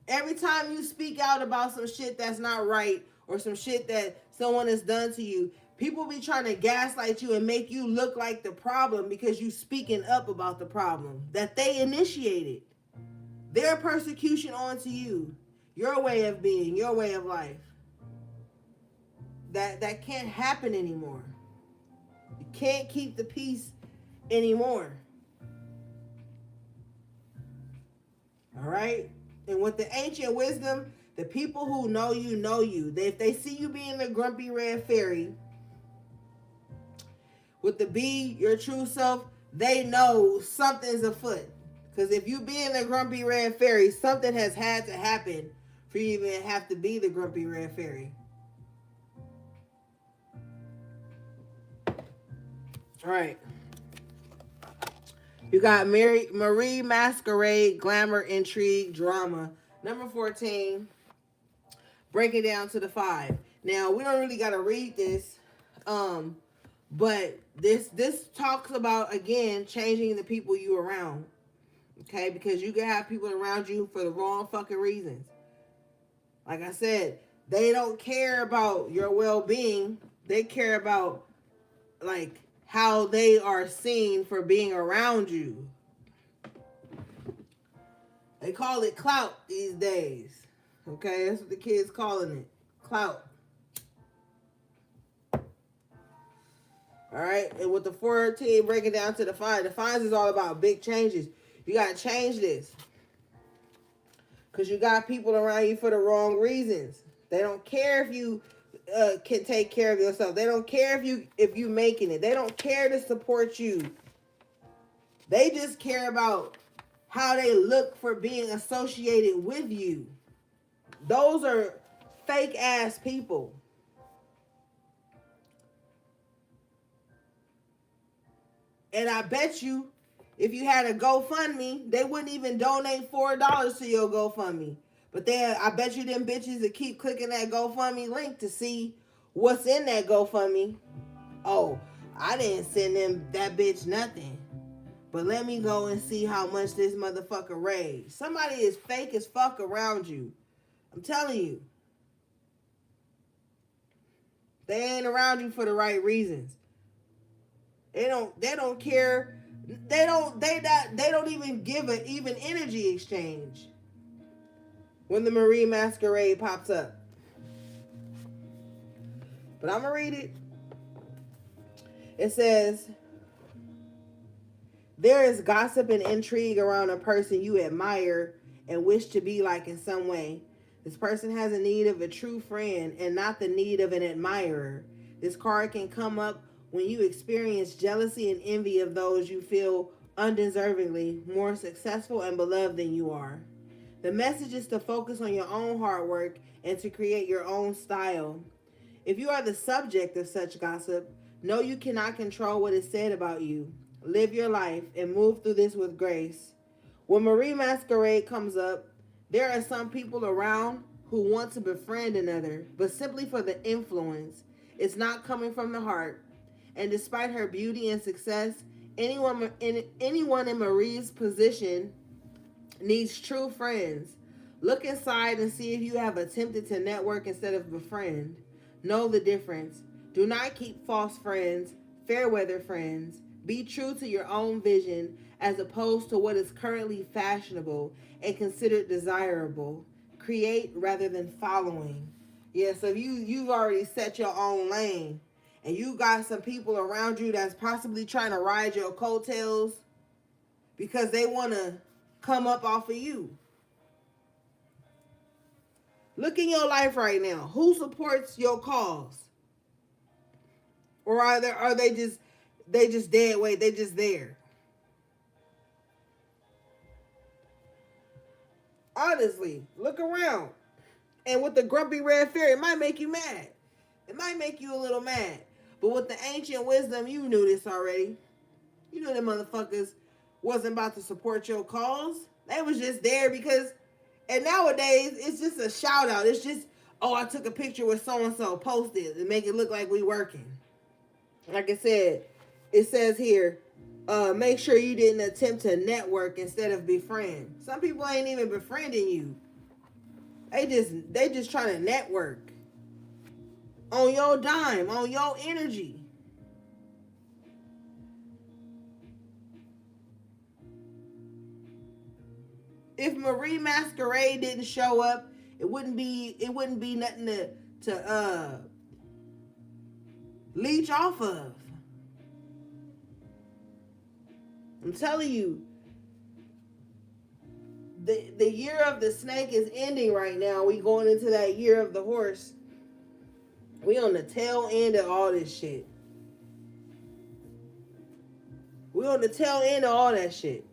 Every time you speak out about some shit that's not right or some shit that someone has done to you, people be trying to gaslight you and make you look like the problem because you speaking up about the problem that they initiated. Their persecution onto you, your way of being, your way of life. That can't happen anymore. You can't keep the peace anymore. All right? And with the ancient wisdom, the people who know you know you. If they see you being the grumpy red fairy, with the be your true self, they know something's afoot. Because if you being the grumpy red fairy, something has had to happen for you to even have to be the grumpy red fairy. All right. You got Marie Masquerade, Glamour, Intrigue, Drama. Number 14. Break it down to the 5. Now, we don't really got to read this. But this talks about, again, changing the people you around. Okay? Because you can have people around you for the wrong fucking reasons. Like I said, they don't care about your well-being. They care about, like, how they are seen for being around you. They call it clout these days. Okay? That's what the kids calling it. Clout. All right, and with the 14 breaking down to the 5, the 5 is all about big changes. You got to change this. Because you got people around you for the wrong reasons. They don't care if you can take care of yourself. They don't care if you making it. They don't care to support you. They just care about how they look for being associated with you. Those are fake ass people. And I bet you, if you had a GoFundMe, they wouldn't even donate $4 to your GoFundMe. But then I bet you them bitches that keep clicking that GoFundMe link to see what's in that GoFundMe. Oh, I didn't send them that bitch nothing. But let me go and see how much this motherfucker raised. Somebody is fake as fuck around you. I'm telling you. They ain't around you for the right reasons. They don't care. They don't even give an even energy exchange when the Marie Masquerade pops up. But I'm gonna read it. It says, there is gossip and intrigue around a person you admire and wish to be like in some way. This person has a need of a true friend and not the need of an admirer. This card can come up when you experience jealousy and envy of those you feel undeservingly more successful and beloved than you are. The message is to focus on your own hard work and to create your own style. If you are the subject of such gossip, know you cannot control what is said about you. Live your life and move through this with grace. When Marie Masquerade comes up, there are some people around who want to befriend another, but simply for the influence. It's not coming from the heart. And despite her beauty and success, anyone in Marie's position needs true friends. Look inside and see if you have attempted to network instead of befriend. Know the difference. Do not keep false friends, fair weather friends. Be true to your own vision as opposed to what is currently fashionable and considered desirable. Create rather than following. Yeah, so you've already set your own lane and you got some people around you that's possibly trying to ride your coattails because they want to come up off of you. Look in your life right now. Who supports your cause? Or are they just dead weight? They just there. Honestly, look around. And with the grumpy red fairy, it might make you mad. It might make you a little mad. But with the ancient wisdom, you knew this already. You knew them motherfuckers wasn't about to support your cause. They was just there because, and nowadays, it's just a shout out. It's just, oh, I took a picture with so-and-so, posted and make it look like we working. Like I said, it says here, make sure you didn't attempt to network instead of befriend. Some people ain't even befriending you. They just trying to network on your dime, on your energy. If Marie Masquerade didn't show up, it wouldn't be nothing to leech off of. I'm telling you, the year of the snake is ending right now. We going into that year of the horse. We on the tail end of all this shit. We on the tail end of all that shit.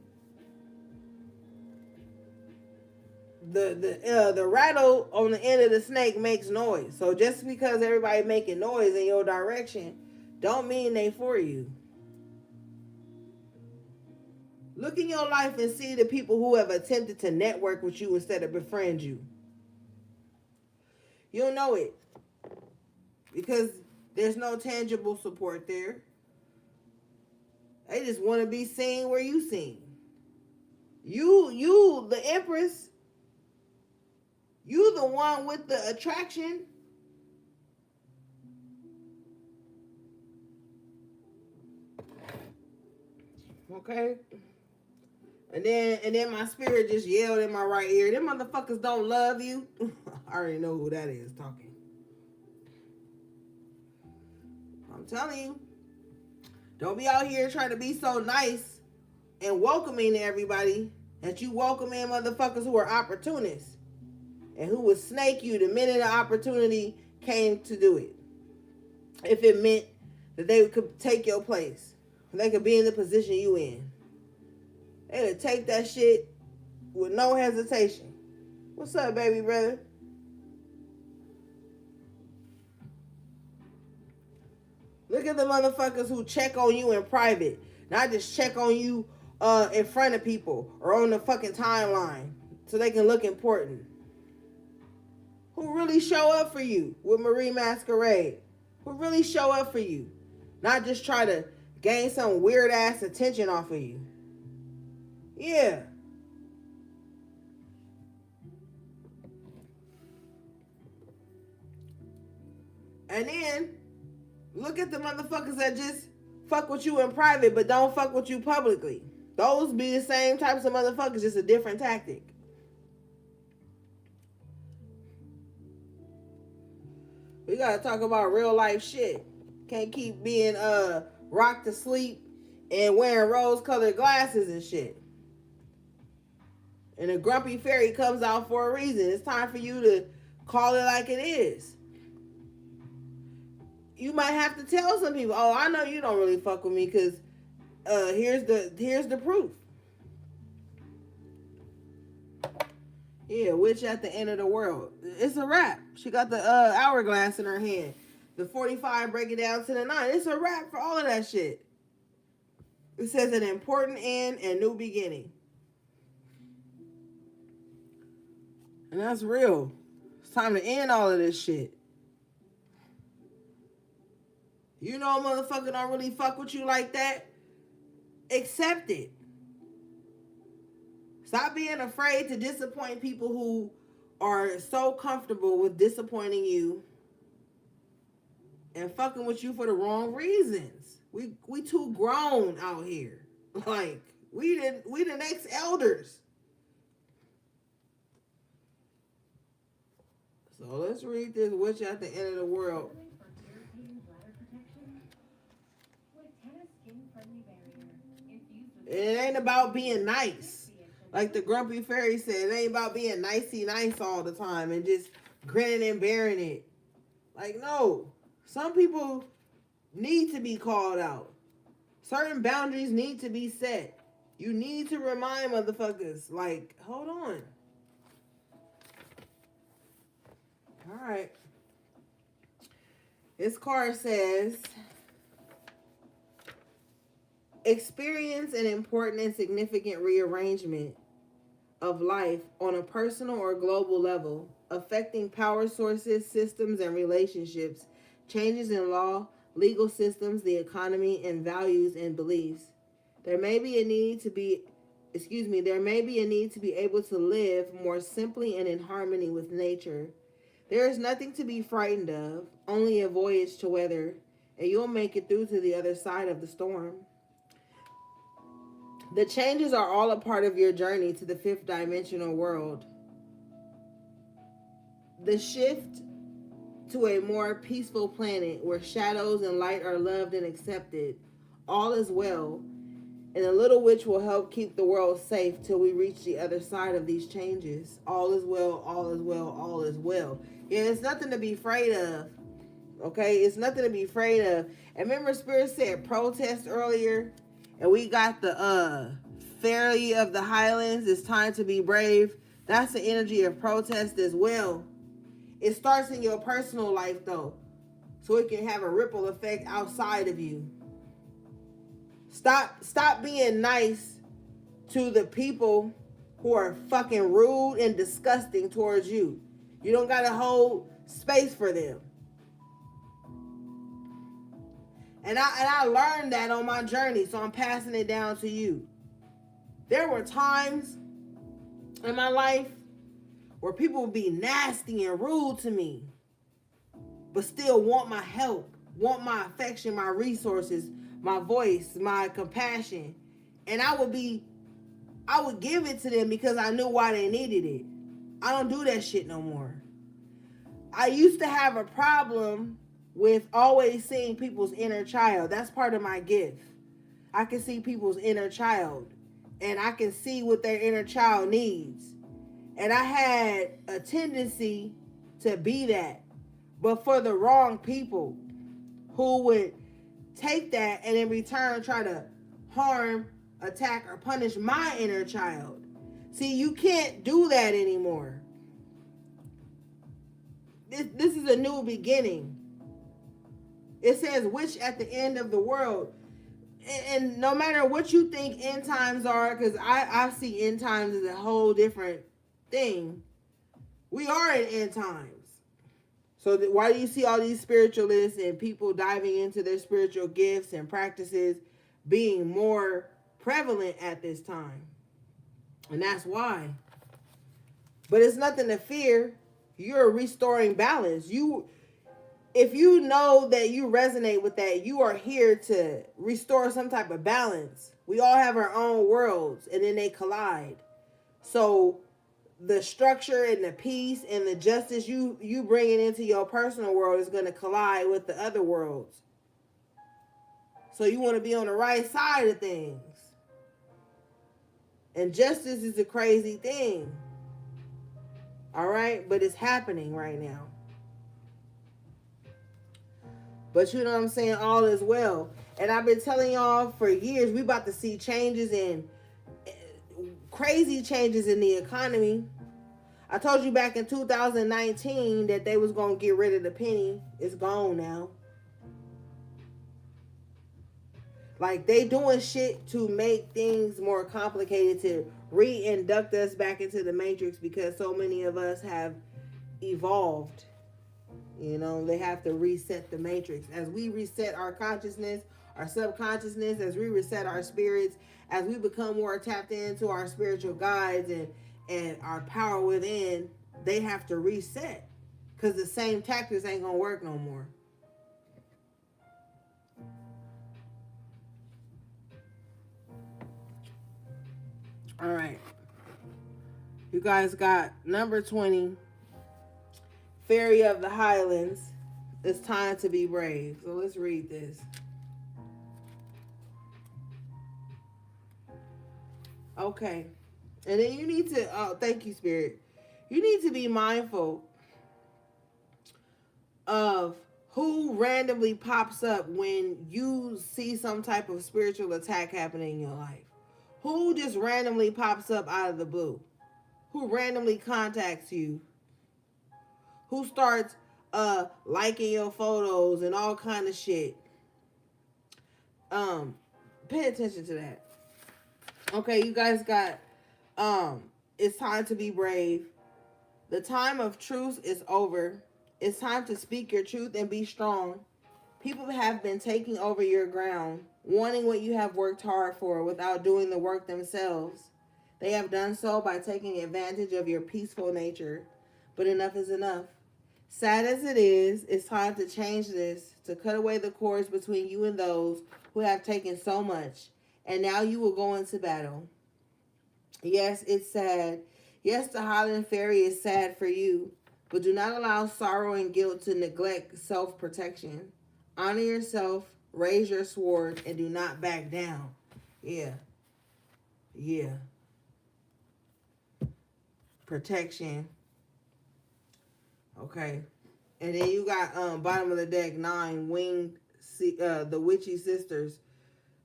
The rattle on the end of the snake makes noise. So just because everybody making noise in your direction, don't mean they for you. Look in your life and see the people who have attempted to network with you instead of befriend you. You'll know it. Because there's no tangible support there. They just want to be seen where you seen. You, the Empress, you the one with the attraction. Okay? And then my spirit just yelled in my right ear, them motherfuckers don't love you. I already know who that is talking. I'm telling you. Don't be out here trying to be so nice and welcoming to everybody that you welcome in motherfuckers who are opportunists and who would snake you the minute the opportunity came to do it. If it meant that they could take your place. They could be in the position you in. They would take that shit with no hesitation. What's up, baby brother? Look at the motherfuckers who check on you in private. Not just check on you in front of people or on the fucking timeline so they can look important. Who really show up for you with Marie Masquerade? Who really show up for you? Not just try to gain some weird ass attention off of you. Yeah. And then look at the motherfuckers that just fuck with you in private but don't fuck with you publicly. Those be the same types of motherfuckers, just a different tactic. We gotta talk about real life shit. Can't keep being rocked to sleep and wearing rose colored glasses and shit. And a grumpy fairy comes out for a reason. It's time for you to call it like it is. You might have to tell some people, oh, I know you don't really fuck with me because here's the proof. Yeah, witch at the end of the world. It's a wrap. She got the hourglass in her hand. The 45 break it down to the 9. It's a wrap for all of that shit. It says an important end and new beginning. And that's real. It's time to end all of this shit. You know a motherfucker don't really fuck with you like that? Accept it. Stop being afraid to disappoint people who are so comfortable with disappointing you and fucking with you for the wrong reasons. We too grown out here. Like, we the next elders. So let's read this witch at the end of the world. It ain't about being nice. Like the grumpy fairy said, it ain't about being nicey nice all the time and just grinning and bearing it. Like, no. Some people need to be called out. Certain boundaries need to be set. You need to remind motherfuckers, like, hold on. All right. This card says, experience an important and significant rearrangement of life on a personal or global level, affecting power sources, systems, and relationships, changes in law, legal systems, the economy, and values and beliefs. There may be a need to be able to live more simply and in harmony with nature. There is nothing to be frightened of, only a voyage to weather, and you'll make it through to the other side of the storm. The changes are all a part of your journey to the fifth dimensional world. The shift to a more peaceful planet where shadows and light are loved and accepted. All is well, and the little witch will help keep the world safe till we reach the other side of these changes. All is well, all is well, all is well. Yeah, it's nothing to be afraid of. Okay, it's nothing to be afraid of. And remember, Spirit said protest earlier, and we got the Fairy of the Highlands. It's time to be brave. That's the energy of protest as well. It starts in your personal life though, so it can have a ripple effect outside of you. Stop being nice to the people who are fucking rude and disgusting towards you. You don't gotta hold space for them. And I learned that on my journey, so I'm passing it down to you. There were times in my life where people would be nasty and rude to me, but still want my help, want my affection, my resources, my voice, my compassion. And I would give it to them because I knew why they needed it. I don't do that shit no more. I used to have a problem with always seeing people's inner child. That's part of my gift. I can see people's inner child, and I can see what their inner child needs. And I had a tendency to be that, but for the wrong people who would take that and in return try to harm, attack, or punish my inner child. See, you can't do that anymore. This is a new beginning. It says witch at the end of the world. And no matter what you think end times are, because I see end times as a whole different thing. We are in end times. So why do you see all these spiritualists and people diving into their spiritual gifts and practices being more prevalent at this time? And that's why. But it's nothing to fear. You're restoring balance. If you know that you resonate with that, you are here to restore some type of balance. We all have our own worlds and then they collide. So the structure and the peace and the justice you bringing into your personal world is going to collide with the other worlds. So you want to be on the right side of things. And justice is a crazy thing. All right? But it's happening right now. But you know what I'm saying? All is well. And I've been telling y'all for years, we about to see changes in crazy changes in the economy. I told you back in 2019 that they was going to get rid of the penny. It's gone now. Like, they doing shit to make things more complicated, to re-induct us back into the matrix because so many of us have evolved. You know, they have to reset the matrix. As we reset our consciousness, our subconsciousness, as we reset our spirits, as we become more tapped into our spiritual guides and our power within, they have to reset. Because the same tactics ain't going to work no more. All right. You guys got number 20, Fairy of the Highlands. It's time to be brave. So let's read this. Okay. And then you need to, oh, thank you, Spirit. You need to be mindful of who randomly pops up when you see some type of spiritual attack happening in your life. Who just randomly pops up out of the blue? Who randomly contacts you? Who starts liking your photos and all kind of shit? Pay attention to that. Okay, you guys got it's time to be brave. The time of truth is over. It's time to speak your truth and be strong. People have been taking over your ground, wanting what you have worked hard for without doing the work themselves. They have done so by taking advantage of your peaceful nature. But enough is enough. Sad as it is, it's time to change this, to cut away the cords between you and those who have taken so much. And now you will go into battle. Yes, it's sad. Yes, the Highland Fairy is sad for you. But do not allow sorrow and guilt to neglect self-protection. Honor yourself, raise your sword, and do not back down. Yeah. Yeah. Protection. Okay. And then you got bottom of the deck 9, the Witchy Sisters,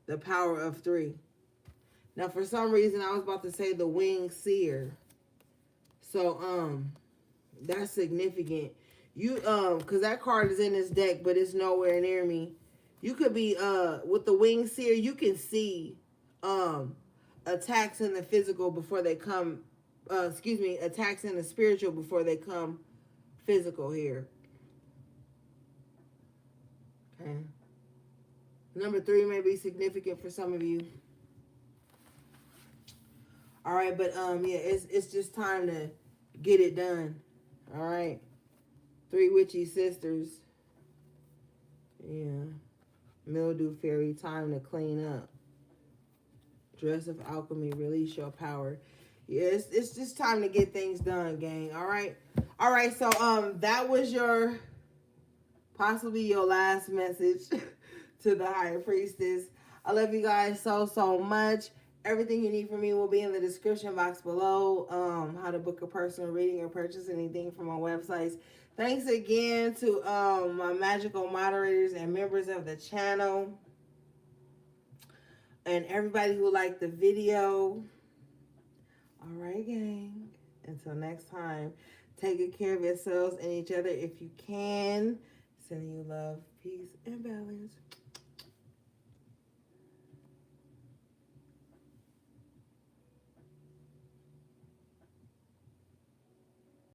the power of 3. Now for some reason I was about to say the Winged Seer. So that's significant. You because that card is in this deck, but it's nowhere near me. You could be with the Winged Seer, you can see attacks in the physical before they come attacks in the spiritual before they come physical here. Okay. Number 3 may be significant for some of you. All right, but yeah, it's just time to get it done. All right. 3 Witchy Sisters. Yeah. Mildew Fairy, time to clean up. Dress of Alchemy, release your power. Yeah, it's just time to get things done, gang. All right. All right, so that was possibly your last message to the Higher Priestess. I love you guys so much. Everything you need from me will be in the description box below. How to book a personal reading or purchase anything from my websites. Thanks again to my magical moderators and members of the channel. And everybody who liked the video. All right, gang. Until next time, take good care of yourselves and each other if you can. Sending you love, peace, and balance.